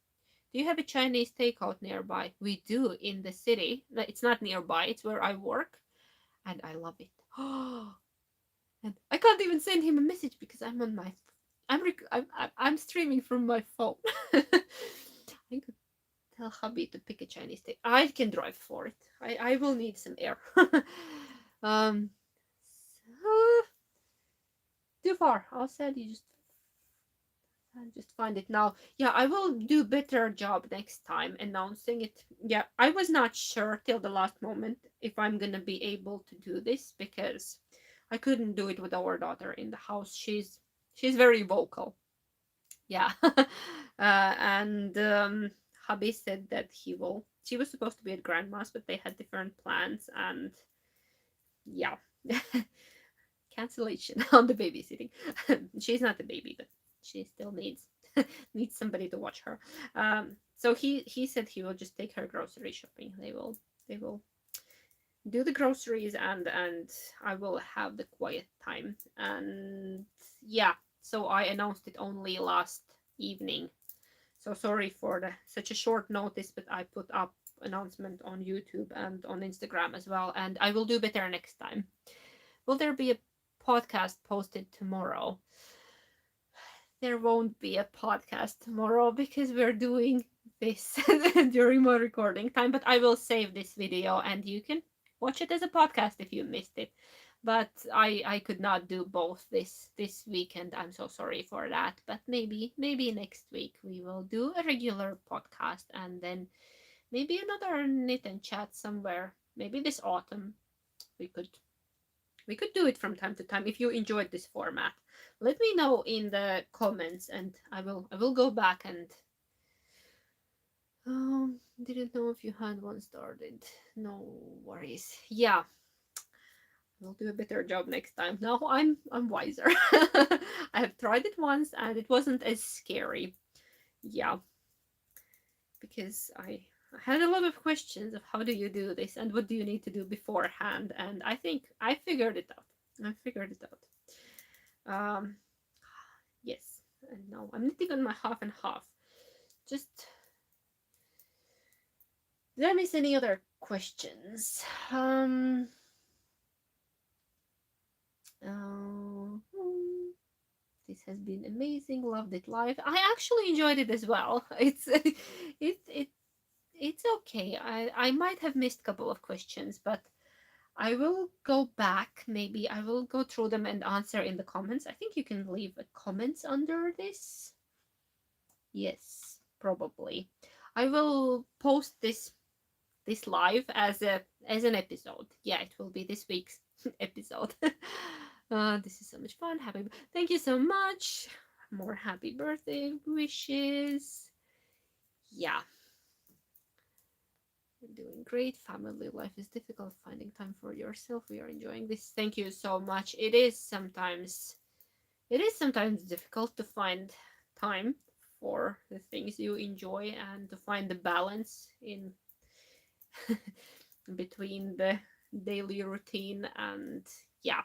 do you have a Chinese takeout nearby? We do in the city. It's not nearby. It's where I work, and I love it. And I can't even send him a message because I'm on my, I'm streaming from my phone. I could tell hubby to pick a Chinese take. I can drive for it. I will need some air. Too far. I'll send you just find it now. Yeah, I will do better job next time announcing it. Yeah, I was not sure till the last moment if I'm gonna be able to do this because I couldn't do it with our daughter in the house. She's very vocal. Yeah. And hubby said that she was supposed to be at grandma's, but they had different plans, and yeah. cancellation on the babysitting. She's not a baby, but she still needs needs somebody to watch her. So he said he will just take her grocery shopping. They will do the groceries, and I will have the quiet time. And yeah, so I announced it only last evening. So sorry for such a short notice, but I put up announcement on YouTube and on Instagram as well, and I will do better next time. Will there be a podcast posted tomorrow? There won't be a podcast tomorrow because we're doing this during my recording time, but I will save this video and you can watch it as a podcast if you missed it. But I could not do both this weekend. I'm so sorry for that. But maybe next week we will do a regular podcast, and then maybe another knit and chat somewhere. Maybe this autumn we could do it from time to time. If you enjoyed this format, let me know in the comments, and I will go back and didn't know if you had one started. No worries. Yeah, I'll do a better job next time. Now I'm wiser. I have tried it once and it wasn't as scary. Yeah, because I had a lot of questions of how do you do this and what do you need to do beforehand, and I think I figured it out. Yes, and now I'm knitting on my half and half. Just, did I miss any other questions? This has been amazing. Loved it live. I actually enjoyed it as well. It's okay. I might have missed a couple of questions, but I will go back. Maybe I will go through them and answer in the comments. I think you can leave comments under this. Yes, probably. I will post this live as an episode. Yeah, it will be this week's episode. This is so much fun. Thank you so much. More happy birthday wishes. Yeah. You're doing great. Family life is difficult. Finding time for yourself. We are enjoying this. Thank you so much. It is sometimes difficult to find time for the things you enjoy and to find the balance in between the daily routine. And yeah,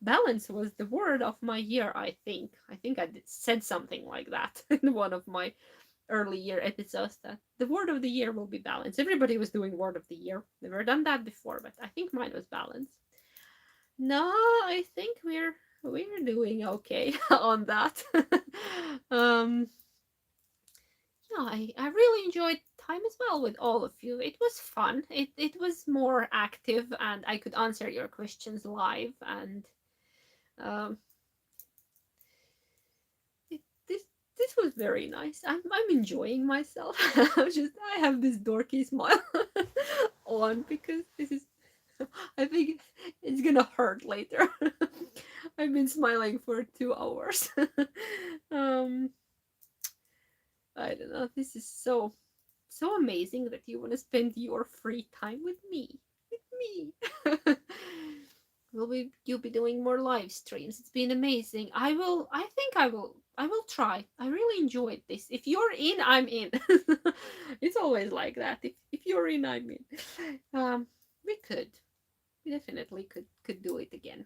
balance was the word of my year. I think I said something like that in one of my early year episodes, that the word of the year will be balance. Everybody was doing word of the year. Never done that before, but I think mine was balance. No, I think we're doing okay on that. Yeah, I really enjoyed time as well with all of you. It was fun. It was more active, and I could answer your questions live, and this was very nice. I'm enjoying myself. I have this dorky smile on because this is, I think it's gonna hurt later. I've been smiling for 2 hours. I don't know. This is so amazing that you want to spend your free time with me. You'll be doing more live streams. It's been amazing. I think I will try. I really enjoyed this. If you're in, I'm in. It's always like that. If you're in, I'm in. We definitely could do it again.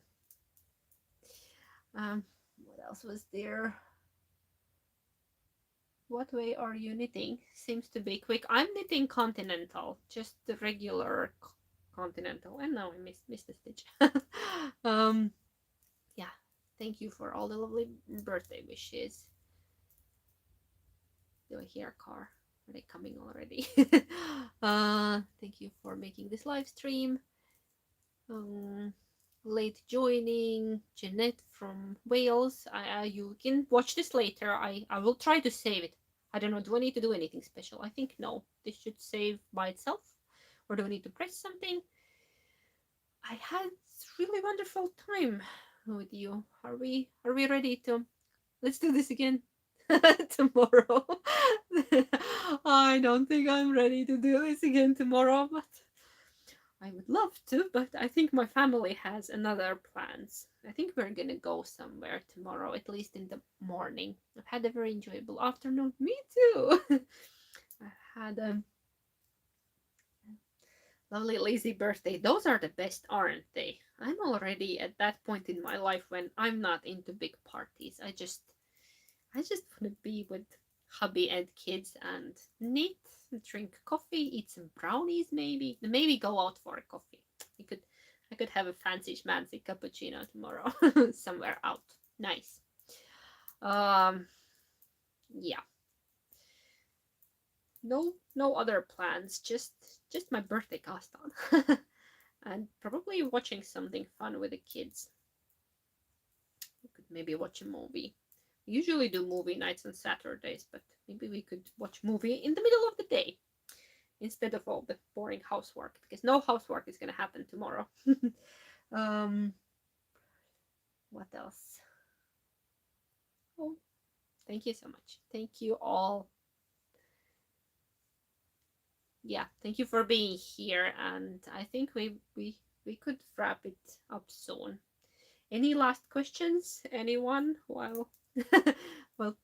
What else was there? What way are you knitting? Seems to be quick. I'm knitting continental, just the regular continental. And now I missed a stitch. Yeah, thank you for all the lovely birthday wishes. Do I hear a car? Are they coming already? Thank you for making this live stream. Late joining, Jeanette from Wales. You can watch this later. I will try to save it. I don't know, do I need to do anything special? I think no. This should save by itself. Or do I need to press something? I had really wonderful time with you. Are we ready to, let's do this again tomorrow? I don't think I'm ready to do this again tomorrow, but I would love to, but I think my family has another plans. I think we're gonna go somewhere tomorrow, at least in the morning. I've had a very enjoyable afternoon. Me too. I've had a lovely lazy birthday. Those are the best, aren't they? I'm already at that point in my life when I'm not into big parties. I just want to be with hubby and kids and knit, drink coffee, eat some brownies, maybe go out for a coffee. I could have a fancy schmancy cappuccino tomorrow somewhere out. Nice. Um, yeah. No other plans. Just my birthday cast on, and probably watching something fun with the kids. We could maybe watch a movie. We usually do movie nights on Saturdays, but maybe we could watch movie in the middle of the day instead of all the boring housework, because no housework is going to happen tomorrow. What else? Oh, thank you so much. Thank you all. Yeah, thank you for being here, and I think we could wrap it up soon. Any last questions? Anyone? Well, well,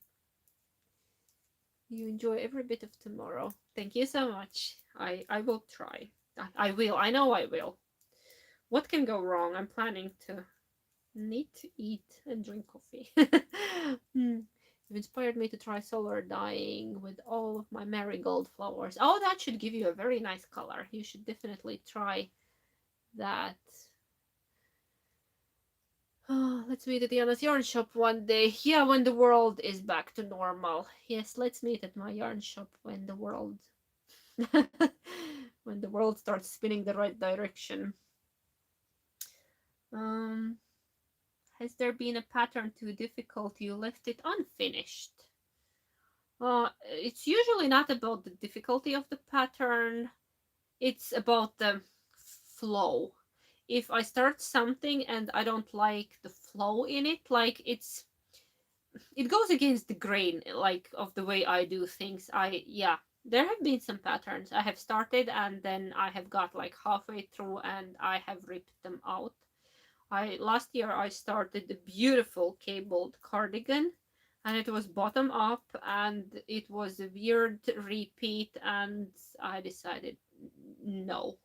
you enjoy every bit of tomorrow. Thank you so much. I will try. I will. I know I will. What can go wrong? I'm planning to knit, eat, and drink coffee. You've inspired me to try solar dyeing with all of my marigold flowers. Oh, that should give you a very nice color. You should definitely try that. Oh, let's meet at Diana's yarn shop one day. Yeah, when the world is back to normal. Yes, let's meet at my yarn shop when the world when the world starts spinning the right direction. Has there been a pattern too difficult you left it unfinished? It's usually not about the difficulty of the pattern. It's about the flow. If I start something and I don't like the flow in it, like it goes against the grain, like of the way I do things. There have been some patterns I have started and then I have got like halfway through and I have ripped them out. Last year I started a beautiful cabled cardigan and it was bottom up and it was a weird repeat and I decided no.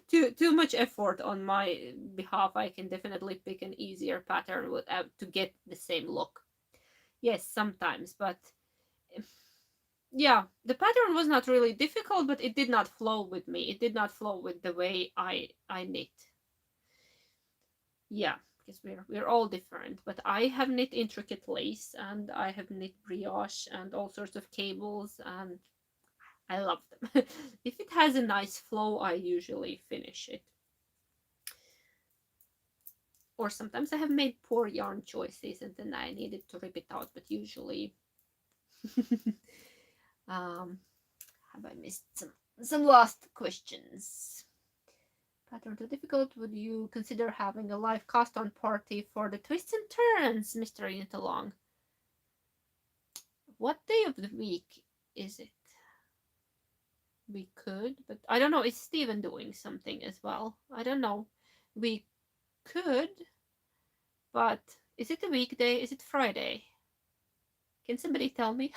Too much effort on my behalf. I can definitely pick an easier pattern to get the same look. Yes, sometimes, but yeah, the pattern was not really difficult, but it did not flow with me. It did not flow with the way I knit. Yeah, because we're all different, but I have knit intricate lace and I have knit brioche and all sorts of cables and I love them. If it has a nice flow, I usually finish it. Or sometimes I have made poor yarn choices and then I needed to rip it out, but usually have I missed some last questions? Pattern too difficult? Would you consider having a live cast on party for the twists and turns, Mr. Knit Along? What day of the week is it? We could, but I don't know. Is Steven doing something as well? I don't know. We could, but is it a weekday? Is it Friday? Can somebody tell me?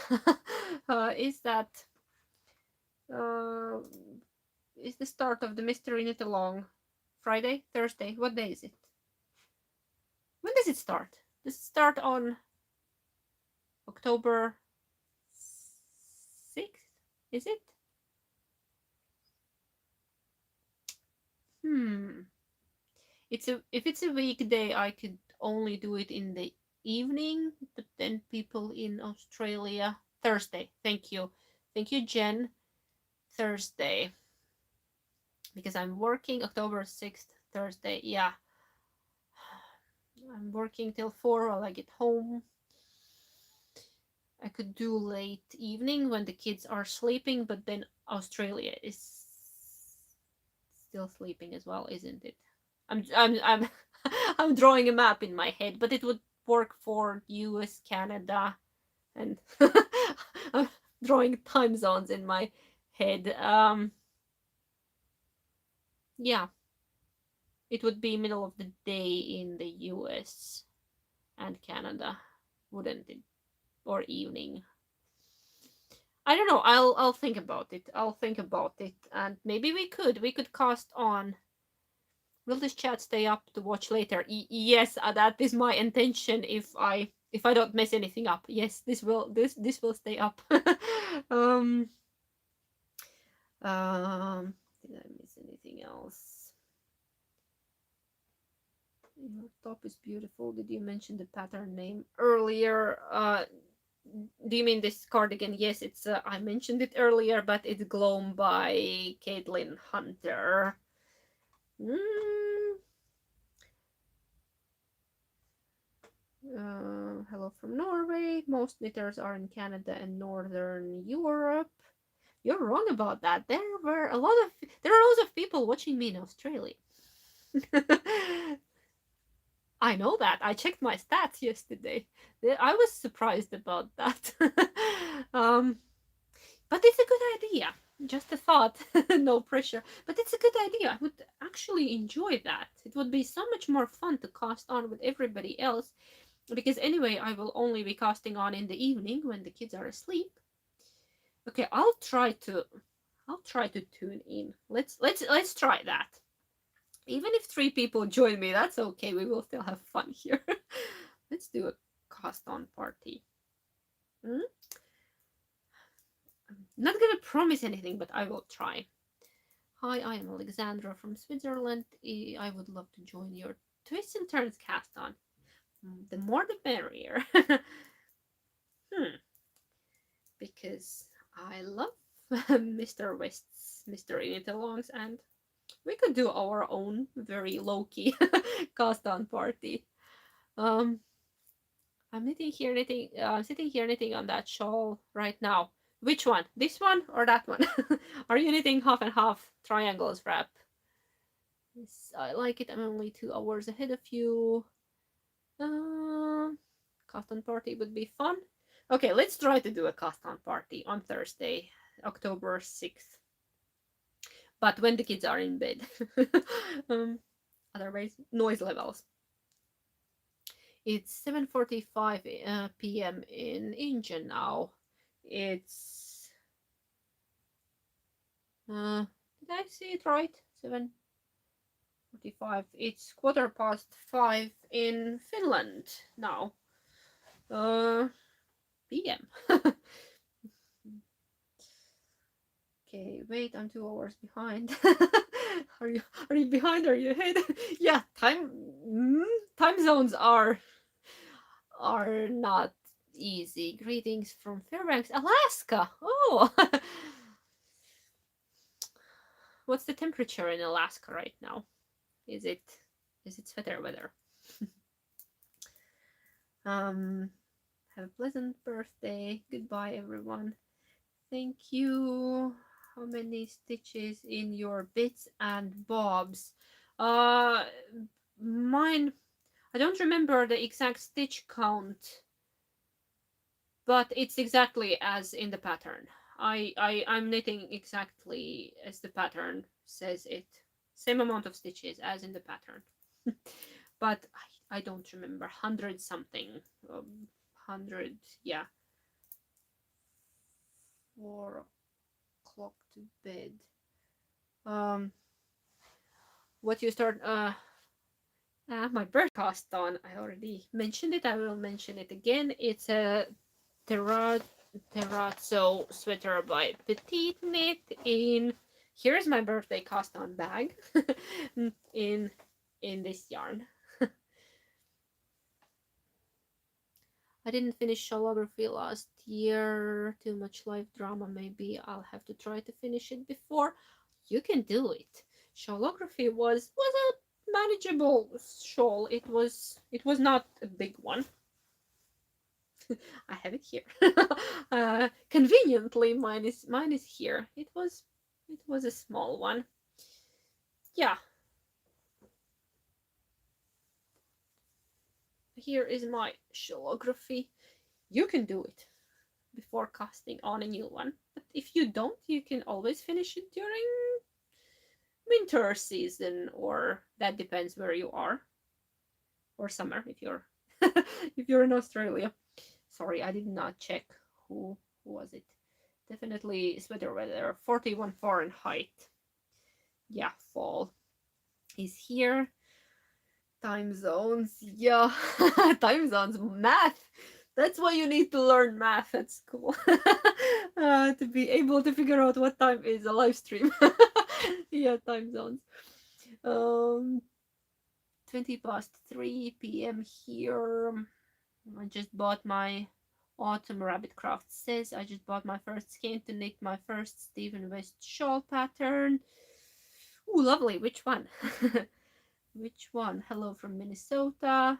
Is that is the start of the Mystery Knit Along Friday, Thursday? What day is it? When does it start? Does it start on October 6th? Is it? If it's a weekday, I could only do it in the evening, but then people in Australia Thursday. Thank you, Jen. Thursday, because I'm working October 6th, Thursday. Yeah, I'm working till 4 while I get home. I could do late evening when the kids are sleeping, but then Australia is still sleeping as well, isn't it? I'm I'm drawing a map in my head, but it would work for US, Canada, and I'm drawing time zones in my head. Yeah, it would be middle of the day in the US and Canada, wouldn't it? Or evening. I don't know. I'll think about it. I'll think about it, and maybe we could cast on. Will this chat stay up to watch later? Yes, that is my intention. If I don't mess anything up, yes, this will stay up. um, did I miss anything else? Your top is beautiful. Did you mention the pattern name earlier? Do you mean this cardigan? Yes, it's. I mentioned it earlier, but it's Gloam by Caitlin Hunter. Hello from Norway. Most knitters are in Canada and Northern Europe. You're wrong about that. There are lots of people watching me in Australia. I know that. I checked my stats yesterday. I was surprised about that. um, but it's a good idea. Just a thought, no pressure. But it's a good idea. I would actually enjoy that. It would be so much more fun to cast on with everybody else, because anyway, I will only be casting on in the evening when the kids are asleep. Okay, I'll try to tune in. Let's try that. Even if 3 people join me, that's okay. We will still have fun here. Let's do a cast on party. I'm not gonna promise anything, but I will try. Hi, I am Alexandra from Switzerland. I would love to join your Twists and Turns cast on. The more the merrier. Because I love Mr. West's Mystery Knit-alongs, and we could do our own very low-key cast on party. I'm sitting here knitting on that shawl right now. Which one? This one or that one? Are you knitting half and half triangles wrap? Yes, I like it. I'm only 2 hours ahead of you. Cast on party would be fun. Okay, let's try to do a cast on party on Thursday, October 6th. But when the kids are in bed. Otherwise, noise levels. It's 7:45 p.m. in India now. It's did I see it right? 7:45. It's 5:15 in Finland now. PM. Okay, wait, I'm 2 hours behind. are you behind? Are you ahead? Yeah, time zones are not easy. Greetings from Fairbanks, Alaska. Oh, what's the temperature in Alaska right now? Is it sweater weather? Have a pleasant birthday. Goodbye, everyone. Thank you. How many stitches in your bits and bobs? Mine, I don't remember the exact stitch count, but it's exactly as in the pattern. I'm knitting exactly as the pattern says it. Same amount of stitches as in the pattern. But I don't remember. 100 something. 100, yeah. 4 o'clock to bed. What you start my bird cast on, I already mentioned it. I will mention it again. It's a terrazzo sweater by Petite Knit in, here's my birthday cast on bag in this yarn. I didn't finish Shawlography last year. Too much life drama. Maybe I'll have to try to finish it before. You can do it. Shawlography was a manageable shawl. It was not a big one. I have it here. Conveniently, mine is here. It was a small one. Yeah. Here is my Shawlography. You can do it before casting on a new one. But if you don't, you can always finish it during winter season, or that depends where you are, or summer if you're if you're in Australia. Sorry, I did not check who was it. Definitely sweater weather, 41 Fahrenheit. Yeah, fall is here. Time zones, yeah. Time zones, math. That's why you need to learn math at school. To be able to figure out what time is a live stream. Yeah, time zones. Um, 20 past 3 p.m. here. I just bought my Autumn Rabbit Craft says I just bought my first skein to knit my first Stephen West shawl pattern. Ooh, lovely. Which one? Which one? Hello from Minnesota.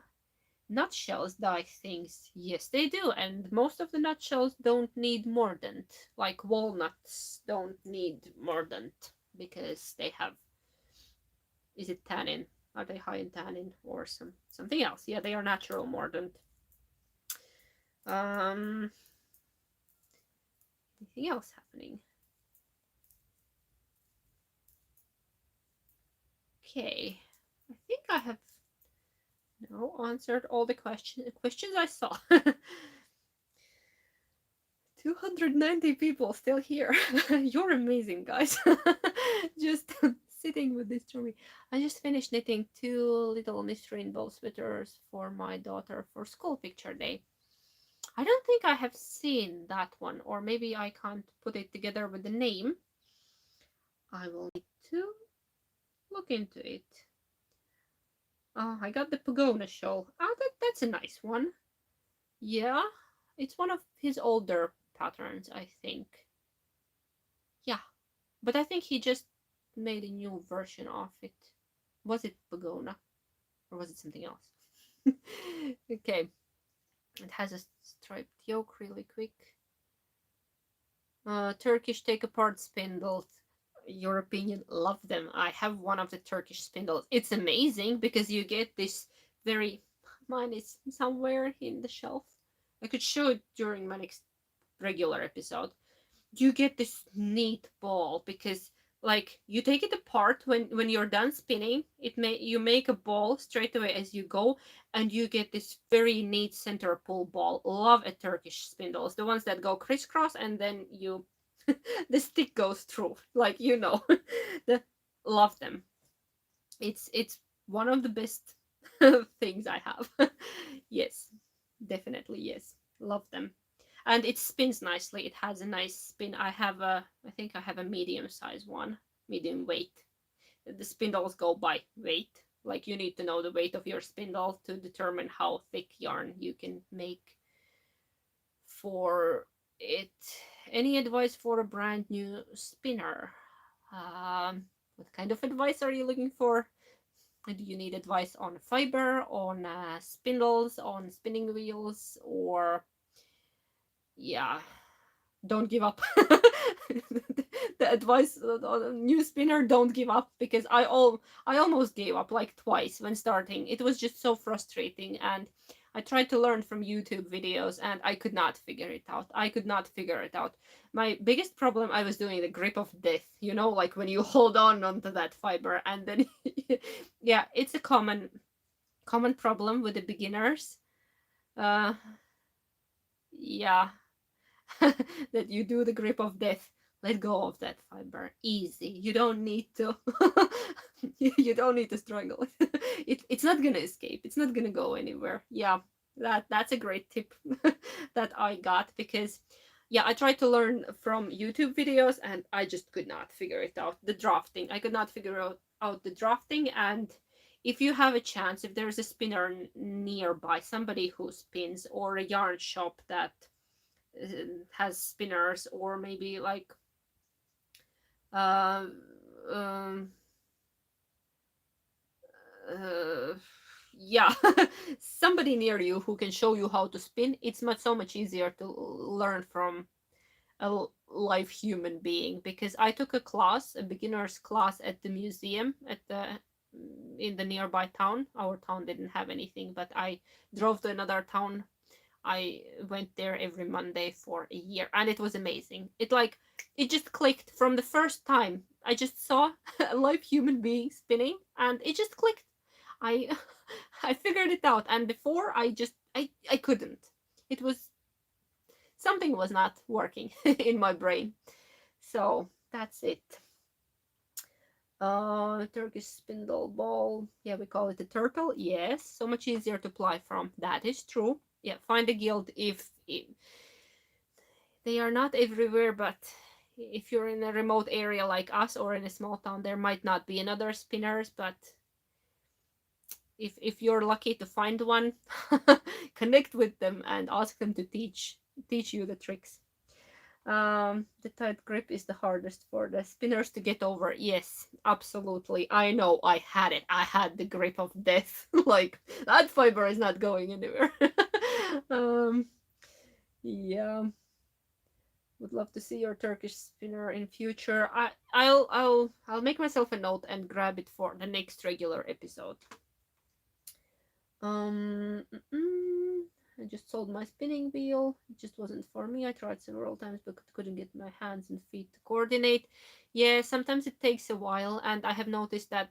Nutshells dye things. Yes, they do. And most of the nutshells don't need mordant. Like walnuts don't need mordant because they have, is it tannin? Are they high in tannin or something else? Yeah, they are natural mordant. Anything else happening? Okay, I think I have answered all the questions I saw. 290 people still here. You're amazing, guys. Just sitting with this story. I just finished knitting 2 little Miss Rainbow sweaters for my daughter for school picture day. I don't think I have seen that one, or maybe I can't put it together with the name. I will need to look into it. Oh, I got the Pagona shawl. Oh, that's a nice one. Yeah, it's one of his older patterns, I think. Yeah, but I think he just made a new version of it. Was it Pagona? Or was it something else? Okay. It has a striped yoke really quick. Turkish take-apart spindles. Your opinion, love them. I have one of the Turkish spindles. It's amazing because you get this very... Mine is somewhere in the shelf. I could show it during my next regular episode. You get this neat ball because like you take it apart when you're done spinning, you make a ball straight away as you go, and you get this very neat center pull ball. Love a Turkish spindles, the ones that go crisscross and then you the stick goes through, like the love them. It's one of the best things I have. Yes, definitely, yes, love them. And it spins nicely. It has a nice spin. I think I have a medium size one, medium weight. The spindles go by weight. Like you need to know the weight of your spindle to determine how thick yarn you can make for it. Any advice for a brand new spinner? What kind of advice are you looking for? Do you need advice on fiber, on spindles, on spinning wheels, or yeah, don't give up. The advice on a new spinner, don't give up, because I almost gave up like twice when starting. It was just so frustrating, and I tried to learn from YouTube videos and I could not figure it out. My biggest problem, I was doing the grip of death, like when you hold on onto that fiber and then yeah, it's a common problem with the beginners. Yeah. That you do the grip of death. Let go of that fiber. Easy. You don't need to. You don't need to struggle. It's not gonna escape. It's not gonna go anywhere. Yeah, that's a great tip that I got, because yeah, I tried to learn from YouTube videos and I just could not figure it out. The drafting. I could not figure out the drafting. And if you have a chance, if there's a spinner nearby, somebody who spins, or a yarn shop that has spinners, or maybe like uh, um, yeah, somebody near you who can show you how to spin, it's so much easier to learn from a live human being. Because I took a beginner's class at the museum in the nearby town. Our town didn't have anything, but I drove to another town I went there every Monday for a year, and it was amazing. It just clicked from the first time. I just saw a live human being spinning, and it just clicked. I I figured it out, and before I couldn't. It was something was not working in my brain. So that's it. Turkish spindle ball. Yeah, we call it a turtle. Yes, so much easier to apply from. That is true. Yeah, find a guild if they are not everywhere, but if you're in a remote area like us or in a small town, there might not be another spinners, but if you're lucky to find one, connect with them and ask them to teach you the tricks. The tight grip is the hardest for the spinners to get over. Yes, absolutely. I know, I had it. I had the grip of death. Like, that fiber is not going anywhere. Yeah. Would love to see your Turkish spinner in future. I'll make myself a note and grab it for the next regular episode. I just sold my spinning wheel. It just wasn't for me. I tried several times but couldn't get my hands and feet to coordinate. Yeah, sometimes it takes a while, and I have noticed that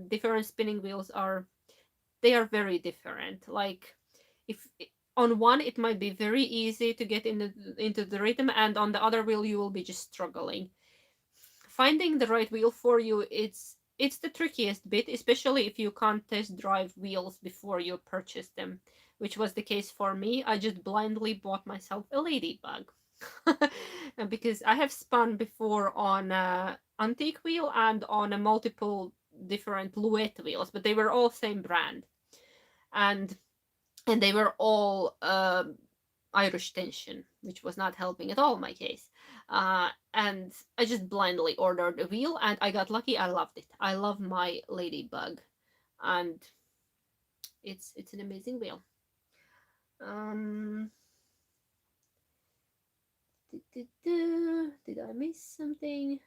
different spinning wheels they are very different. Like, if on one it might be very easy to get into the rhythm, and on the other wheel you will be just struggling. Finding the right wheel for you, it's the trickiest bit, especially if you can't test drive wheels before you purchase them, which was the case for me. I just blindly bought myself a ladybug. Because I have spun before on a antique wheel and on a multiple different Louet wheels, but they were all same brand, and they were all Irish tension, which was not helping at all my case. And I just blindly ordered a wheel, and I got lucky. I loved it. I love my ladybug, and it's an amazing wheel. Did I miss something?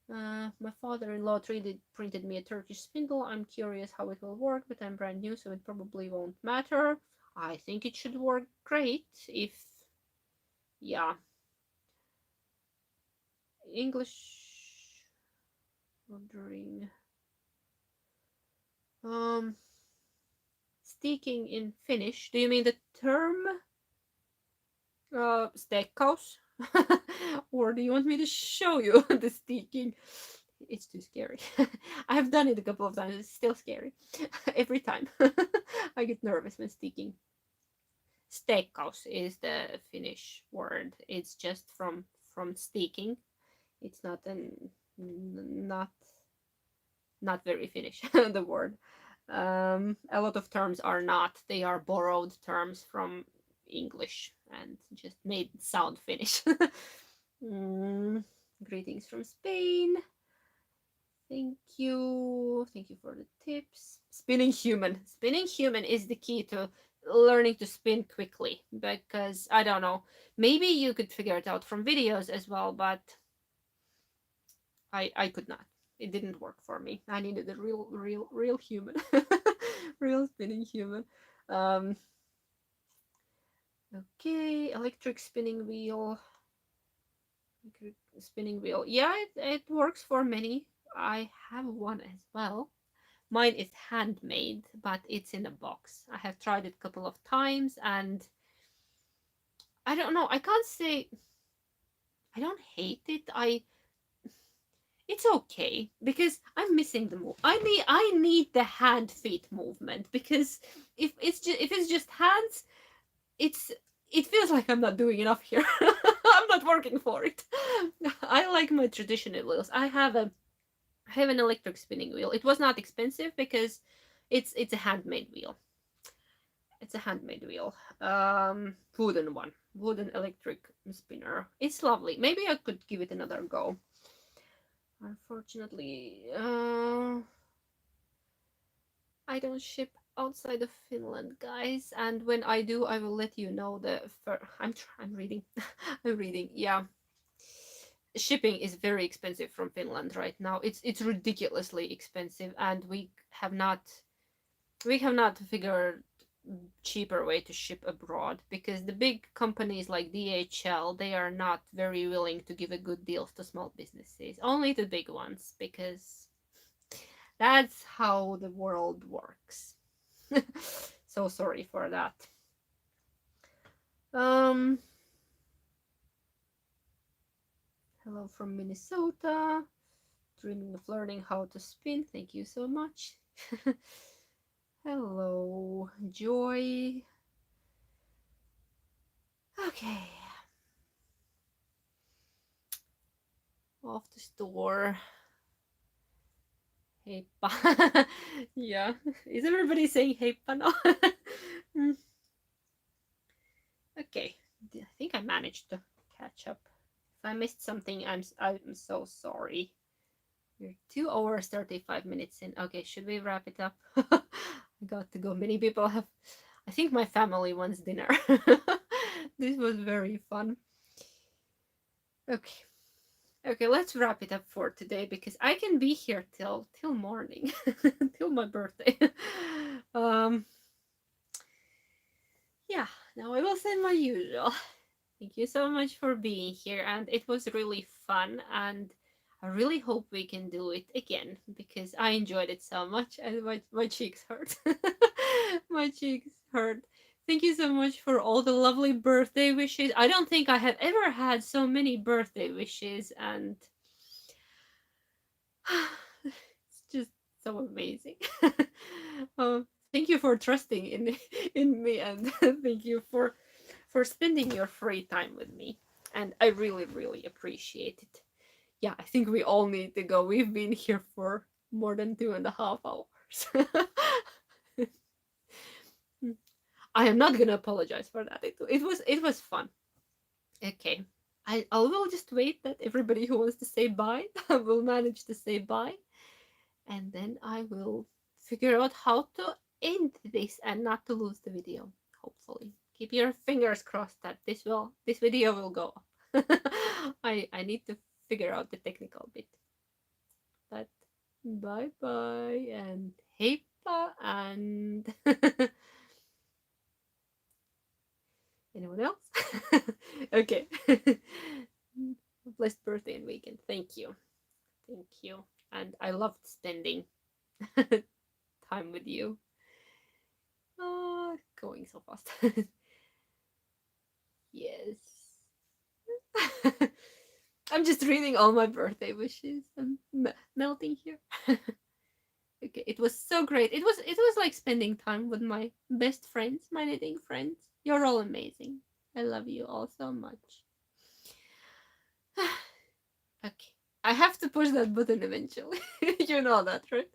My father-in-law printed me a Turkish spindle. I'm curious how it will work, but I'm brand new, so it probably won't matter. I think it should work great if, yeah. English wondering. Sticking in Finnish. Do you mean the term steakhouse? Or do you want me to show you the sticking? It's too scary. I have done it a couple of times. It's still scary. Every time. I get nervous when sticking. Steakhouse is the Finnish word. It's just from sticking. It's not not very Finnish, the word. A lot of terms are not. They are borrowed terms from English and just made sound Finnish. Greetings from Spain. Thank you. Thank you for the tips. Spinning human. Spinning human is the key to learning to spin quickly, because I don't know. Maybe you could figure it out from videos as well, but I could not. It didn't work for me. I needed a real human. Real spinning human. Okay, electric spinning wheel. Spinning wheel. Yeah, it works for many. I have one as well. Mine is handmade, but it's in a box. I have tried it a couple of times, and I don't know. I can't say I don't hate it. It's okay, because I'm missing the move. I need the hand feet movement, because if it's just hands, it feels like I'm not doing enough here. I'm not working for it. I like my traditional wheels. I have an electric spinning wheel. It was not expensive because it's a handmade wheel. It's a handmade wheel. Wooden electric spinner. It's lovely. Maybe I could give it another go. Unfortunately, I don't ship outside of Finland, guys. And when I do, I will let you know. I'm reading. I'm reading. Yeah, shipping is very expensive from Finland right now. It's ridiculously expensive, and we have not figured cheaper way to ship abroad, because the big companies like DHL, they are not very willing to give a good deal to small businesses, only the big ones, because that's how the world works. So sorry for that. Hello from Minnesota. Dreaming of learning how to spin. Thank you so much. Hello, Joy. Okay. Off the store. Heippa. Yeah. Is everybody saying heippa now? Okay. I think I managed to catch up. If I missed something, I'm so sorry. We're 2 hours 35 minutes in. Okay, should we wrap it up? I got to go. Many people have. I think my family wants dinner. This was very fun. Okay. Okay, let's wrap it up for today, because I can be here till morning, till my birthday. Yeah, now I will send my usual. Thank you so much for being here, and it was really fun, and I really hope we can do it again, because I enjoyed it so much, and my cheeks hurt. My cheeks hurt. Thank you so much for all the lovely birthday wishes. I don't think I have ever had so many birthday wishes, and it's just so amazing. Thank you for trusting in me, and thank you for spending your free time with me. And I really appreciate it. Yeah, I think we all need to go. We've been here for more than 2.5 hours. I am not gonna apologize for that. It was fun. Okay. I will just wait that everybody who wants to say bye will manage to say bye. And then I will figure out how to end this and not to lose the video, hopefully. Keep your fingers crossed that this video will go up. I need to figure out the technical bit. But bye bye and heippa, and anyone else? Okay. Blessed birthday and weekend. Thank you. Thank you. And I loved spending time with you. Going so fast. Yes. I'm just reading all my birthday wishes. I'm melting here. Okay, it was so great. It was like spending time with my best friends, my knitting friends. You're all amazing. I love you all so much. Okay. I have to push that button eventually. You know that, right?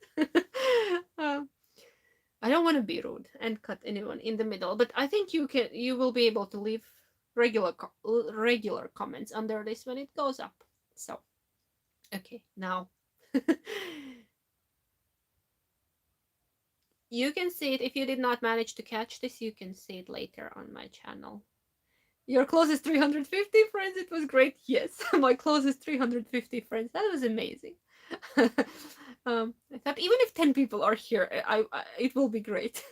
I don't want to be rude and cut anyone in the middle, but I think you will be able to leave regular comments under this when it goes up. So, okay, now you can see it. If you did not manage to catch this, you can see it later on my channel. Your closest 350 friends, it was great. Yes, my closest 350 friends. That was amazing. I thought even if 10 people are here, it will be great.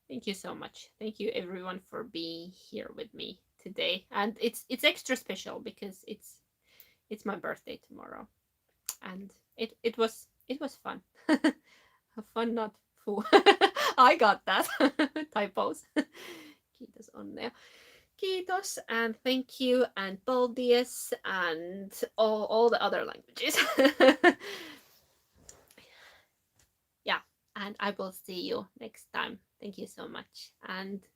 Thank you so much. Thank you everyone for being here with me today. And it's extra special because it's my birthday tomorrow. And it was fun. Fun, not full. I got that. Typos. Kiitos onnea. Kiitos and thank you and Baldies and all the other languages. Yeah, and I will see you next time. Thank you so much. And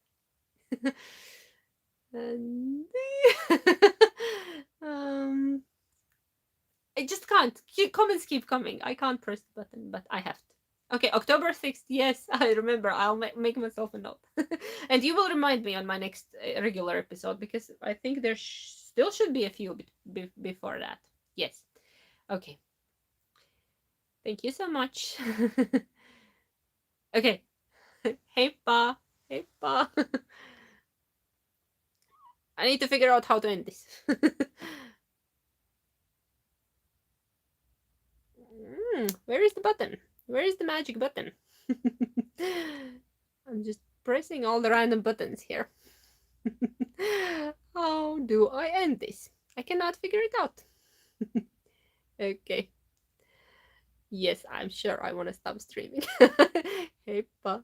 I just can't. Comments keep coming. I can't press the button, but I have to. Okay, October 6th. Yes, I remember. I'll make myself a note. And you will remind me on my next regular episode, because I think there still should be a few before that. Yes. Okay. Thank you so much. Okay. Heippa. Heippa. I need to figure out how to end this. Where is the button? Where is the magic button? I'm just pressing all the random buttons here. How do I end this? I cannot figure it out. Okay. Yes, I'm sure I want to stop streaming. Heippa.